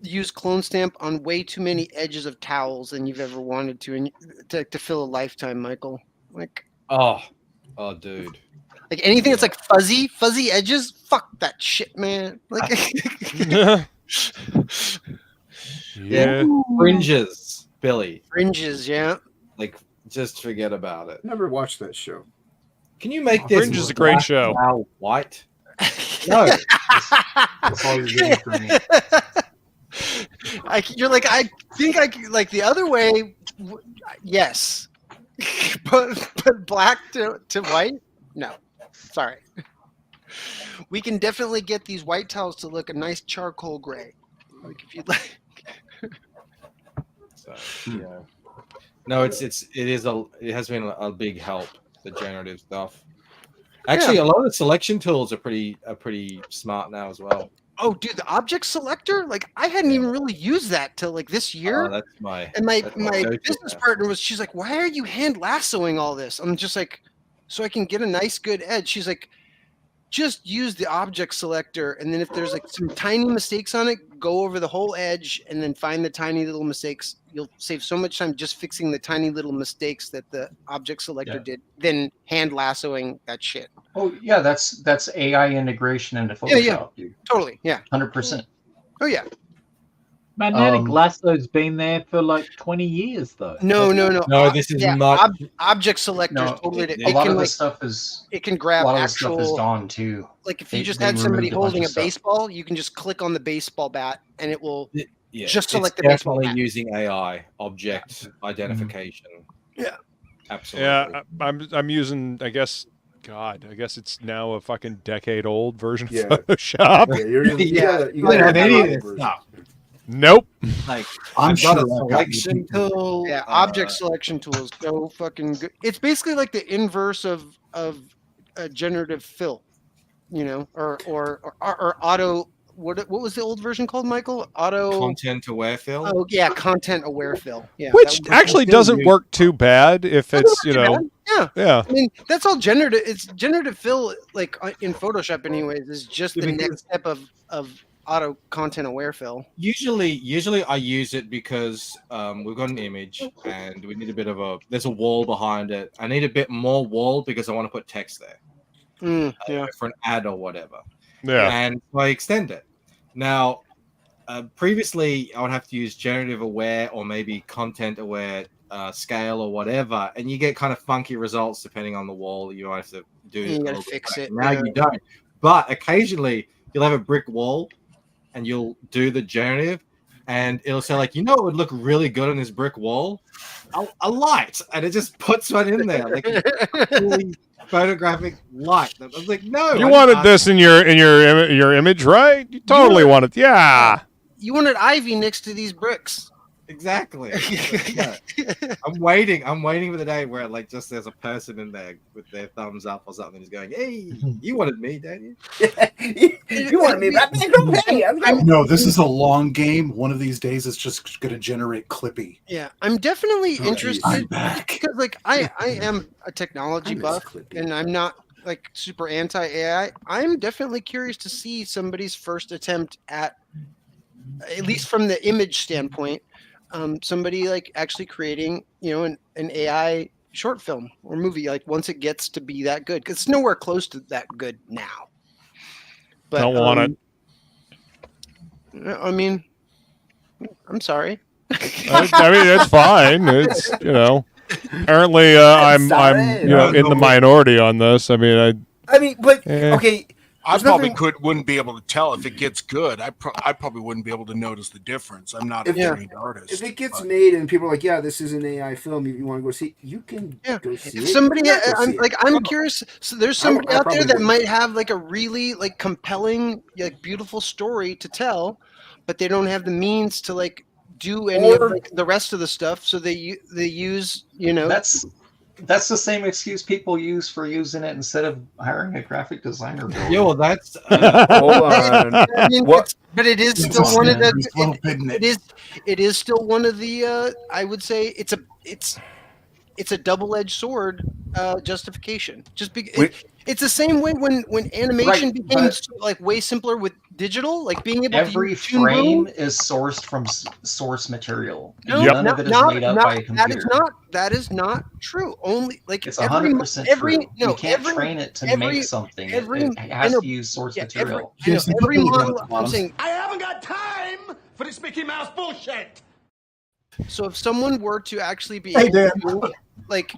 use clone stamp on way too many edges of towels than you've ever wanted to, and to fill a lifetime, Michael. Like, oh, dude. Like anything that's like fuzzy edges, fuck that shit, man. Like, yeah, fringes, Billy. Fringes, yeah. Like, just forget about it. Never watched that show. Can you make this? Fringe is a great show. White. No. That's all you're getting from me. You're like, I think I like the other way. Yes, but black to white. No, sorry. We can definitely get these white towels to look a nice charcoal gray. Like if you'd like. So, yeah. No, it has been a big help, the generative stuff. Actually, a lot of the selection tools are pretty smart now as well. Oh, dude, the object selector? Like, I hadn't even really used that till like this year. Oh, that's my business partner she's like, why are you hand lassoing all this? I'm just like, so I can get a nice good edge. She's like, just use the object selector, and then if there's like some tiny mistakes on it, go over the whole edge and then find the tiny little mistakes. You'll save so much time just fixing the tiny little mistakes that the object selector did than hand lassoing that shit. Oh yeah, that's AI integration into Photoshop. Yeah, totally. Yeah, 100%. Oh yeah. Magnetic lasso's been there for like 20 years, though. No. No, this is not. Object selectors. No, Totally. a lot of this stuff is. It can grab a lot of actual. this stuff is gone too. Like if you just had somebody holding a baseball, you can just click on the baseball bat, and it will just select the baseball bat. Definitely using AI object identification. Yeah, absolutely. Yeah, I'm using. I guess it's now a fucking decade-old version of Photoshop. Yeah, you're using, you gotta any of this stuff. Nope. Like I'm got sure a selection tool. Yeah, object selection tools so fucking good. It's basically like the inverse of a generative fill, or auto. What was the old version called, Michael? Auto content aware fill. Oh yeah, content aware fill. Yeah, which actually doesn't work too bad if it's Yeah. Yeah. I mean, that's all generative. It's generative fill, like in Photoshop, anyways. Is just the next step of auto content aware fill. Usually I use it because we've got an image and we need a bit of there's a wall behind it. I need a bit more wall because I want to put text there for an ad or whatever. Yeah. And so I extend it. Now, previously I would have to use generative aware or maybe content aware scale or whatever, and you get kind of funky results depending on the wall. You might have to do You gotta fix it. Now you don't. But occasionally you'll have a brick wall and you'll do the generative and it'll say like, it would look really good on this brick wall? A light. And it just puts one in there. Like a fully photographic light. I was like, no. You wanted this in your image, right? You totally wanted. Yeah. You wanted ivy next to these bricks. Exactly. I'm waiting for the day where like just there's a person in there with their thumbs up or something who's going, hey, you wanted me, didn't you? You wanted me, Batman. No, this is a long game. One of these days it's just going to generate Clippy. Yeah, I'm definitely interested I'm back. because like I am a technology buff and I'm not like super anti-AI. I'm definitely curious to see somebody's first attempt at least from the image standpoint, somebody like actually creating, an AI short film or movie, like once it gets to be that good, because it's nowhere close to that good now. But don't want it. I mean, I'm sorry. I mean, it's fine. It's apparently I'm in the minority on this. I mean, okay. I probably wouldn't be able to tell if it gets good. I probably wouldn't be able to notice the difference. I'm not a trained artist. If it gets made and people are like, "Yeah, this is an AI film," you want to go see it, you can go see it. Somebody, I'm curious. So there's somebody out there that might have like a really like compelling, like beautiful story to tell, but they don't have the means to like do any of like, the rest of the stuff. So they use That's the same excuse people use for using it instead of hiring a graphic designer. Yeah, well, that's hold on. I mean, but it is still one of the. It is still one of the. I would say it's a double-edged sword justification. It's the same way when animation became like way simpler with digital, like being able every to frame is sourced from source material. No, None of it is made up by a computer. That is not true. Only like it's 100% true. You can't train it to make something. It has to use source material. Every model. I'm saying I haven't got time for this Mickey Mouse bullshit. So if someone were to actually be able to, like,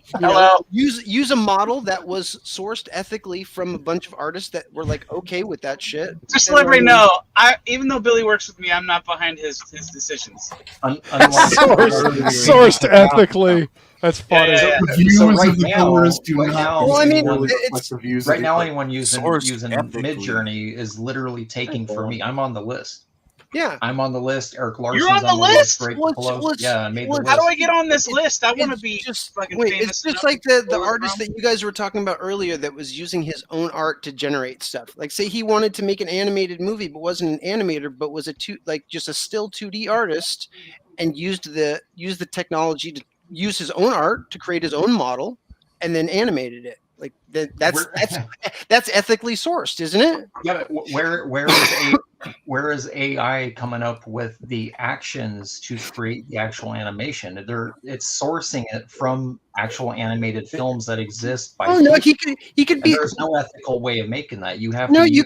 use a model that was sourced ethically from a bunch of artists that were like okay with that shit. Just to let everybody know, even though Billy works with me, I'm not behind his decisions. Sourced ethically. That's funny. So right now, anyone using Midjourney is literally taking for me. I'm on the list. Yeah, I'm on the list. Eric Larson's You're on the list. I made the list. How do I get on this list? I want to be just fucking famous. It's just like the artist that you guys were talking about earlier that was using his own art to generate stuff. Like, say he wanted to make an animated movie, but wasn't an animator, but was just a still 2D artist, and used the technology to use his own art to create his own model, and then animated it. Like that's ethically sourced, isn't it? Yeah, but where is AI coming up with the actions to create the actual animation? It's sourcing it from actual animated films that exist by. Oh no, he could be. There's no ethical way of making that. You have No, to you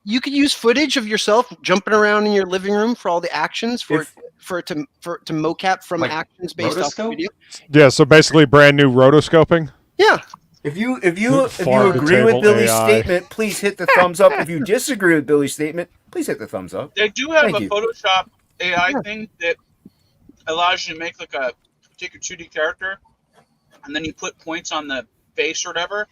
use, could use footage of yourself jumping around in your living room for all the actions for it to mocap from Like actions based off the video. Yeah, so basically brand new rotoscoping. Yeah. If you agree Farm-to-table with Billy's AI. statement, please hit the thumbs up. If you disagree with Billy's statement, please hit the thumbs up. They do have Thank a you. Photoshop AI thing that allows you to make take a 2D character, and then you put points on the face or whatever,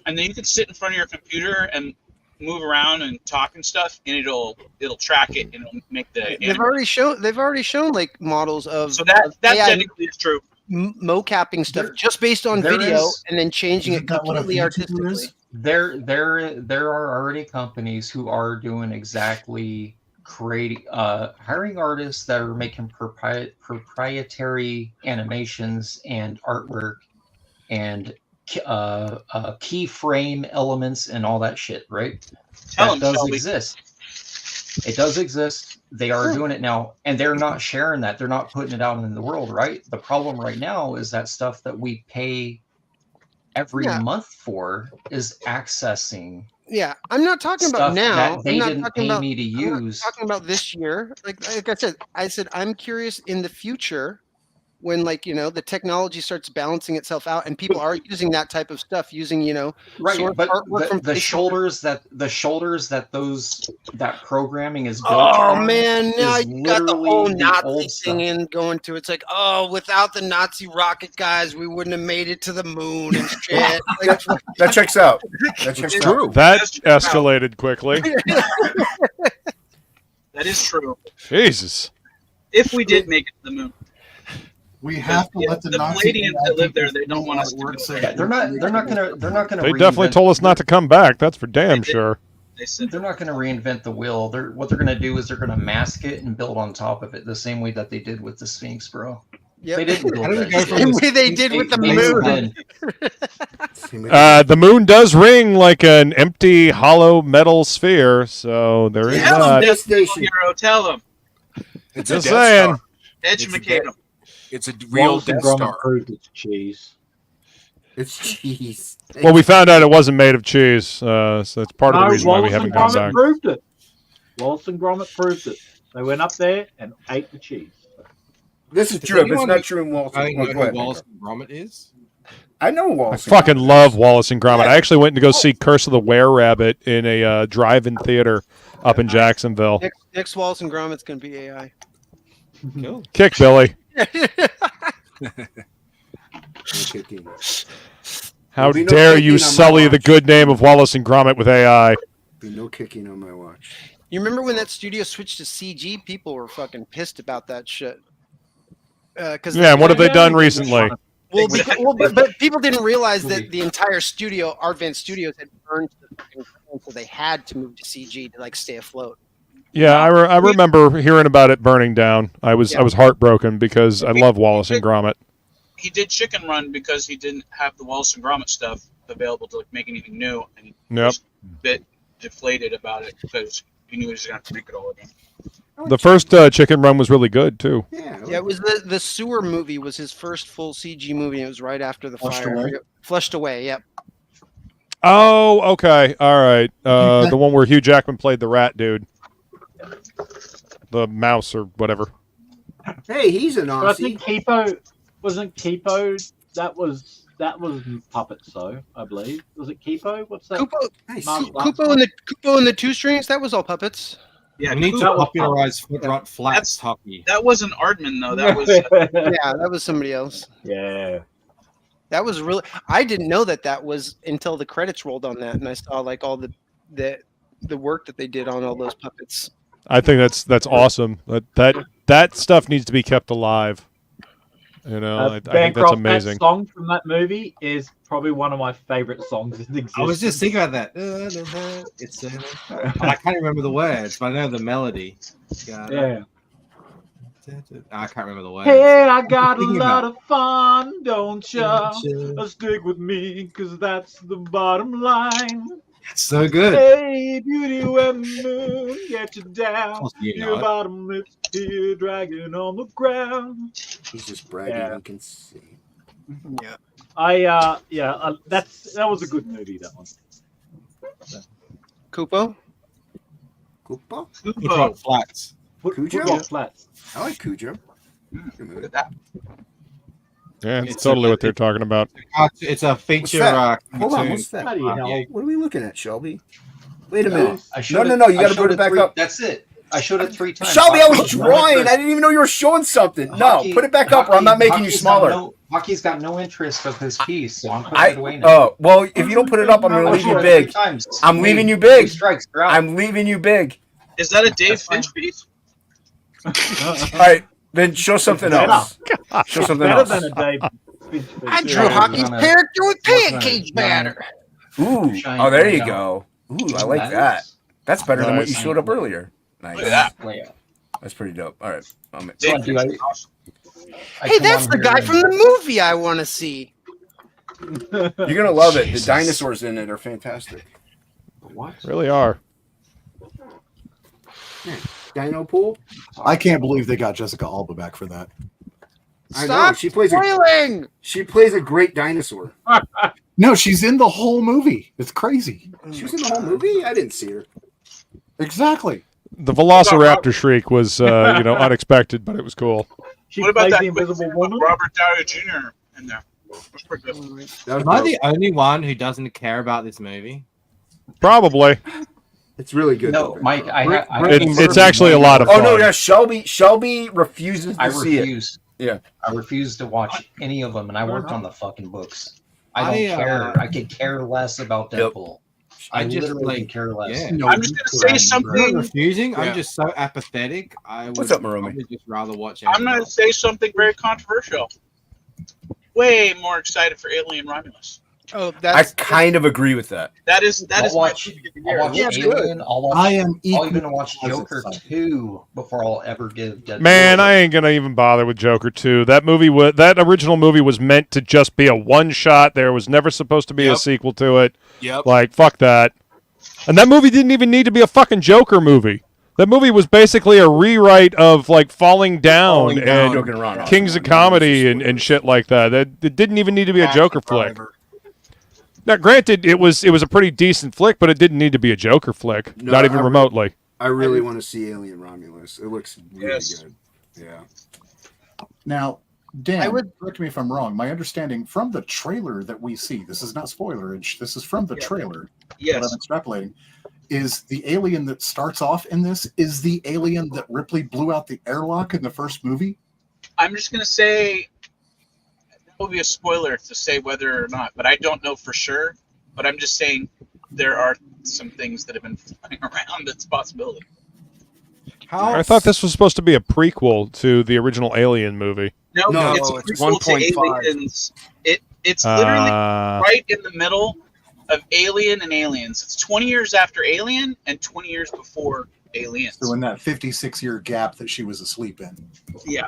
and then you can sit in front of your computer and move around and talk and stuff, and it'll track it and it'll make the. They've already shown like models of. So that AI technically is true. Mocapping stuff just based on video and then changing it completely artistically. There are already companies who are doing exactly hiring artists that are making proprietary animations and artwork and keyframe elements and all that shit, right? That does exist. It does exist. They are doing it now, and they're not sharing that. They're not putting it out in the world, right? The problem right now is that stuff that we pay every month for is accessing. Yeah, I'm not talking about now. That they didn't pay me to use. I'm not talking about this year. Like I said, I'm curious in the future when the technology starts balancing itself out and people are using that type of stuff, using right, but the shoulders that programming is built on. Oh man, now you got the whole Nazi thing in going to. It's like, without the Nazi rocket guys, we wouldn't have made it to the moon and shit. That checks out. That checks out. True. That escalated quickly. That is true. Jesus. If we did make it to the moon. We have to let the Palladians that live there. They don't want us to go there. Yeah, they're not gonna. They definitely told us not to come back. That's for damn sure. They said they're not gonna reinvent the wheel. What they're gonna do is they're gonna mask it and build on top of it, the same way that they did with the Sphinx, bro. Yep. They didn't build that shit. Same way they did with the moon. The moon does ring like an empty, hollow metal sphere, so there is that. Hero, tell them. It's Just a Death saying. Star. Educate them. It's a real Wallace and Death Gromit Star. proved it's cheese. It's cheese. Well, we found out it wasn't made of cheese, so that's part of the reason why we Wallace haven't and gone Gromit back. proved it. Wallace and Gromit proved it. They went up there and ate the cheese. This is true. It's not true in Wallace. I know who Wallace and Gromit is. I know I Wallace. fucking love Wallace and Gromit. I actually went to go see Curse of the Were-Rabbit in a drive-in theater up in Jacksonville. Next Wallace and Gromit's gonna be AI. Cool. Kick Billy. How There'll be no dare kicking you on my sully the watch. good name of Wallace and Gromit with AI? Be no kicking on my watch. You remember when that studio switched to CG? People were fucking pissed about that shit. Yeah, and what have they done recently? But people didn't realize that the entire studio, Arvent Studios, had burned to the fucking ground, so they had to move to CG to stay afloat. Yeah, I remember hearing about it burning down. I was heartbroken because I love Wallace and Gromit. He did Chicken Run because he didn't have the Wallace and Gromit stuff available to make anything new, and he was a bit deflated about it because he knew he was going to have to make it all again. The first Chicken Run was really good too. Yeah, it was the sewer movie was his first full CG movie. It was right after the Flushed fire. Away? Flushed Away, yep. Oh, okay, all right. The one where Hugh Jackman played the rat dude, the mouse or whatever. Hey, he's an But I Aussie. think Kipo wasn't Kipo. That was Puppets, though I believe. Was it Kipo? What's that? Kupo and the Two Strings. That was all puppets. Yeah, We need to Kupo. popularize foot flats hockey. That wasn't Aardman though. That was Yeah, that was somebody else. Yeah. That was really. I didn't know that was until the credits rolled on that, and I saw all the work that they did on all those puppets. I think that's awesome. That stuff needs to be kept alive. You know, I think that's Bancroft, amazing. That song from that movie is probably one of my favorite songs in existence. I was just thinking about that. It's I can't remember the words, but I know the melody. Yeah. I can't remember the words. Hey, I got a Thinking lot about of fun, don't ya? Don't ya? Stick with me, 'cause that's the bottom line. It's so good. Hey, beauty, when the moon get you down, course you know your it. bottom lips here dragging on the ground. He's just bragging. Yeah. You can see. Yeah. That was a good movie, that one. Kupo? Koopa? Football Flats. Cujo? Football Flats. I like Cujo. Look at that. Yeah, it's It's totally a- what they're talking about. It's a feature. that? Hold on, cartoon. what's that? Bloody hell. What are we looking at, Shelby? Wait a No, minute. I showed No, it- no, you I got to showed put it back three- up. That's it. I showed it 3 times. Shelby, I was Hockey's drawing. not I didn't even know you were showing something. No, Hockey- put it back up, or I'm not making you Hockey's smaller. Hockey's got no interest of his piece, so I'm putting it away now. Oh, well, if you don't put it up, I'm going to leave you showed it big. 3 times. I'm leaving you Three big. strikes, you're out. I'm leaving you big. Is that a Dave Finch piece? All right, then show something else. Show something Better else. than a Dave Finch piece. I drew Yeah, Hockey's we're gonna- character with we're gonna- pancake batter. Ooh, Shine oh, there right you out. go. Ooh, I like that. That's better than what you Nice. showed up earlier. Nice. Look at that. Way out. That's pretty dope. All right. Dave dude, Finch is awesome. I Hey, come that's on the here guy and- from the movie I want to see. You're going to love it. The Jesus. dinosaurs in it are fantastic. What? Really are. Dino Pool? I can't believe they got Jessica Alba back for that. I know. Stop She plays a great dinosaur. No, she's in the whole movie. It's crazy. She was in the whole movie? I didn't see her. Exactly. The Velociraptor shriek was, unexpected, but it was cool. She What about plays that the Invisible Woman. Robert Downey Jr. in there? That's pretty good. That was Am I dope. the only one who doesn't care about this movie? Probably. It's really good. No, though. Mike, It's actually a lot of Oh fun. no, yeah, Shelby refuses to I see it. refuse. Yeah. I refuse to watch any of them, and I worked on the fucking books. I don't I, care. I could care less about Yep. Deadpool. I I just, literally like, could care less. yeah. No, I'm just gonna say I'm not something. refusing. Yeah. I'm just so apathetic. I would What's up, Maromi? probably just rather watch. I'm anything gonna else. say something very controversial. Way more excited for Alien Romulus. Oh, I that's kind of agree with that. That is I'll my watch. movie of the I'll year. watch Yeah, Alien. I'll watch. I am I'll equally even watch as Joker excited. 2 before I'll ever give Deadpool. Man, I ain't gonna even bother with Joker 2. That original movie was meant to just be a one shot. There was never supposed to be a Yep. sequel to it. Yep. Like, fuck that. And that movie didn't even need to be a fucking Joker movie. That movie was basically a rewrite of like Falling Down Falling Down, and Joking Around. Kings of Comedy and shit like that. It didn't even need to be a Joker flick. Now, granted, it was a pretty decent flick, but it didn't need to be a Joker flick. No, Not even I- remotely. I really want to see Alien Romulus. It looks really Yes. good. Yeah. Now, Dan, I would- correct me if I'm wrong. My understanding from the trailer that we see, this is not spoilerage, this is from the trailer that Yes. I'm extrapolating, is the alien that starts off in this is the alien that Ripley blew out the airlock in the first movie? I'm just gonna say that will be a spoiler to say whether or not, but I don't know for sure. But I'm just saying there are some things that have been flying around that's a possibility. How I thought this was supposed to be a prequel to the original Alien movie. No, it's a it's prequel to 1.5. Aliens. It's literally Uh, right in the middle of Alien and Aliens. It's 20 years after Alien and 20 years before Aliens. So in that 56-year gap that she was asleep in. Yeah.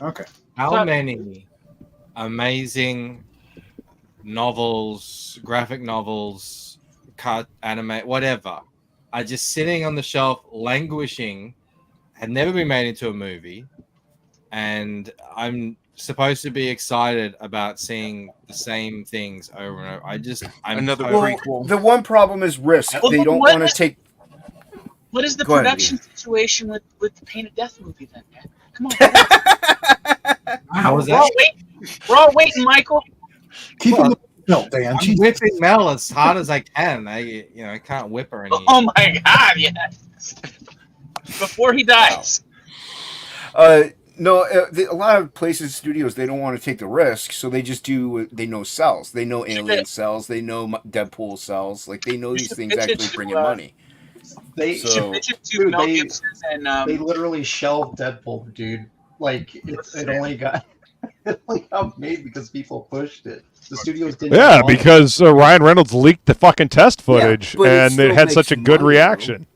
Okay. How many amazing novels, graphic novels, cut, anime, whatever, are just sitting on the shelf, languishing, had never been made into a movie, and I'm supposed to be excited about seeing the same things over and over. I'm Another totally- prequel. The one problem is risk. Well, They then don't what want is- to take. What is the Go ahead, production situation with the Painted Death movie then, man? Come on. How was We're all that? waiting. We're all waiting, Michael. Keep Well, him belt, Dan. I'm Jesus. whipping Mel as hard as I can. I can't whip her any. Oh my God! Yes. Before he dies. No, a lot of places, studios, they don't want to take the risk, so they just do. They know cells. They know Alien cells. They know Deadpool cells. Like they know You these should things pitch it actually to, bring in money. They You So- should pitch it to Dude, Mel they- Gibson and they literally shelved Deadpool, dude. Like it only got made because people pushed it. The studios didn't. Yeah, want it. because Ryan Reynolds leaked the fucking test footage, but it and still it had such a makes good money, reaction.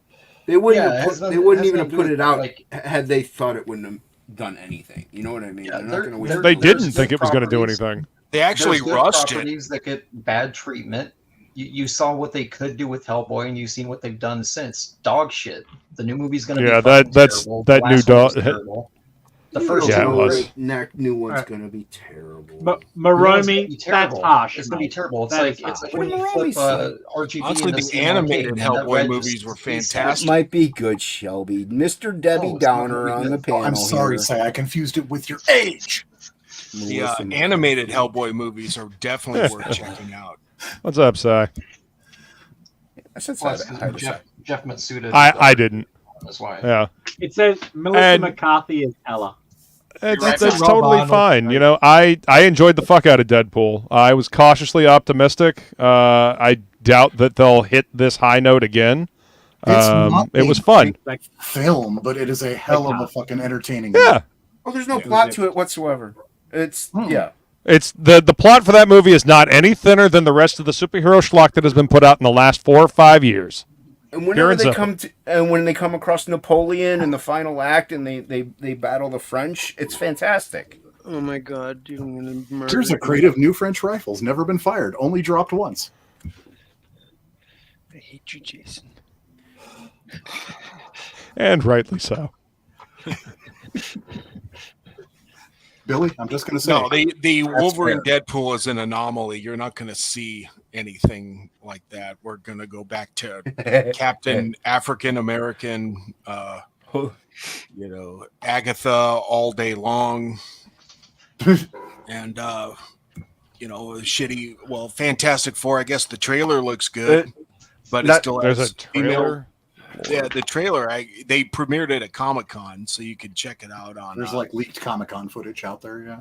They wouldn't. Yeah, it have has put, they nothing- wouldn't has even nothing have to do put it with, out like- had they thought it wouldn't have done anything. You know what I mean? Yeah, They're not they're- going to waste. they're- They there's didn't think good it was going to do properties. anything. They actually There's good rushed it. properties that get bad treatment. You saw what they could do with Hellboy, and you've seen what they've done since. Dog shit. The new movie's going to be Yeah, fucking that's terrible. that The new last one was dog. terrible. The first Yeah, two it were was. great. New one's Alright. going to be terrible. No, it's Maromi, gonna be that's terrible. harsh. It's gonna be mate. terrible. It's That like is it's like harsh. when you What flip Maromi RGB Honestly, into the CMYK, animated and that Hellboy red movies just were tastes fantastic. Might be good, Shelby. Mr. Debbie No, it's not Downer gonna be on good. the panel. I'm sorry, here. Say. I confused it with your age. The Melissa animated Hellboy movies are definitely worth checking out. What's up, Si? I said Plus, hi to Jeff Matsuda. I didn't. That's why. Yeah. It says Melissa And- McCarthy is Ella. That's Rob totally Arnold. fine. You know, I enjoyed the fuck out of Deadpool. I was cautiously optimistic. I doubt that they'll hit this high note again. It's not It a was fun. great film, but it is a hell of a fucking entertaining. Yeah. Oh, there's no plot to it whatsoever. It's yeah. It's the plot for that movie is not any thinner than the rest of the superhero schlock that has been put out in the last 4 or 5 years. And whenever Pure and they when they come across Napoleon in the final act and they battle the French, it's fantastic. Oh my god, dude, I'm gonna murder. Here's a crate of new French rifles, never been fired, only dropped once. I hate you, Jason. And rightly so. Billy, I'm just going to say. No, the That's Wolverine fair. Deadpool is an anomaly. You're not going to see anything like that. We're going to go back to Captain African American, Agatha all day long, and shitty. Well, Fantastic Four. I guess the trailer looks good, but it still There's has a trailer. Yeah, the trailer. They premiered it at Comic-Con, so you could check it out on. There's like leaked Comic-Con footage out there, yeah.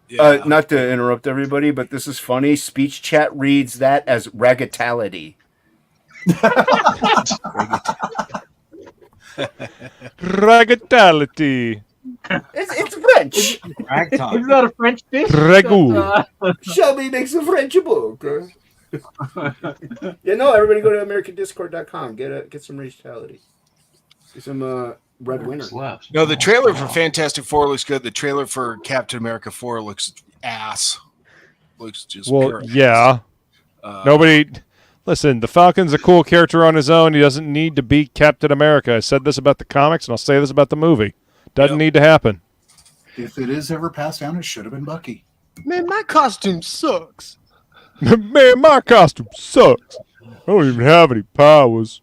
Yeah. Not to interrupt everybody, but this is funny. Speech chat reads that as ragatality. Ragatality. It's French. Isn't that a French dish? Ragu. Shelby makes a French book. Everybody go to AmericanDiscord.com. Get some ragatality. Get some Red Winter. No, the trailer for Fantastic Four looks good. The trailer for Captain America 4 looks ass. Looks just pure ass. yeah. Nobody. Listen, the Falcon's a cool character on his own. He doesn't need to be Captain America. I said this about the comics, and I'll say this about the movie. Doesn't need to happen. If it is ever passed down, it should have been Bucky. Man, my costume sucks. Man, my costume sucks. I don't even have any powers.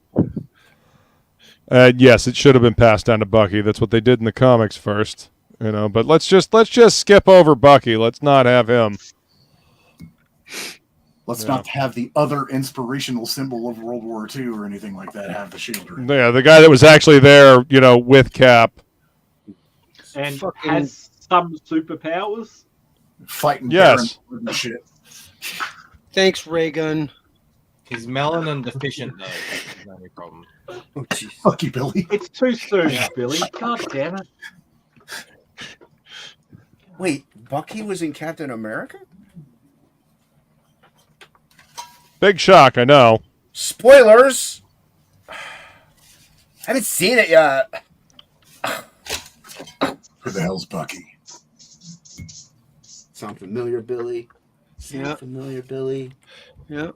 And yes, it should have been passed down to Bucky. That's what they did in the comics first, But let's just skip over Bucky. Let's not have him. Let's not have the other inspirational symbol of World War II or anything like that have the shield. Yeah, the guy that was actually there, with Cap. And has some superpowers. Fighting Yes. Baron and shit. Thanks, Raygun. He's melanin deficient though. That's the only problem. Oh, jeez. Fuck you, Billy. It's too soon, Billy. God damn it. Wait, Bucky was in Captain America? Big shock, I know. Spoilers. Haven't seen it yet. Who the hell's Bucky? Sound familiar, Billy? Yeah. Familiar, Billy? Yeah.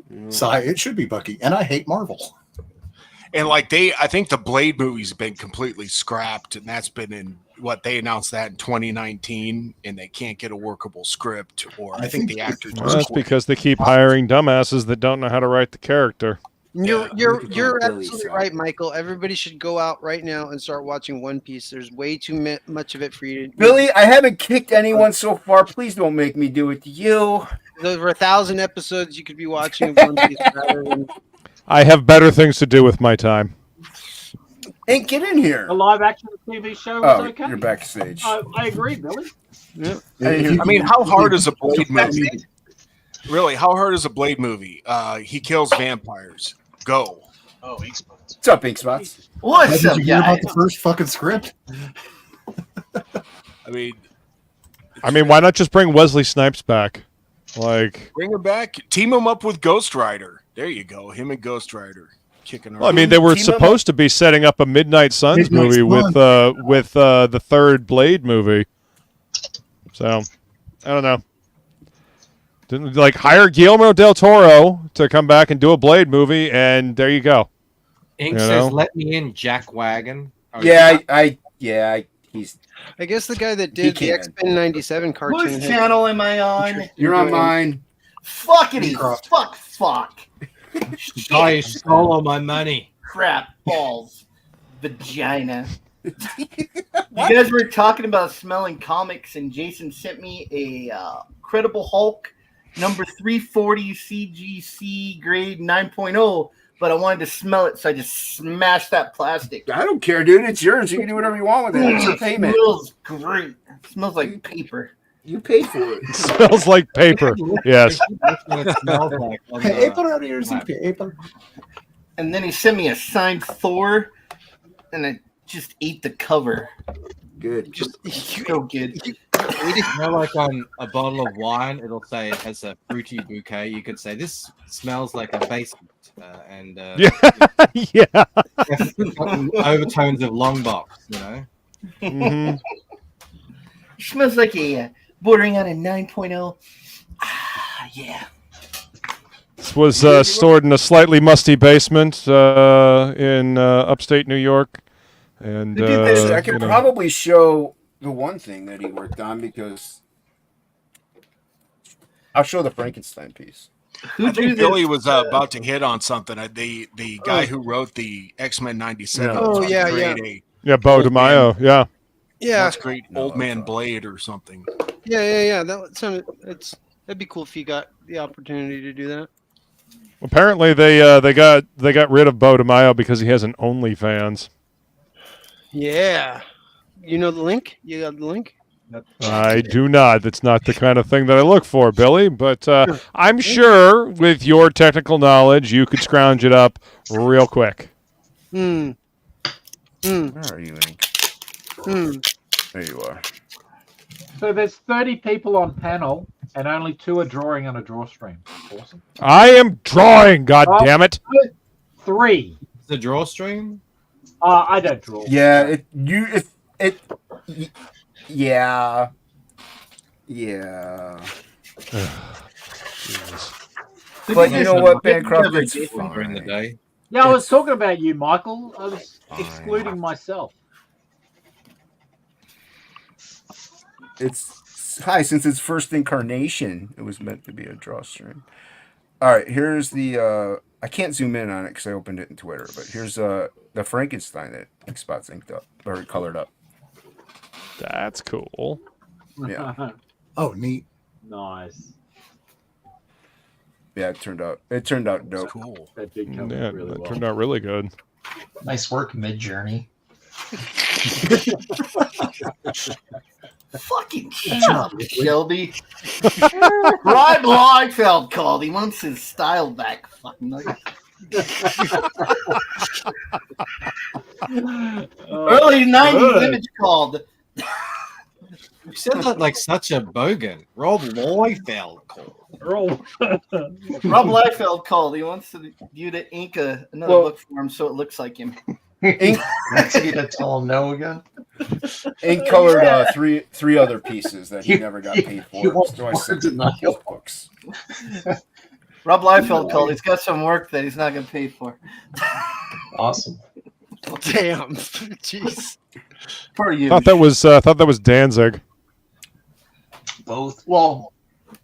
It should be Bucky, and I hate Marvel. And I think the Blade movie's been completely scrapped, and that's been in they announced that in 2019, and they can't get a workable script, or I think the actors. Well, that's because they keep hiring dumbasses that don't know how to write the character. You're Billy, absolutely so. right, Michael. Everybody should go out right now and start watching One Piece. There's way too much of it for you to. Billy, I haven't kicked anyone so far. Please don't make me do it to you. There's over 1,000 episodes you could be watching of One Piece. rather than- I have better things to do with my time. Hey, get in here. A live action TV show is Oh, okay. you're backstage. I agree, Billy. Yeah. I mean, how hard is a Blade movie? Really, how hard is a Blade movie? He kills vampires. Go. Oh, ink spots. What's up, Ink Spots? Did you hear about the first fucking script? I mean, why not just bring Wesley Snipes back? bring him back. Team him up with Ghost Rider. There you go. Him and Ghost Rider. kicking Well, I mean, they were supposed to be setting up a Midnight Suns movie with the third Blade movie. So, I don't know. Didn't hire Guillermo del Toro to come back and do a Blade movie, and there you go. Ink says, "Let me in, Jack Wagon." He's. I guess the guy that did the X-Men '97 cartoon. Whose channel am I on? You're on mine. Fuckity fuck. Guy stole all my money. Crap balls. Vagina. You guys were talking about smelling comics, and Jason sent me a Credible Hulk number 340 CGC grade 9.0, but I wanted to smell it, so I just smashed that plastic. I don't care, dude. It's yours. You can do whatever you want with it. It's your payment. It smells great. It smells like paper. You pay for it. It smells like paper. Yes. And then he sent me a signed Thor, and I just ate the cover. Good. Just so good. Like on a bottle of wine, it'll say it has a fruity bouquet. You could say this smells like a basement, and yeah, overtones of long box. You know, mm-hmm. It smells like a bordering on a 9.0. Yeah. This was stored in a slightly musty basement in upstate New York, and I can probably show the one thing that he worked on because I'll show the Frankenstein piece. I think Billy was about to hit on something. The guy who wrote the X-Men '97. Oh yeah. Bo DeMaio. Yeah. That's great. Old Man Blade or something. Yeah. That'd be cool if you got the opportunity to do that. Apparently, they got rid of Bo DeMaio because he has an OnlyFans. Yeah. You know the link? You got the link? I do not. That's not the kind of thing that I look for, Billy. But I'm sure with your technical knowledge, you could scrounge it up real quick. Where are you, Ink? There you are. So there's 30 people on panel, and only 2 are drawing on a drawstring. Awesome. I am drawing. God damn it! 3. The drawstring. I don't draw. Yeah. Yeah. But you know what, Bancroft? It's during the day. Yeah, I was talking about you, Michael. I was excluding myself. Since its first incarnation, it was meant to be a drawstring. All right, here's the. I can't zoom in on it because I opened it in Twitter, but here's the Frankenstein that Spots inked up or colored up. That's cool. Yeah. Oh, neat. Nice. Yeah, it turned out dope. That's cool. That did come Yeah, really that well. turned out really good. Nice work, Mid-Journey. Fucking job, Shelby. Rob Liefeld called. He wants his style back. Fucking nugget. Early 90s image called. You said that like such a bogan. Rob Liefeld called. Rob Liefeld called. He wants you to ink another book for him so it looks like him. Ink. That's you to tell him no again. Ink colored three other pieces that he never got paid for. So I sent him those books. Rob Liefeld called. He's got some work that he's not going to pay for. Awesome. Damn. Jeez. For you. Thought that was Danzig. Both. Well,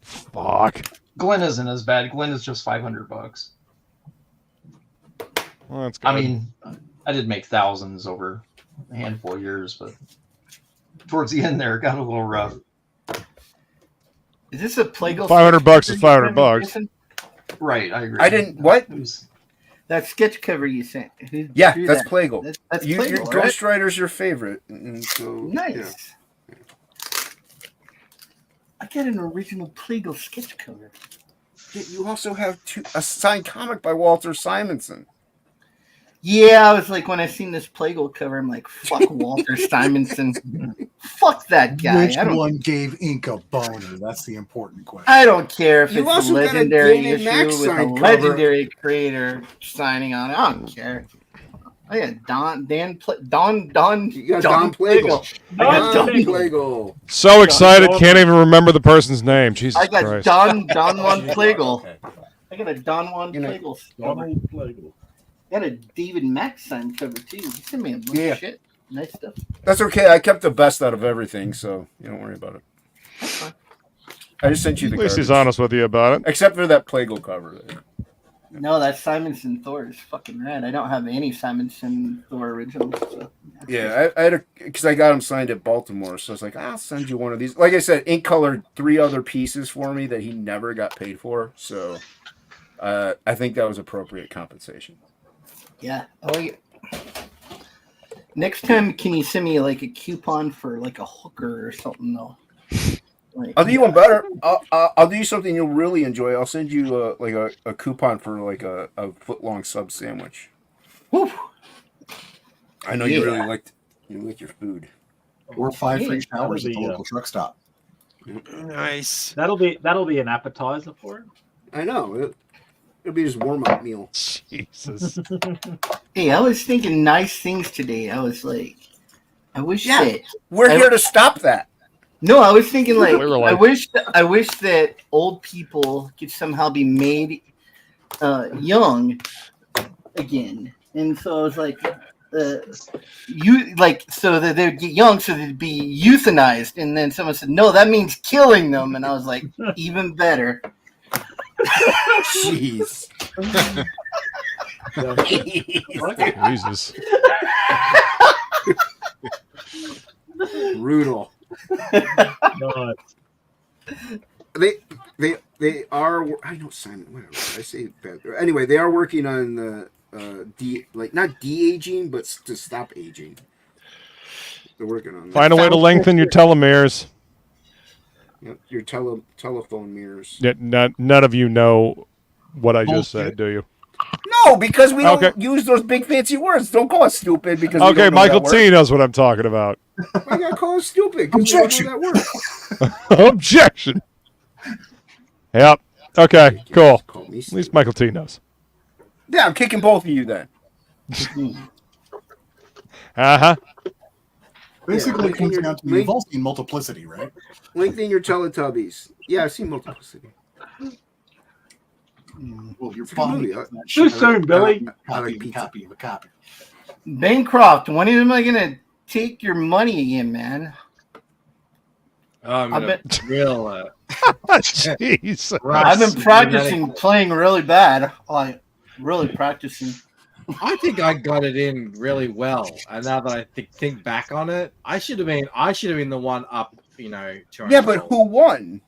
fuck. Glenn isn't as bad. Glenn is just $500. Well, that's good. I mean, I did make thousands over a handful of years, but towards the end there, it got a little rough. Is this a Plegel? $500 is $500. Right, I agree. I didn't. What? That sketch cover you sent. Yeah, that's Plegel. That's your Plegel, right? Ghost Rider's your favorite. And so, Nice. Yeah. I got an original Plegel sketch cover. You also have a signed comic by Walter Simonson. Yeah, I was like, when I seen this Plegel cover, I'm like, fuck Walter Simonson. Fuck that guy. Which one gave Ink a boner? That's the important question. I don't care if You it's a also got a legendary Dan and issue Max with a signed cover. legendary creator signing on it. I don't care. I got Don You got Don Plegel. I got Don Plegel. So excited, can't even remember the person's name. Jesus I got Christ. Don Juan Plegel. I got a Don Juan Plegel. Donald Plegel. Got a David Max signed cover too. You sent me a bunch of shit. Nice stuff. That's okay. I kept the best out of everything, so you don't worry about it. I just sent you the At least garbage. he's honest with you about it. Except for that Plegel cover. No, that Simonson Thor is fucking rad. I don't have any Simonson Thor originals. So. Yeah, I had because I got him signed at Baltimore, so I was like, I'll send you one of these. Like I said, Ink colored 3 other pieces for me that he never got paid for, so I think that was appropriate compensation. Yeah. Oh yeah. Next time, can you send me like a coupon for like a hooker or something though? Like, I'll do you one better. I'll do you something you'll really enjoy. I'll send you like a coupon for like a foot-long sub sandwich. Woo. I know you really like your food. Or 5 free showers at the Yeah. local truck stop. Nice. That'll be an appetizer for it. I know. It'll be his warm-up meal. Jesus. Hey, I was thinking nice things today. I was like, I wish that We're here to stop that. No, I was thinking like, We were like- I wish that old people could somehow be made young again, and so I was like, so that they'd get young, so they'd be euthanized, and then someone said, no, that means killing them, and I was like, even better. Jeez. Jesus. Brutal. They are. I know Simon. Whatever. I say bad. Anyway, they are working on the not de-aging, but to stop aging. They're working on that. Find a way to lengthen your telomeres. Yep, your telephone mirrors. Yeah, none of you know what I just said, do you? No, because we don't use those big fancy words. Don't call us stupid because we Okay, don't know Michael that T word. knows what I'm talking about. I gotta call us stupid because we don't know that word. Objection. Yep. Okay, cool. At least Michael T knows. Yeah, I'm kicking both of you then. Uh-huh. Basically, it comes down to you've all seen Multiplicity, right? Lengthen your Teletubbies. Yeah, I've seen Multiplicity. Well, you're It's a good movie. fine. Too soon, Billy. Copy. Bancroft, when am I gonna take your money again, man? I'm I've gonna real. Jeez. I've been practicing playing really bad. Like really practicing. I think I got it in really well, and now that I think back on it, I should have been the one up. Yeah, but who won?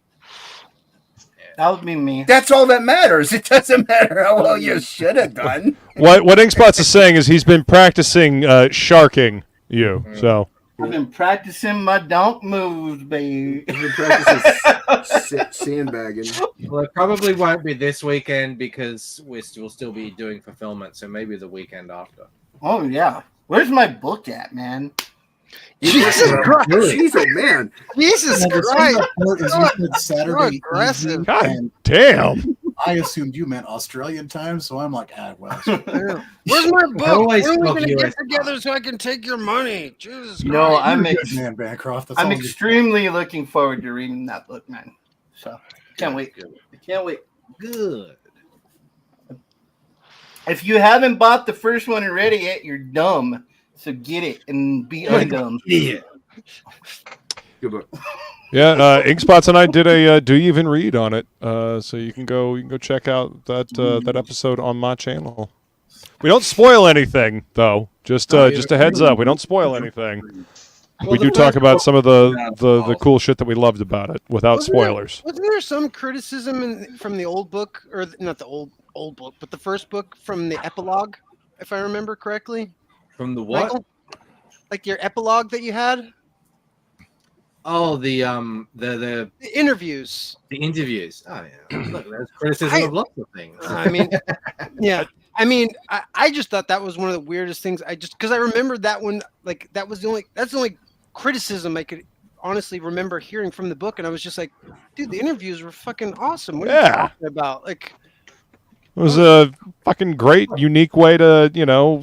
That would be me. That's all that matters. It doesn't matter how well you should have done. What Inkspots is saying is he's been practicing sharking you. So I've been practicing my dunk moves, baby. I've been practicing sandbagging. Well, it probably won't be this weekend because we'll still be doing fulfillment. So maybe the weekend after. Oh yeah, where's my book at, man? Jesus Christ! Jeez, oh man! Jesus Christ! Saturday aggressive. evening, God and damn. I assumed you meant Australian time, so I'm like, well. Where's my book? always When are we love going to US get together so I can take your money? Jesus Christ. No, I'm You're a good man, Bancroft. That's I'm all I'm extremely looking forward to reading that book, man. So can't wait. I can't wait. Good. If you haven't bought the first one and read it yet, you're dumb. So get it and be undumb. Yeah. Good book. Yeah, Inkspots and I did a Do You Even Read on it. So you can go check out that episode on my channel. We don't spoil anything though. Just a heads up, we don't spoil anything. We do talk about some of the cool shit that we loved about it without spoilers. Wasn't there some criticism from the old book, or not the old book, but the first book from the epilogue, if I remember correctly? From the what? Michael? Like your epilogue that you had? Oh, the interviews. The interviews. Oh yeah. Look, there's criticism of lots of things. I mean, yeah. I mean, I just thought that was one of the weirdest things. Because I remembered that one. Like that's the only criticism I could honestly remember hearing from the book, and I was just like, dude, the interviews were fucking awesome. What are you talking about? Like, It was a fucking great, unique way to,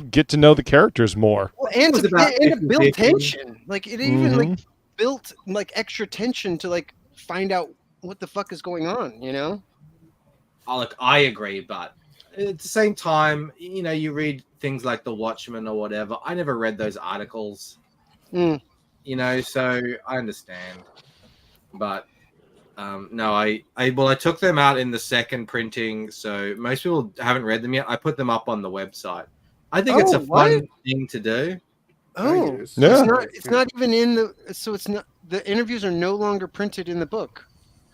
get to know the characters more. well, and to build tension. Like it even like Mhm. built like extra tension to like find out what the fuck is going on. Oh, look, I agree, but at the same time, you read things like The Watchmen or whatever. I never read those articles, so I understand. But no, I took them out in the second printing, so most people haven't read them yet. I put them up on the website. I think it's a fun thing to do. Oh, Yeah. It's not even in the. So it's not. The interviews are no longer printed in the book.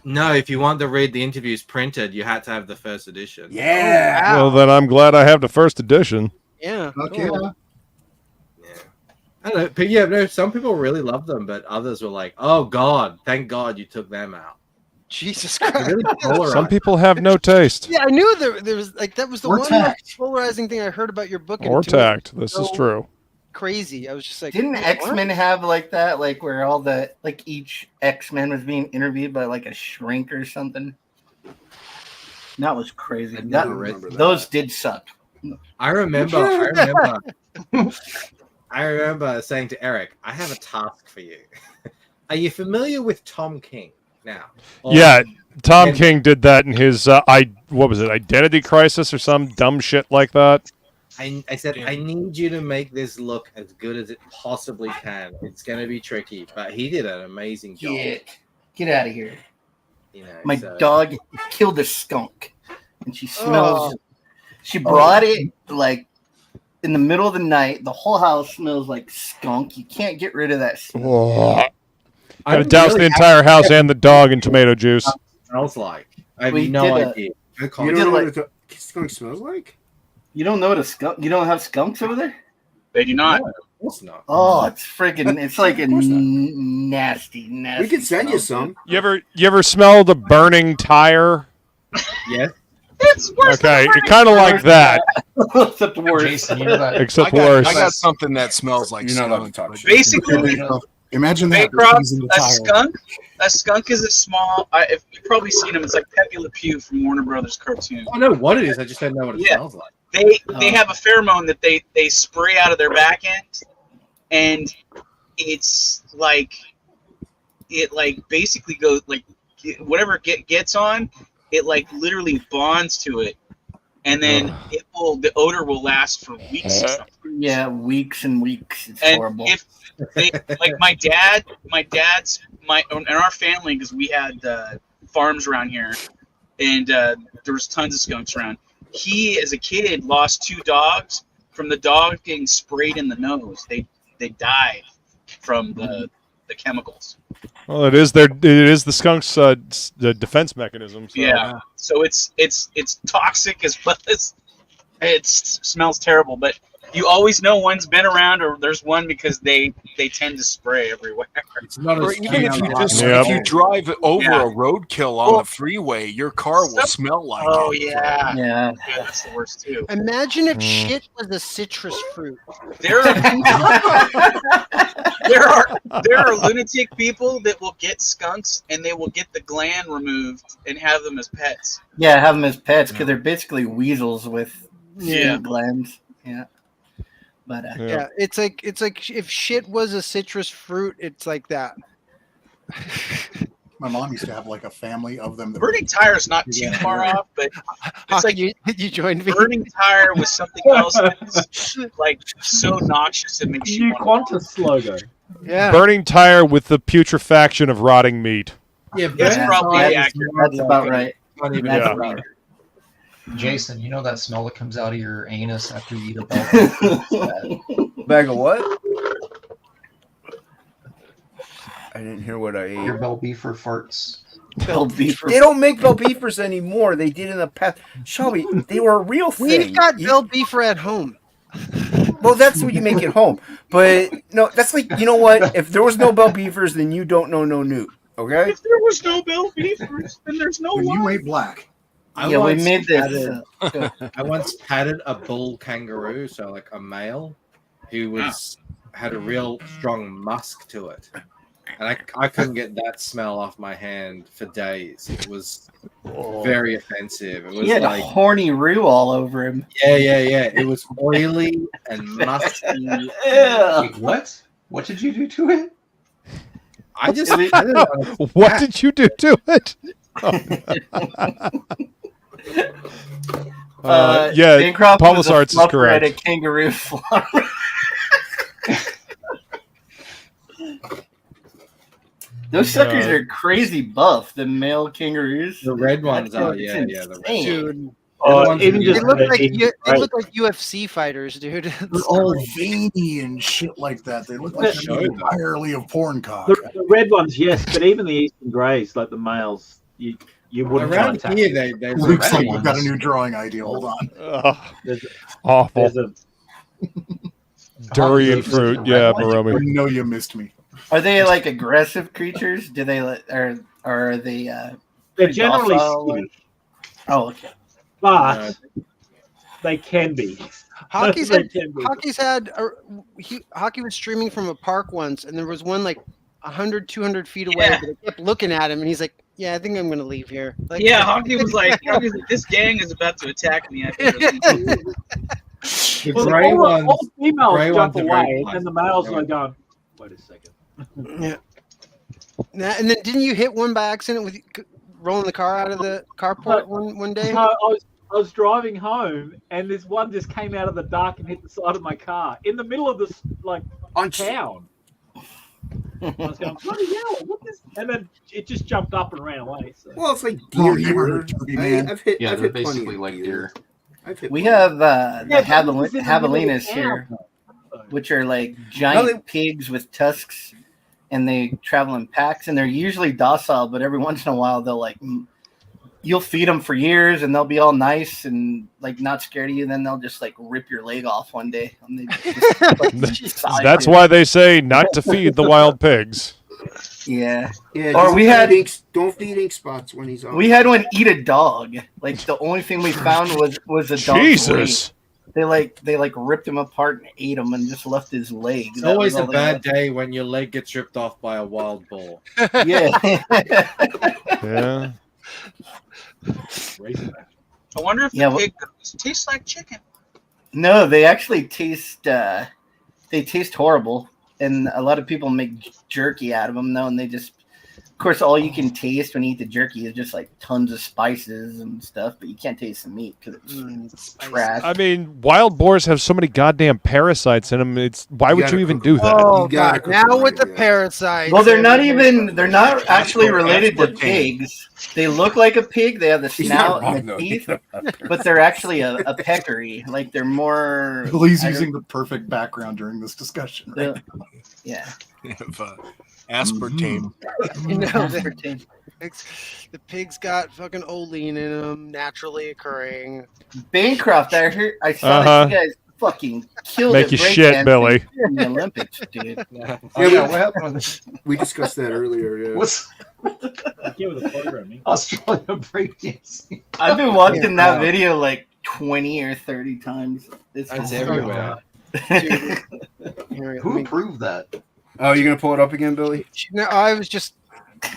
No, if you want to read the interviews printed, you had to have the first edition. Yeah. Well, then I'm glad I have the first edition. Yeah. Okay. cool. I don't know, but yeah, no, some people really love them, but others were like, "Oh God, thank God you took them out." Jesus They're Christ. really polarized. Some people have no taste. Yeah, I knew there was like that was the Or one tact. polarizing thing I heard about your book. and Or to me, tact. This is so true. Crazy. I was just like, Didn't what? X-Men have like that, like where all the like each X-Men was being interviewed by like a shrink or something? That was crazy. never read that. Those did suck. I remember I remember saying to Eric, "I have a task for you. Are you familiar with Tom King now?" Yeah, Tom and- King did that in his what was it, Identity Crisis or some dumb shit like that. I said, "I need you to make this look as good as it possibly can. It's going to be tricky," but he did an amazing job. Get out of here. My so- dog killed a skunk, and she smells. She brought it like in the middle of the night. The whole house smells like skunk. You can't get rid of that smell. Gotta douse the entire house and the dog in tomato juice. Smells like. I have We no did idea. You don't know what a skunk smells like? You don't know what a skunk? You don't have skunks over there? They do not. No, of course not. Oh, it's freaking! It's like a nasty. We could send you smell. some. You ever smell the burning tire? Yes. It's worse. Okay, you're kind of like that, Except worse. Jason, you know that except I worse. got something that smells like You're not allowed to skunk. talk shit. Basically, Imagine that. Baycroft, using the a tire. skunk. A skunk is a small. If you've probably seen him, it's like Pepe Le Pew from Warner Brothers cartoon. I know what it is. I just don't know what it Yeah. smells like. They have a pheromone that they spray out of their back end, and it's like it like basically goes like whatever it gets on, it like literally bonds to it, and then the odor will last for weeks. Or something. Yeah, weeks and weeks. It's And horrible. if they like my dad's in our family, because we had farms around here, and there was tons of skunks around. He, as a kid, lost 2 dogs from the dog getting sprayed in the nose. They died from the chemicals. Well, it is the skunk's the defense mechanism. So. Yeah. So it's toxic as well as it smells terrible. But you always know one's been around or there's one because they tend to spray everywhere. It's not Or as even if you just Yep. if you drive over Yeah. a roadkill on the freeway, your car will smell like Oh it. yeah. Yeah. Yeah, that's the worst too. Imagine if shit was a citrus fruit. There are lunatic people that will get skunks and they will get the gland removed and have them as pets. Yeah, have them as pets because they're basically weasels with Yeah. glands. Yeah. But Yeah, it's like if shit was a citrus fruit, it's like that. My mom used to have like a family of them. That Burning tire's not too far off, but it's like you joined me. burning tire with something else that's like so noxious it makes you New Qantas logo. Yeah. Burning tire with the putrefaction of rotting meat. Yeah, That's probably accurate. that's about right. Not even Yeah. about right. Jason, you know that smell that comes out of your anus after you eat a belt? Bag of what? I didn't hear what I Your ate. bell beefer farts. Bell beefer. They don't make bell beefers anymore. They did in the past. Shelby, they were a real thing. We've got bell beefer at home. Well, that's what you make at home. But no, that's like, you know what? If there was no bell beefers, then you don't know no newt. Okay? If there was no bell beefers, then there's no When you life. ate black. Yeah, we made this. I once patted a bull kangaroo, so like a male, who was had a real strong musk to it, and I couldn't get that smell off my hand for days. It was very offensive. It was He had like horny roux all over him. yeah. It was oily and musky. Wait, what? What did you do to it? I just What did you do to it? Yeah, Bancroft Paulus was a Arts is fluffer correct. at a kangaroo farm. Those suckers are crazy buff. The male kangaroos. The red ones That's are, yeah, insane. the red Dude. Even just They look like the- they look like UFC fighters, dude. They're all veiny and shit like that. They look like they're made entirely of porn cock. The red ones, yes, but even the Eastern Greys, like the males, you wouldn't Around try and here, tackle. they Luke's like, we've got a new drawing idea. Hold on. Awful. There's Durian fruit. Yeah, I Maromi. know you missed me. Are they like aggressive creatures? Do they or are they? They're pretty generally docile, or- skinny, Oh, okay. but they can be. Hockey's They had, can be. Hockey was streaming from a park once, and there was one like 100, 200 feet away. Yeah. But I kept looking at him, and he's like, "Yeah, I think I'm gonna leave here." Like, Yeah, Hocky was like, this gang is about to attack me. I think The Well, gray all ones, the females gray jump ones are very away, and then the males are going, wait a second. Yeah. And then didn't you hit one by accident with rolling the car out of the carport one day? No, I was driving home, and this one just came out of the dark and hit the side of my car in the middle of this town. I was going, bloody hell, what this? And then it just jumped up and ran away. So. Well, it's like Wrong deer. neighborhood, Kirby, man. I've hit. Yeah, I've they're hit plenty basically of like deer. I've hit We plenty. have Yeah, the but this is in the middle of javelinas town. here, which are like giant No, pigs with tusks, and they travel in packs, and they're usually docile, but every once in a while they'll you'll feed them for years, and they'll be all nice and like not scared of you. Then they'll just like rip your leg off one day. And they just, That's why they say not to feed the wild pigs. Yeah. Yeah. Or we had don't feed ink spots when he's on. we had one eat a dog. Like the only thing we found was a dog. Jesus. They ripped him apart and ate him and just left his leg. It's That always was a all they bad left. day when your leg gets ripped off by a wild boar. Yeah. Yeah. I wonder if Yeah, the pig tastes like chicken. No, they actually taste. They taste horrible, and a lot of people make jerky out of them though, and they just. Of course, all you can taste when you eat the jerky is just like tons of spices and stuff, but you can't taste the meat because it's trash. I mean, wild boars have so many goddamn parasites in them. Why would you even do that? Oh, God. Now with the parasites. Well, they're not actually related to pigs. They look like a pig. They have the He's not snout wrong, and the though. teeth, but they're actually a peccary. Like they're more. He's I don't- using the perfect background during this discussion. Right? Yeah. Aspartame. You know, the pigs got fucking oleine in them, naturally occurring. Bancroft, I saw that you guys fucking killed Make it you shit, breakdancing Billy. in the Olympics, dude. What happened? We discussed that earlier. Yeah. What's programming? Australia breakdancing? I've been watching that video like 20 or 30 times. It's It's everywhere. Who approved that? Oh, you're gonna pull it up again, Billy? No, I was just.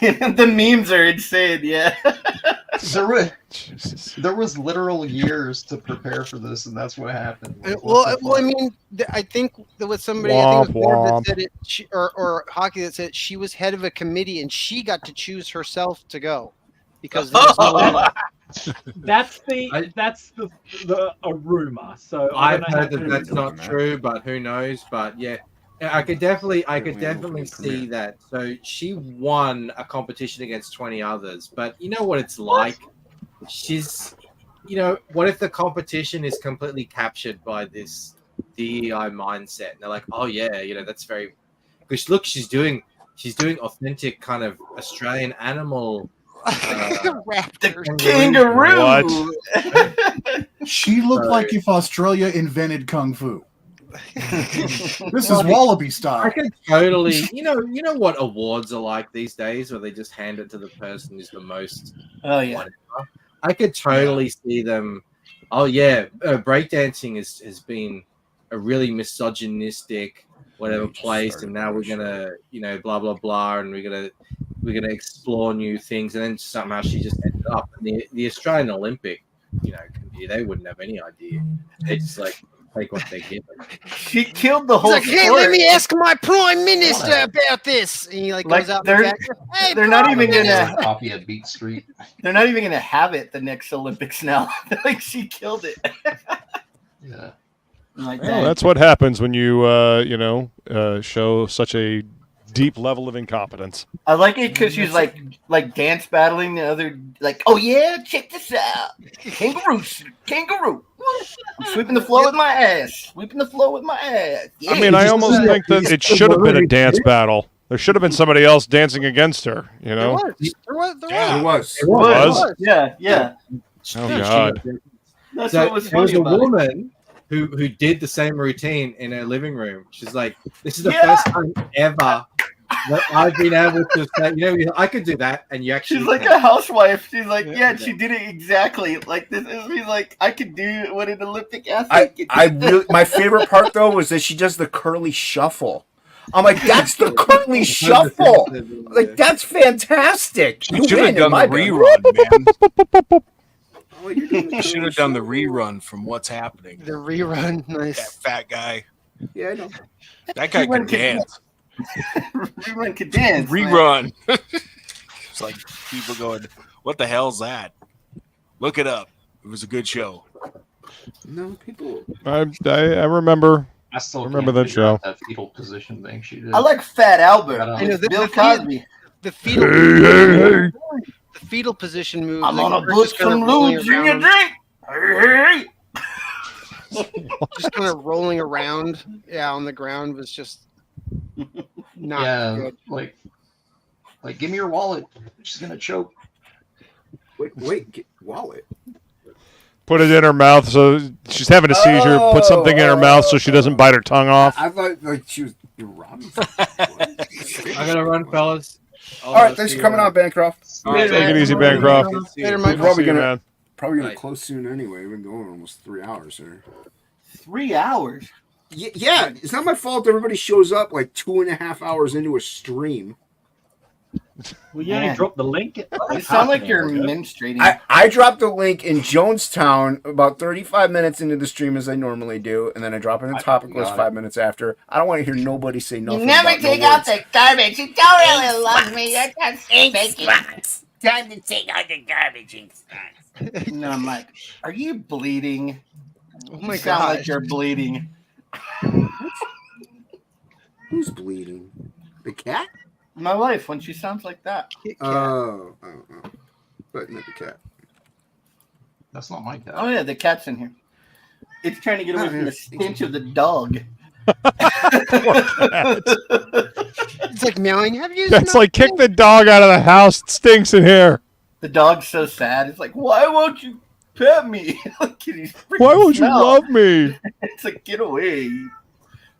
The memes are insane. Yeah. There was literal years to prepare for this, and that's what happened. Well, I mean, I think there was somebody I think it was Bev that said it, or Hockey that said she was head of a committee and she got to choose herself to go because there was no That's the a rumor. So I I've don't know heard that that's not true, but who knows? But yeah, I could definitely see that. So she won a competition against 20 others, but you know what it's like. She's, what if the competition is completely captured by this DEI mindset? And they're like, oh yeah, that's very. Because look, she's doing authentic kind of Australian animal. The kangaroo. What? She looked like if Australia invented kung fu. This is wallaby style. I could totally, you know what awards are like these days, where they just hand it to the person who's the most. Oh yeah. Whatever. I could totally see them. Oh yeah, breakdancing has been a really misogynistic, whatever just place, started and now we're gonna, blah blah blah, and we're gonna explore new things, and then somehow she just ended up. And the Australian Olympic, committee, they wouldn't have any idea. They just like take what they give them. She killed the whole. He's like, hey, sport. let me ask my prime minister about this. And he goes out. They're not even gonna copy at Beat Street. They're not even gonna have it the next Olympics now. Like she killed it. Yeah. Like Well, that's what happens when you, show such a deep level of incompetence. I like it because she's like dance battling the other, like, oh yeah, check this out, kangaroo. I'm sweeping the floor with my ass. Yeah. I mean, I almost think that it should have been a dance battle. There should have been somebody else dancing against her. There was. It was. Yeah. Oh God. That's So what was there was funny a about it. woman who did the same routine in her living room. She's like, this is the first time ever that I've been able to say, I could do that, and you actually. She's like a housewife. She's like, yeah, she did it exactly like this. She's like, I could do what an Olympic athlete could do. I really, my favorite part though was that she does the curly shuffle. I'm like, that's the curly shuffle. Like, that's fantastic. You should have done the rerun, man. You should have done the rerun from What's Happening. The rerun, nice. That fat guy. Yeah, I know. That guy could dance. Rerun could dance. Rerun. It's like people going, what the hell's that? Look it up. It was a good show. No, people. I remember. I still remember can't that figure out show. that fetal position thing she did. I like Fat Albert. I know, Bill Cosby. The fetal. Hey. The fetal position move. I'm like, on a her bush just kinda from rolling Lou Junior around- drink. just kind of rolling around, on the ground was just not good. like give me your wallet. She's gonna choke. Wait, wallet. Put it in her mouth, so she's having a seizure. Put something in her mouth so she doesn't bite her tongue off. I thought like she was robbing. I gotta run, fellas. All right, thanks for coming on, Bancroft. All right, take it easy, Bancroft. Later, We're Mike. probably See you, gonna man. probably close soon anyway. We've been going almost 3 hours here. 3 hours. Yeah, it's not my fault. Everybody shows up like 2.5 hours into a stream. Well, you only Man. dropped the link. You sound like you're menstruating. I dropped a link in Jonestown about 35 minutes into the stream as I normally do, and then I drop it in the topic list 5 minutes after. I don't want to hear nobody say nothing. You never about take no out words. the garbage. You don't really love me. You're just faking. Time to take out the garbage and stuff. No, I'm like, are you bleeding? Oh my You sound god! like you're bleeding. Who's bleeding? The cat? My wife, when she sounds like that. Oh. But not the cat. That's not my cat. Oh yeah, the cat's in here. It's trying to get away from the stench of the dog. It's like meowing. Have you? That's smelled like kick the dog out of the house. It stinks in here. The dog's so sad. It's like, why won't you pet me? Look at his freaking Why won't you smell. love me? It's like, get away.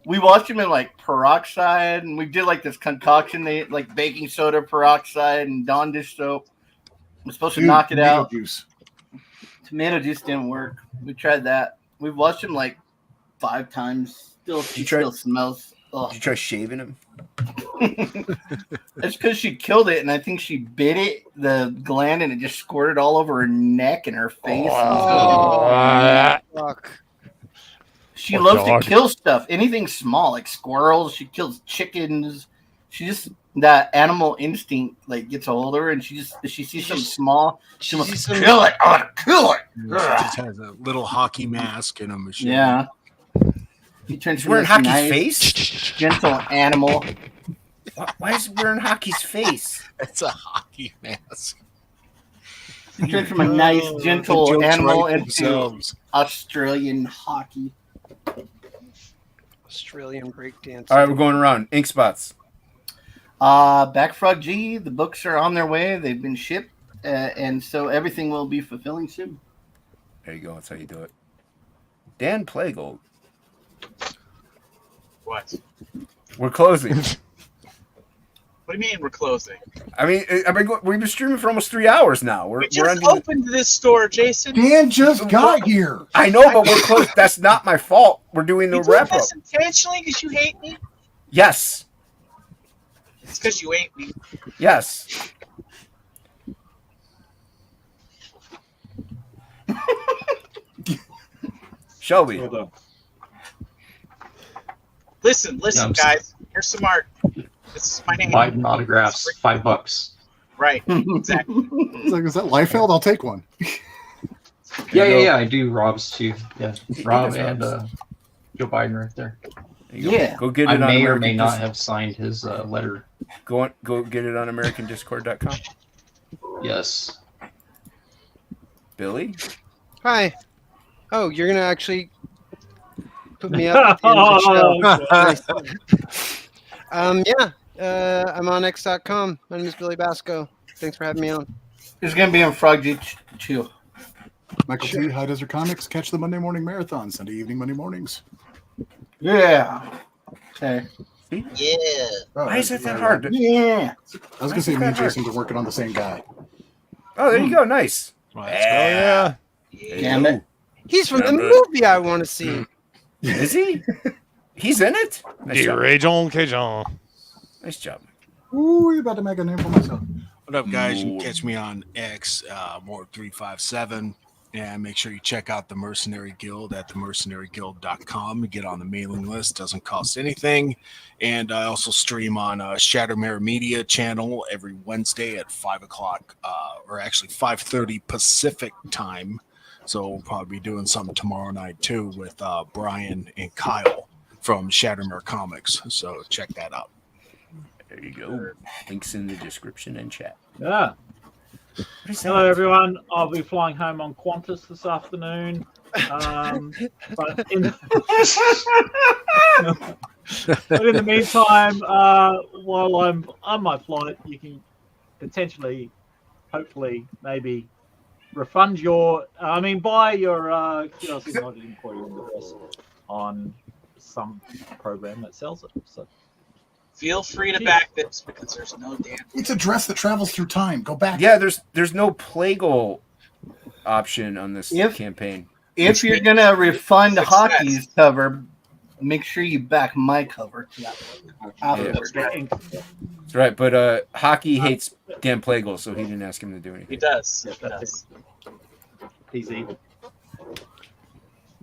We watched him in like peroxide, and we did like this concoction, like baking soda, peroxide, and Dawn dish soap. We're supposed to knock it tomato out. Juice. Tomato juice didn't work. We tried that. We've watched him like 5 times. He still smells. Ugh. Did you try shaving him? It's because she killed it, and I think she bit it, the gland, and it just squirted all over her neck and her face. Fuck. She Poor loves dog. to kill stuff, anything small, like squirrels. She kills chickens. She just that animal instinct like gets a hold of her, and she sees something small, she wants to kill it. I want to kill it. She just has a little hockey mask and a machine. Yeah. He turns He's wearing from this Hockey's nice, face? gentle animal. Why is he wearing Hockey's face? It's a hockey mask. He turns from a nice, The gentle jokes animal write into themselves. Australian hockey. Australian breakdance. All right, we're going around. Ink spots. Backfrog G, the books are on their way. They've been shipped, and so everything will be fulfilling soon. There you go. That's how you do it. Dan Plegel. What? We're closing. What do you mean we're closing? I mean, we've been streaming for almost 3 hours now. We We're just ending. opened this store, Jason. Dan just got here. I know, but we're close. That's not my fault. We're doing the You did wrap up. this intentionally because you hate me? Yes. It's because you ate me. Yes. Shelby. Listen, I'm guys. Here's some art. This is my name. Biden autographs, $5. Right, exactly. It's like, is that Liefeld? I'll take one. Yeah. I do Rob's too. Yeah, Rob and Joe Biden right there. Yeah. Go get it I on may or American may not have signed his letter. Go get it on AmericanDiscord.com. Yes. Billy? Hi. Oh, you're gonna actually put me up at the end of the show. Yeah. I'm on X.com. My name is Billy Bacsko. Thanks for having me on. It's gonna be on Frog too. Michael T. High Desert Comics. Catch the Monday morning marathon, Sunday evening, Monday mornings. Yeah. Okay. Yeah. Oh, Why is it that hard? Yeah. I was gonna say me and Jason were working on the same guy. Oh, there you go. Nice. Yeah. Damn it. He's from the movie I want to see. Is he? He's in it? Nice job. Rajon Cajun. Nice job. Ooh, we're about to make a name for myself. What up, guys? You can catch me on X, More357. And make sure you check out the Mercenary Guild at themercenaryguild.com to get on the mailing list. Doesn't cost anything. And I also stream on Shattermare Media channel every Wednesday at 5 o'clock, or actually 5:30 Pacific time. So we'll probably be doing something tomorrow night too with Brian and Kyle from Shattermare Comics. So check that out. There you go. Links in the description and chat. Yeah. Hello, everyone. I'll be flying home on Qantas this afternoon. But in the meantime, while I'm on my flight, you can potentially, hopefully, maybe refund your, buy your curiosity modded employee dress on some program that sells it. So feel free to back this because there's no damn. It's a dress that travels through time. Go back. Yeah, there's no Plegel option on this campaign. If you're gonna refund Hocky's cover, make sure you back my cover. Afterwards. That's right, but Hockey hates Dan Plegel, so he didn't ask him to do anything. He does. He does. He's evil.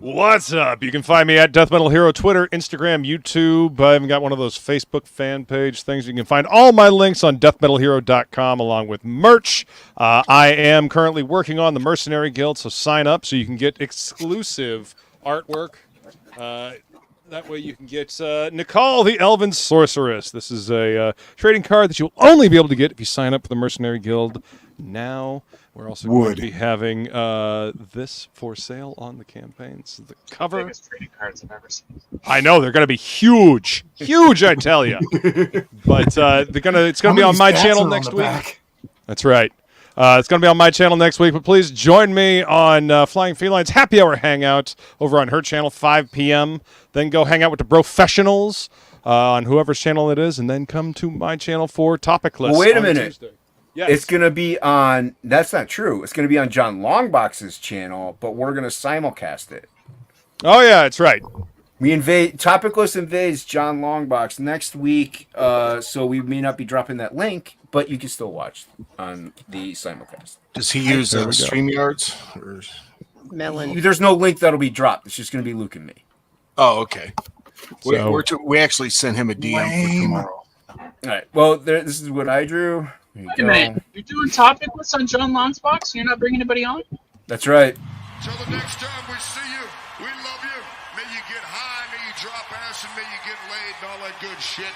What's up? You can find me at Death Metal Hero, Twitter, Instagram, YouTube. I haven't got one of those Facebook fan page things. You can find all my links on deathmetalhero.com along with merch. I am currently working on the Mercenary Guild, so sign up so you can get exclusive artwork. That way you can get Nicole the Elven Sorceress. This is a trading card that you'll only be able to get if you sign up for the Mercenary Guild now. We're also going to be having this for sale on the campaign. This is the cover. Biggest trading cards I've ever seen. I know they're going to be huge, I tell you. But it's going to be on my channel next week. That's right. It's going to be on my channel next week. But please join me on Flying Felines Happy Hour Hangout over on her channel, 5 p.m. Then go hang out with the Professionals on whoever's channel it is, and then come to my channel for TOPicLESS. Well, wait a minute. Tuesday. Yes. It's going to be on... That's not true. It's going to be on John Longbox's channel, but we're going to simulcast it. Oh, yeah, that's right. TOPicLESS invades John Longbox next week, so we may not be dropping that link, but you can still watch on the simulcast. Does he use StreamYards? Or... Melon. There's no link that'll be dropped. It's just going to be Luke and me. Oh, okay. So, we actually sent him a DM for tomorrow. All right. Well, this is what I drew. Wait a minute. You're doing TOPicLESS on John Long's box? You're not bringing anybody on? That's right. Till the next time we see you, we love you. May you get high, may you drop acid, may you get laid, and all that good shit.